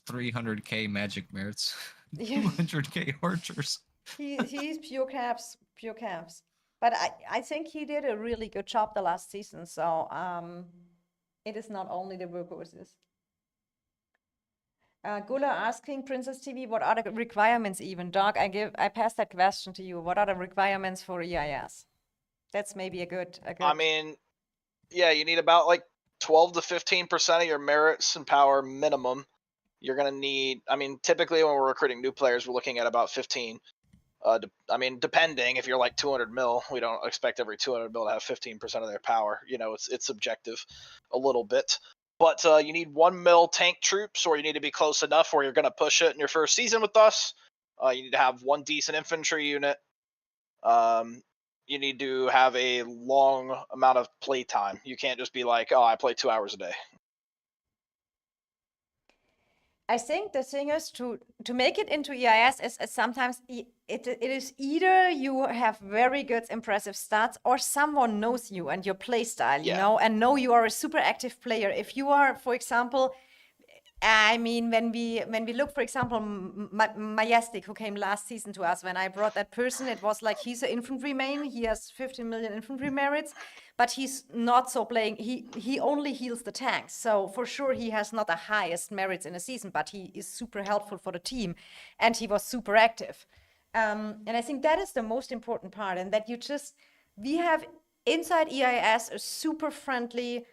300k magic merits. Yeah. 200k archers. He's pure caps, pure caps. But I think he did a really good job the last season. So it is not only the workhorses. Gula asking Princess TV, what are the requirements even? Doc, I pass that question to you. What are the requirements for EIS? That's maybe a good. I mean, yeah, you need about like 12 to 15% of your merits and power minimum. You're going to need, I mean, typically when we're recruiting new players, we're looking at about 15. I mean, depending, if you're like 200 mil, we don't expect every 200 mil to have 15% of their power. You know, it's subjective a little bit. But you need 1 mil tank troops, or you need to be close enough where you're going to push it in your first season with us. You need to have 1 decent infantry unit. You need to have a long amount of play time. You can't just be like, oh, I play 2 hours a day. I think the thing is to make it into EIS is sometimes it is either you have very good impressive stats or someone knows you and your play style, you Yeah. know, and know you are a super active player. If you are, for example, I mean, when we look, for example, Majestic, who came last season to us, when I brought that person, it was like he's an infantry main. He has 15 million infantry merits, but he's not so playing. He only heals the tanks, so for sure he has not the highest merits in a season, but he is super helpful for the team, and he was super active. And I think that is the most important part, and that we have inside EIS a super friendly.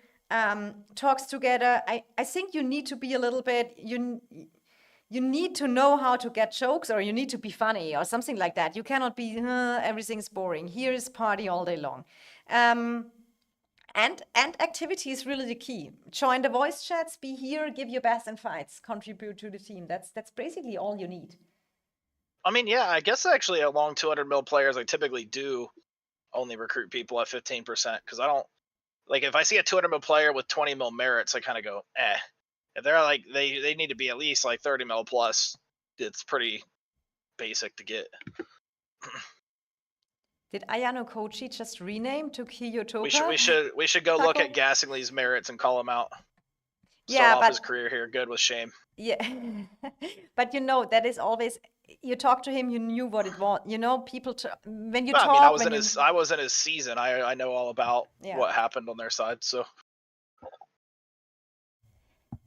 Talks together. I think you need to be a little bit, you need to know how to get jokes, or you need to be funny or something like that. You cannot be, everything's boring. Here is party all day long. And activity is really the key. Join the voice chats, be here, give your best in fights, contribute to the team. That's basically all you need. I mean, yeah, I guess actually along 200 mil players, I typically do only recruit people at 15% because I don't, like, if I see a 200 mil player with 20 mil merits, I kind of go, eh. If they're like, they need to be at least like 30 mil plus, it's pretty basic to get. Did Ayano Kochi just rename to Kiyotoka? We should go look at Taco? Gassingly's merits and call him out. Yeah, Start off but his career here good with shame. yeah, but you know that is always, you talk to him, you knew what it was. You know, people when you Well, talk. I mean, when I was in his season. I know all about Yeah. what happened on their side. So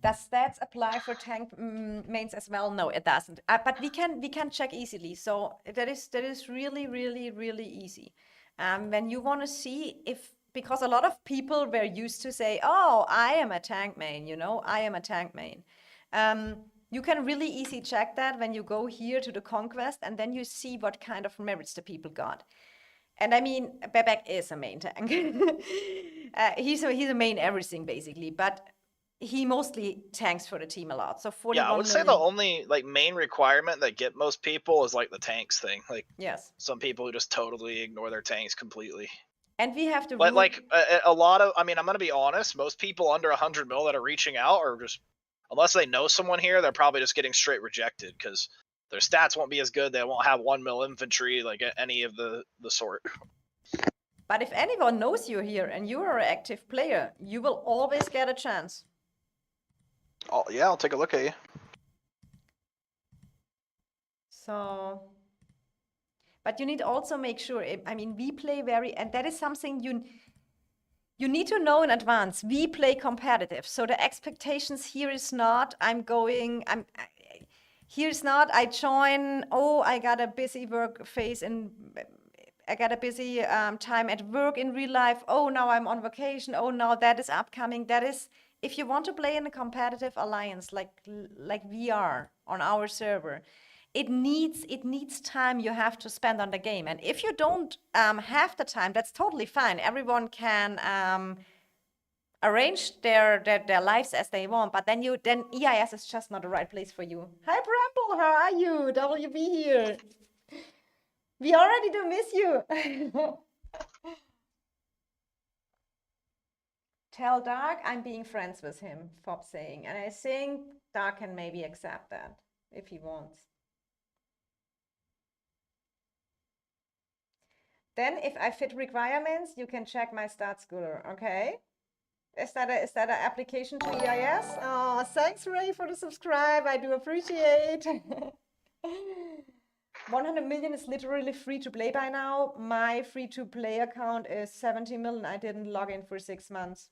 Does that apply for tank mains as well? No, it doesn't. But we can check easily. So that is really, really, really easy. When you want to see if, because a lot of people were used to say, oh, I am a tank main, you know, I am a tank main. You can really easy check that when you go here to the conquest, and then you see what kind of merits the people got. And I mean, Bebek is a main tank. He's a main everything basically, but he mostly tanks for the team a lot. So 41 yeah, I would say the only like main requirement that get most people is like the tanks thing. Like, yes, some people who just totally ignore their tanks completely. and we have to. But like a lot of, I mean, I'm gonna be honest. Most people under 100 mil that are reaching out are just, unless they know someone here, they're probably just getting straight rejected because their stats won't be as good. They won't have 1 mil infantry, like any of the sort. But if anyone knows you here and you are an active player, you will always get a chance. Oh yeah, I'll take a look at you. So, but you need also make sure. I mean, we play very, and that is something you need to know in advance. We play competitive, so the expectations here is not here's not I join. Oh, I got a busy work phase and I got a busy time at work in real life. Oh, now I'm on vacation. Oh, now that is upcoming. That is, if you want to play in a competitive alliance like we are on our server, it needs time you have to spend on the game. And if you don't have the time, that's totally fine. Everyone can arrange their lives as they want, but then EIS is just not the right place for you. Hi Bramble, how are you? WB here. We already do miss you. Tell Dark I'm being friends with him, Fob saying. And I think Dark can maybe accept that if he wants. Then if I fit requirements, you can check my stats, Guller, okay? Is that an application to EIS? Oh, thanks Ray for the subscribe. I do appreciate. 100 million is literally free to play by now. My free to play account is 70 million. I didn't log in for 6 months.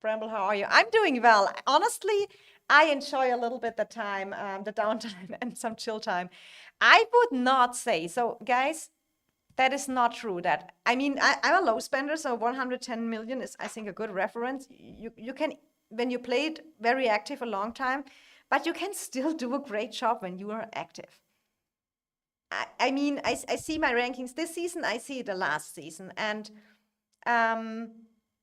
Bramble, how are you? I'm doing well. Honestly, I enjoy a little bit the time, the downtime and some chill time. I would not say, so guys, that is not true. That I mean, I'm a low spender, so 110 million is, I think, a good reference. You can, when you played very active a long time, but you can still do a great job when you are active. I mean, I see my rankings this season, I see the last season, and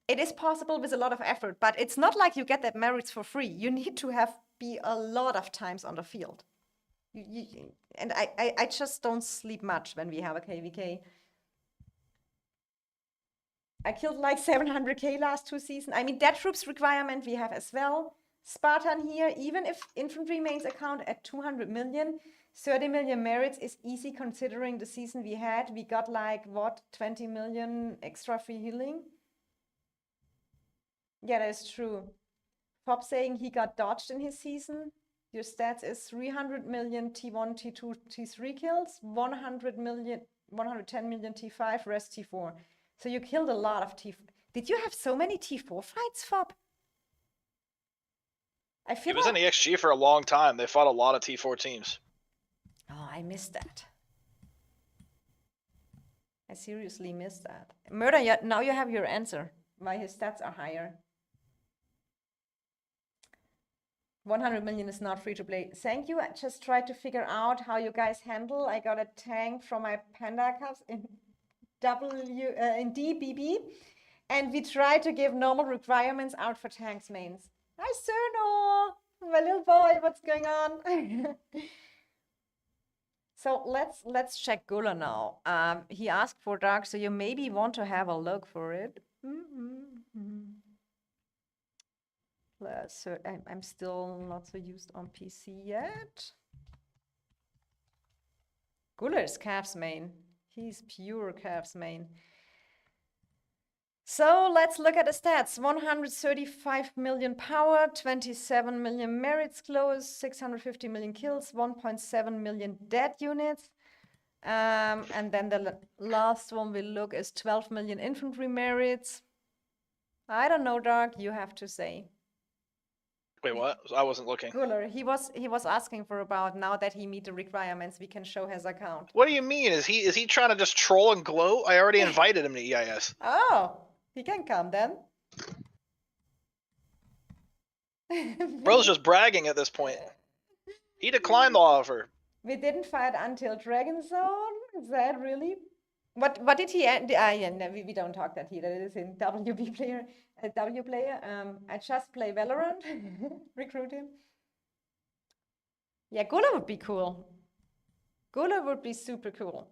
it is possible with a lot of effort, but it's not like you get that merits for free. You need to be a lot of times on the field. And I just don't sleep much when we have a KVK. I killed like 700k last 2 seasons. I mean, that troops requirement we have as well. Spartan here, even if infantry mains account at 200 million, 30 million merits is easy considering the season we had. We got like, what, 20 million extra free healing? Yeah, that is true. Fob saying he got dodged in his season. Your stats is 300 million T1, T2, T3 kills, 100 million, 110 million T5, rest T4. So you killed a lot of T4. Did you have so many T4 fights, Fob? I feel He was in EXG for a long time. They fought a lot of T4 teams. Oh, I missed that. I seriously missed that. Murder, now you have your answer. Why his stats are higher. 100 million is not free to play. Thank you. I just tried to figure out how you guys handle. I got a tank from my Panda Cups in in DBB, and we try to give normal requirements out for tanks mains. Hi, Cerno, my little boy. What's going on? So let's check Gula now. He asked for Dark, so you maybe want to have a look for it. So I'm still not so used on PC yet. Gula is Cavs main. He's pure Cavs main. So let's look at the stats. 135 million power, 27 million merits close, 650 million kills, 1.7 million dead units. And then the last one we'll look is 12 million infantry merits. I don't know, Dark, you have to say. Wait, what? I wasn't looking. Guller, he was asking for about now that he meet the requirements, we can show his account. What do you mean? Is he trying to just troll and gloat? I already invited him to EIS. Oh, he can come then. Bro's just bragging at this point. He declined the offer. We didn't fight until Dragon Zone. Is that really? What did he end? Yeah, no, we don't talk that here. That is in WB player, W player. I just play Valorant. Recruit him. Yeah, Gula would be cool. Gula would be super cool.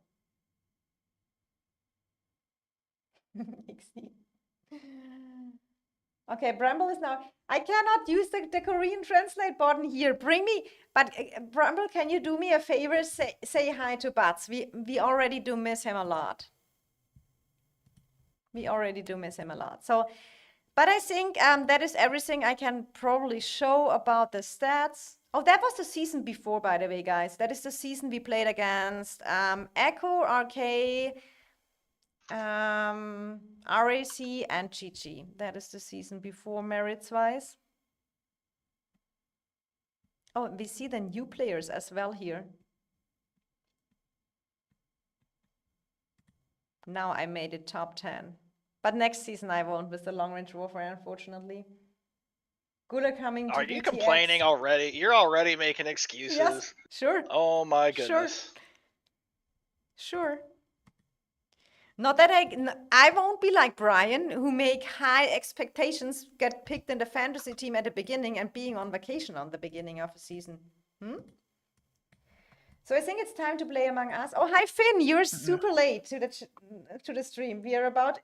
Okay, Bramble is now. I cannot use the Korean translate button here. Bring me, but Bramble, can you do me a favor? Say hi to Bats. We already do miss him a lot. We already do miss him a lot. So, but I think that is everything I can probably show about the stats. Oh, that was the season before, by the way, guys. That is the season we played against Echo, RK, RAC, and GG. That is the season before merits-wise. Oh, we see the new players as well here. Now I made it top 10. But next season I won't with the long-range warfare, unfortunately. Gula coming to Are you BTX. complaining already? You're already making excuses. Yes, sure. Oh my Sure. goodness. Sure. Not that I won't be like Brian, who make high expectations, get picked in the fantasy team at the beginning and being on vacation on the beginning of a season. So I think it's time to play Among Us. Oh, hi Finn, you're super late to the stream. We are about.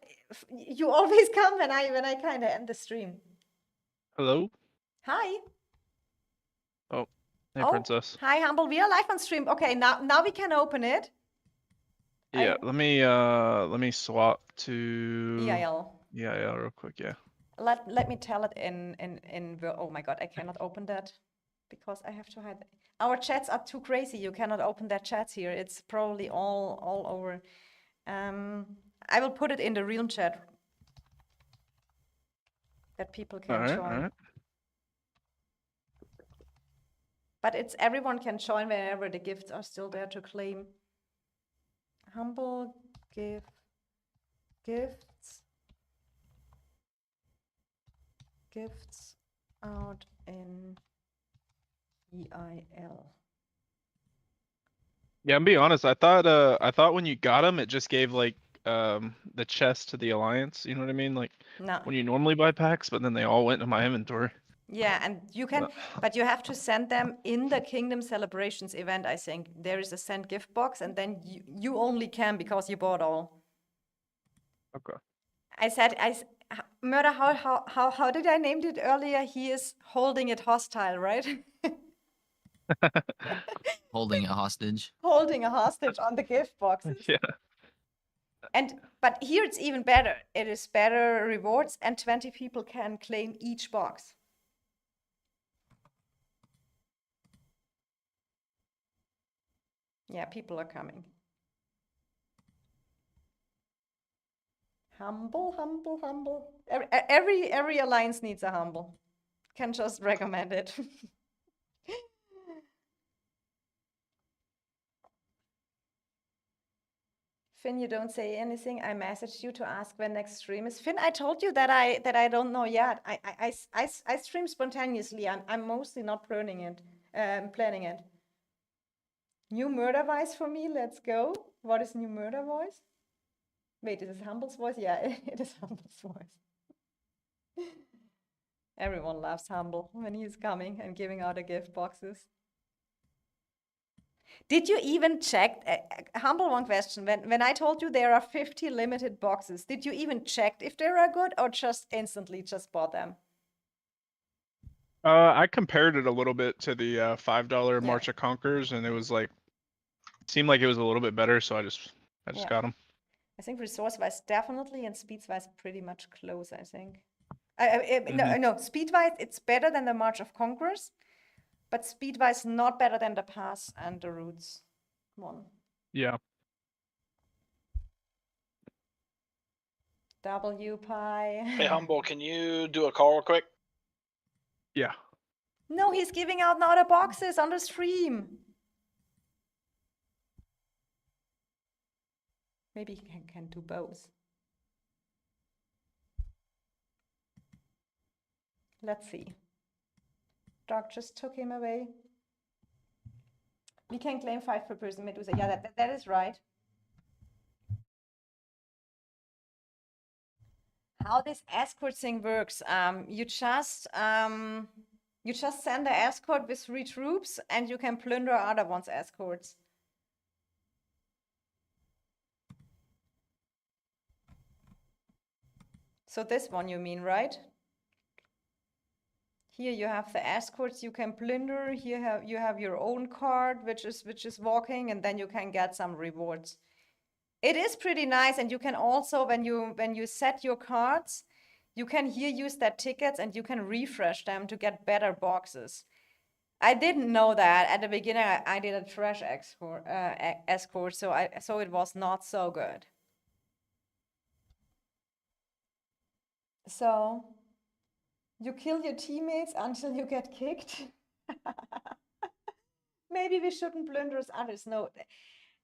You always come when I kind of end the stream. Hello? Hi. Oh, hey, Oh, Princess. hi Humble. We are live on stream. Okay, now we can open it. Yeah, let me swap to EIL. EIL real quick, yeah. Let me tell it in oh my god, I cannot open that because I have to hide. Our chats are too crazy. You cannot open their chats here. It's probably all over. I will put it in the real chat that people can join. Alright. But it's everyone can join whenever the gifts are still there to claim. Humble gifts out in EIL. Yeah, I'm being honest, I thought when you got them it just gave like the chest to the alliance, you know what I mean? Like No. when you normally buy packs, but then they all went into my inventory. Yeah, and you can, but you have to send them in the Kingdom Celebrations event, I think. There is a send gift box, and then you only can because you bought all. Okay. Murder, how did I name it earlier? He is holding it hostile, right? Holding it hostage. Holding a hostage on the gift boxes. Yeah. But here it's even better. It is better rewards, and 20 people can claim each box. Yeah, people are coming. Humble. Every alliance needs a humble. Can just recommend it. Finn, you don't say anything. I messaged you to ask when next stream is. Finn, I told you that I don't know yet. I stream spontaneously. I'm mostly not planning it. New murder voice for me. Let's go. What is new murder voice? Wait, is this Humble's voice? Yeah, it is Humble's voice. Everyone loves Humble when he's coming and giving out the gift boxes. Did you even check, Humble, one question, when I told you there are 50 limited boxes, did you even check if they are good or just instantly just bought them? I compared it a little bit to the $5 March of Conquerors, and it was like, seemed like it was a little bit better, so I just got them. I think resource-wise definitely, and speed-wise pretty much close, I think. No, speed-wise it's better than the March of Conquerors, but speed-wise not better than the Pass and the Roots one. Yeah. WPie. Hey, Humble, can you do a call real quick? Yeah. No, he's giving out now the boxes on the stream. Maybe he can do both. Let's see. Dog just took him away. We can claim 5 per person, Medusa. Yeah, that is right. How this escort thing works, you just send the escort with 3 troops and you can plunder other one's escorts. So this one you mean, right? Here you have the escorts you can plunder. Here you have your own card, which is walking, and then you can get some rewards. It is pretty nice, and you can also, when you set your cards, you can here use that tickets and you can refresh them to get better boxes. I didn't know that at the beginning. I did a trash escort, so it was not so good. So you kill your teammates until you get kicked. Maybe we shouldn't plunder others. No,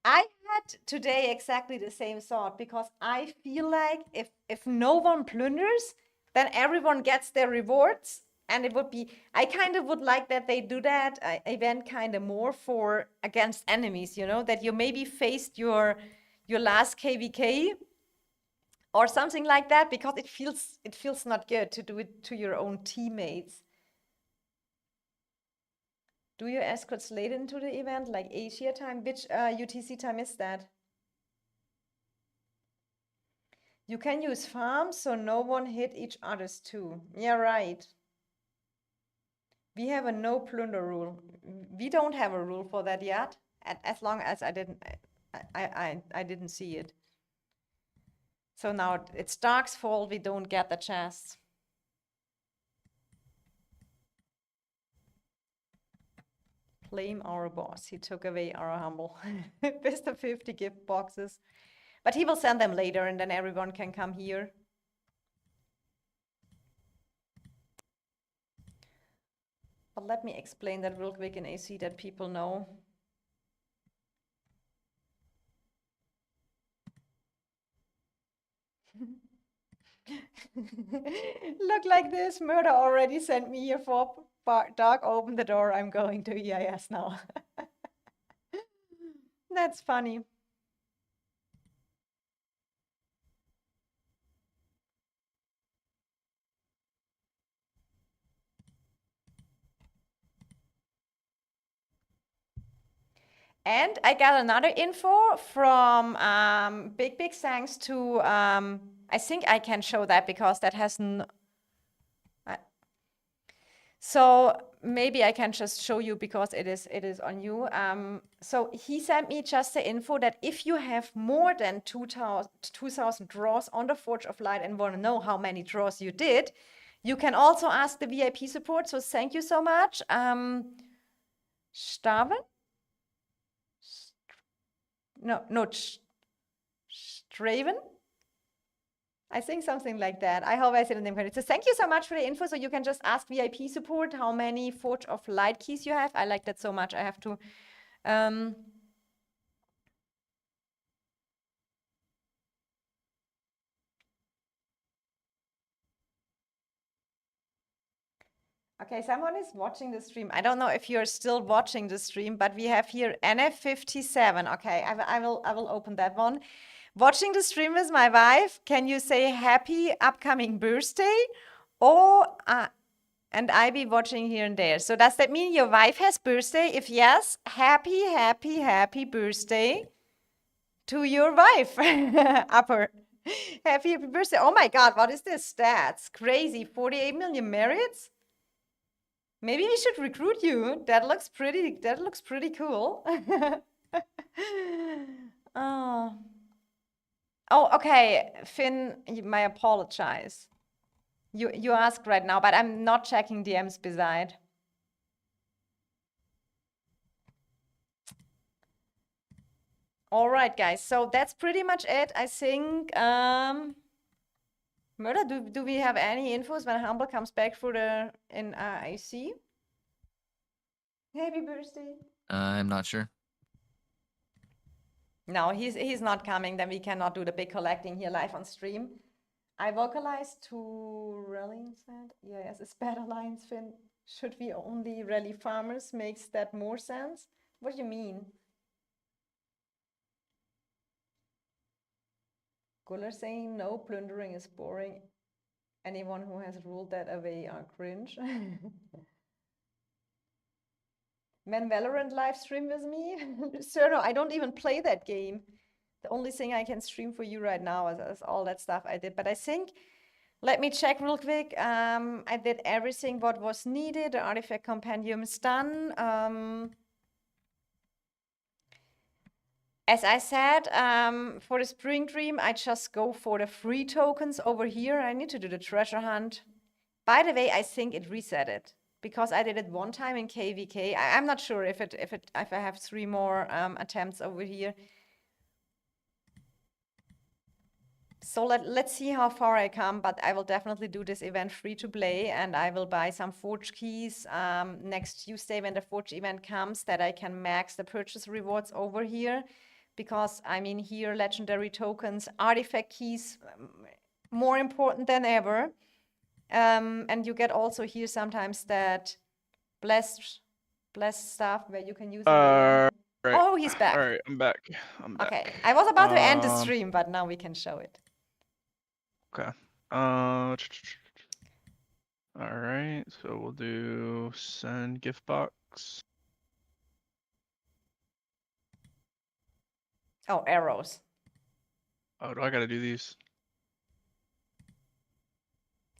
I had today exactly the same thought, because I feel like if no one plunders, then everyone gets their rewards And it would be, I kind of would like that they do that event kind of more for against enemies, you know, that you maybe faced your last KVK or something like that, because it feels not good to do it to your own teammates. Do your escorts late into the event, like Asia time? Which UTC time is that? You can use farms so no one hit each other's too. Yeah, right. We have a no plunder rule. We don't have a rule for that yet, as long as I didn't see it. So now it's Dark's fault we don't get the chests. Blame our boss. He took away our humble best of 50 gift boxes. But he will send them later and then everyone can come here. But let me explain that real quick in AC that people know. Look like this. Murder already sent me here for Dark. Open the door. I'm going to EIS now. That's funny. And I got another info from big thanks to, I think I can show that because that has so maybe I can just show you because it is on you. So he sent me just the info that if you have more than 2,000 draws on the Forge of Light and want to know how many draws you did, you can also ask the VIP support. So thank you so much. Staven? No, Straven? I think something like that. I hope I said the name correctly. So thank you so much for the info. So you can just ask VIP support how many Forge of Light keys you have. I like that so much. I have to. Okay, someone is watching the stream. I don't know if you're still watching the stream, but we have here NF57. Okay, I will open that one. Watching the stream with my wife. Can you say happy upcoming birthday? Oh, and I be watching here and there. So does that mean your wife has birthday? If yes, happy birthday to your wife. Upper. Happy birthday. Oh my God, what is this stats? Crazy. 48 million merits? Maybe we should recruit you. That looks pretty cool. Oh. Oh, okay. Finn, my apologize. You ask right now, but I'm not checking DMs beside. All right, guys. So that's pretty much it. I think. Murder, do we have any infos when Humble comes back for the in IC? Happy birthday. I'm not sure. No, he's not coming. Then we cannot do the big collecting here live on stream. I vocalized to rallying said, yes, it's better alliance, Finn. Should we only rally farmers? Makes that more sense? What do you mean? Guller saying no, plundering is boring. Anyone who has ruled that away are cringe. Man, Valorant live stream with me? Sir, no, I don't even play that game. The only thing I can stream for you right now is all that stuff I did. But I think, let me check real quick. I did everything what was needed. The artifact compendium is done. As I said, for the Spring Dream, I just go for the free tokens over here. I need to do the treasure hunt. By the way, I think it reset it because I did it one time in KVK. I'm not sure if I have 3 more attempts over here. So let's see how far I come, but I will definitely do this event free to play, and I will buy some Forge keys next Tuesday when the Forge event comes, that I can max the purchase rewards over here. Because, I mean, here, legendary tokens, artifact keys, more important than ever. And you get also here sometimes that blessed stuff where you can use it Right. later. Oh, he's back. All right, I'm back. I'm back. Okay, I was about to end the Um, stream, but now we can show it. Okay. All right, so we'll do send gift box. Oh, arrows. Oh, do I gotta do these?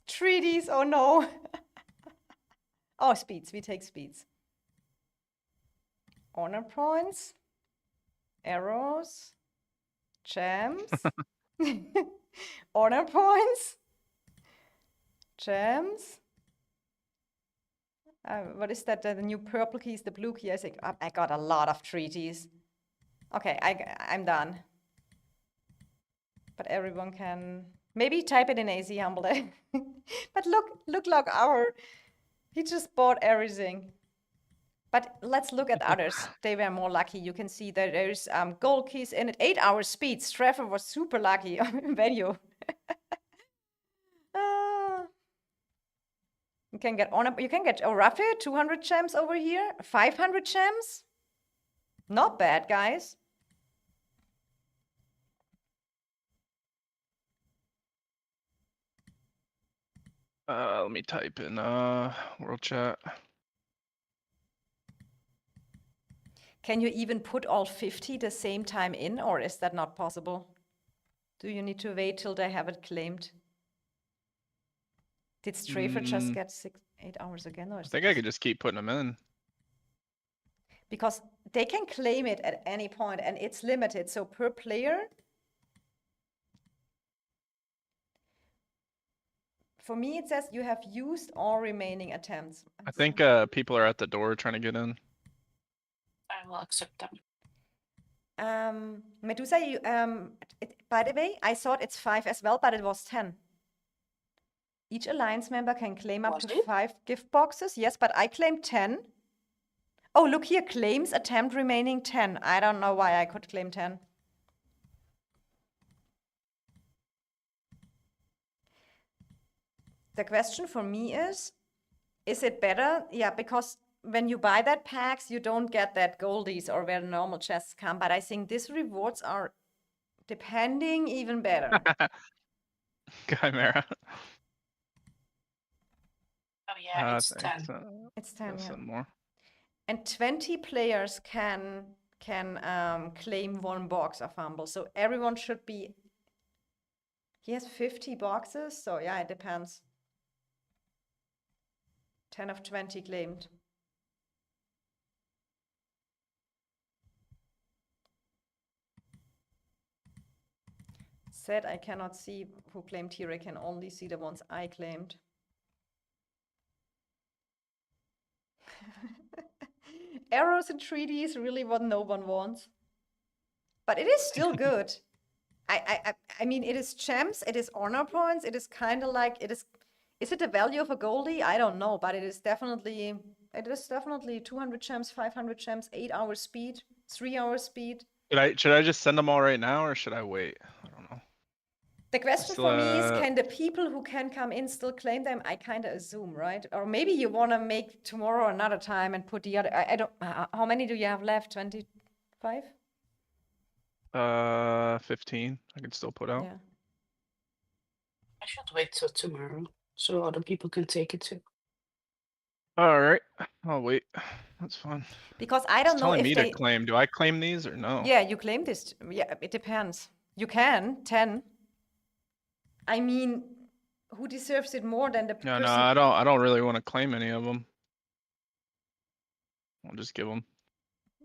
Treaties, oh no. Oh, speeds, we take speeds. Honor points, arrows, gems, honor points, gems. What is that? The new purple key is the blue key. I think I got a lot of treaties. Okay, I'm done. But everyone can maybe type it in AC Humble. But look, he just bought everything. But let's look at others. They were more lucky. You can see that there's gold keys in it. 8 hour speed. Trevor was super lucky. Value. You can get Raphael, 200 gems over here. 500 gems. Not bad, guys. Let me type in world chat. Can you even put all 50 the same time in, or is that not possible? Do you need to wait till they have it claimed? Did Strafer just get 8 hours again? Or I think I could just keep putting them in. Because they can claim it at any point and it's limited. So per player, for me, it says you have used all remaining attempts. I think people are at the door trying to get in. I will accept them. Medusa, by the way, I thought it's 5 as well, but it was 10. Each alliance member can claim up Was to it? 5 gift boxes. Yes, but I claimed 10. Oh, look here, claims attempt remaining 10. I don't know why I could claim 10. The question for me is it better? Yeah, because when you buy that packs, you don't get that goldies or where normal chests come. But I think these rewards are, depending, even better. Chimera. Oh yeah, it's 10. It's 10, yeah. Send more. And 20 players can claim 1 box of Humble. So everyone should be. He has 50 boxes, so yeah, it depends. 10 of 20 claimed. Said I cannot see who claimed here. I can only see the ones I claimed. Arrows and treaties, really what no one wants. But it is still good. I mean, it is gems, it is honor points, it is kind of like, is it the value of a goldie? I don't know, but it is definitely 200 gems, 500 gems, 8 hour speed, 3 hour speed. Should I just send them all right now or should I wait? I don't know. The question for me is, can the people who can come in still claim them? I kind of assume, right? Or maybe you want to make tomorrow another time and put the other, I don't, how many do you have left? 25? 15. I can still put out. Yeah. I should wait till tomorrow so other people can take it too. All right, I'll wait. That's fine. Because I don't It's know telling if me they... to claim. Do I claim these or no? Yeah, you claim this. Yeah, it depends. You can, 10. I mean, who deserves it more than the No, person? no, I don't really want to claim any of them. I'll just give them.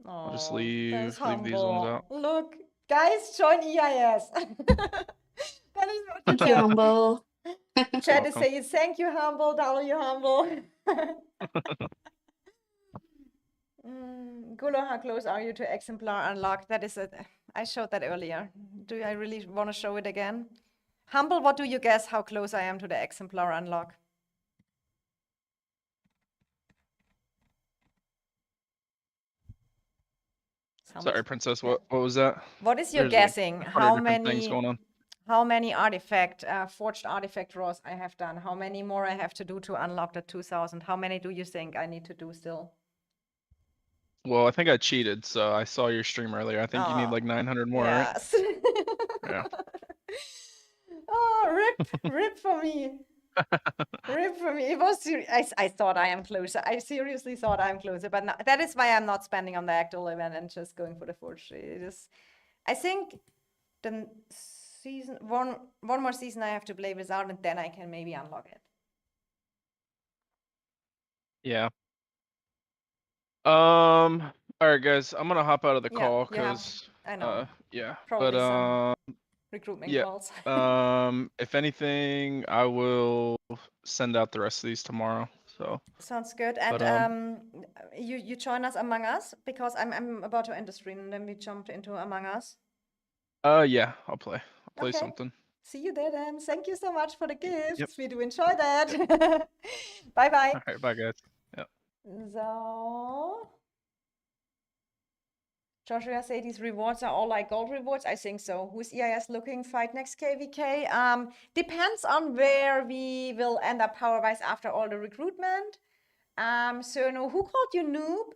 I'll just leave these ones out. Look, guys, join EIS. That is what Thank you, Humble. Chat is saying, thank you, Humble, W Humble. Gulo, how close are you to exemplar unlock? That is I showed that earlier. Do I really want to show it again? Humble, what do you guess how close I am to the exemplar unlock? Sorry, Princess. What was that? What is your There's guessing? like How 100 different things many? going on. how many forged artifact draws I have done, how many more I have to do to unlock the 2000. How many do you think I need to do still? Well, I think I cheated, so I saw your stream earlier. I think you need Oh, like 900 more, right? yes. Yeah. Oh, rip for me. Rip for me. It was I thought I am closer. I seriously thought I'm closer, but that is why I'm not spending on the actual event and just going for the forge. It is, I think, the season one more season I have to play without, and then I can maybe unlock it. Yeah. All right, guys. I'm gonna hop out of the Yeah, call you have. because I know. yeah. Probably But some recruitment yeah. calls. If anything, I will send out the rest of these tomorrow. So Sounds good. And But, you join us Among Us because I'm about to end the stream and then we jump into Among Us. yeah, I'll play. I'll play Okay. something. See you there then. Thank you so much for the gifts. Yep. We do enjoy that. Bye bye. All right, bye guys. Yeah. So, Joshua say these rewards are all like gold rewards. I think so. Who's EIS looking? Fight next KVK. Depends on where we will end up power-wise after all the recruitment. So no, who called you noob?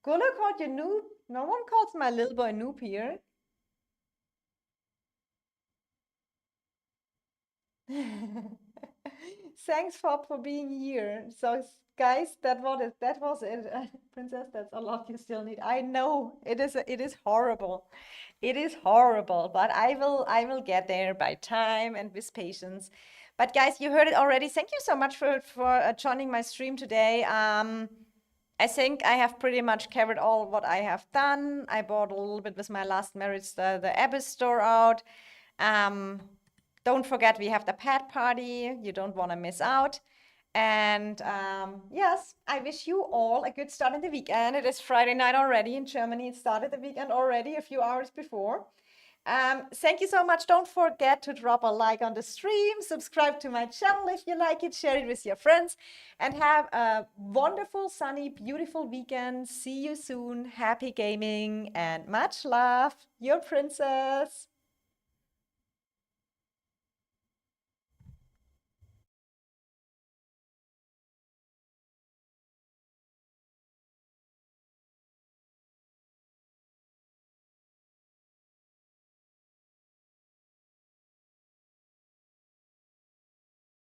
Gula called you noob? No one calls my little boy noob here. Thanks for being here. So guys, that was it. Princess, that's a lot you still need. I know it is horrible. It is horrible, but I will get there by time and with patience. But guys, you heard it already. Thank you so much for joining my stream today. I think I have pretty much covered all what I have done. I bought a little bit with my last marriage the Abyss store out. Don't forget we have the pet party. You don't want to miss out. And yes, I wish you all a good start in the weekend. It is Friday night already in Germany. It started the weekend already a few hours before. Thank you so much. Don't forget to drop a like on the stream, subscribe to my channel if you like it, share it with your friends, and have a wonderful, sunny, beautiful weekend. See you soon. Happy gaming and much love. Your princess.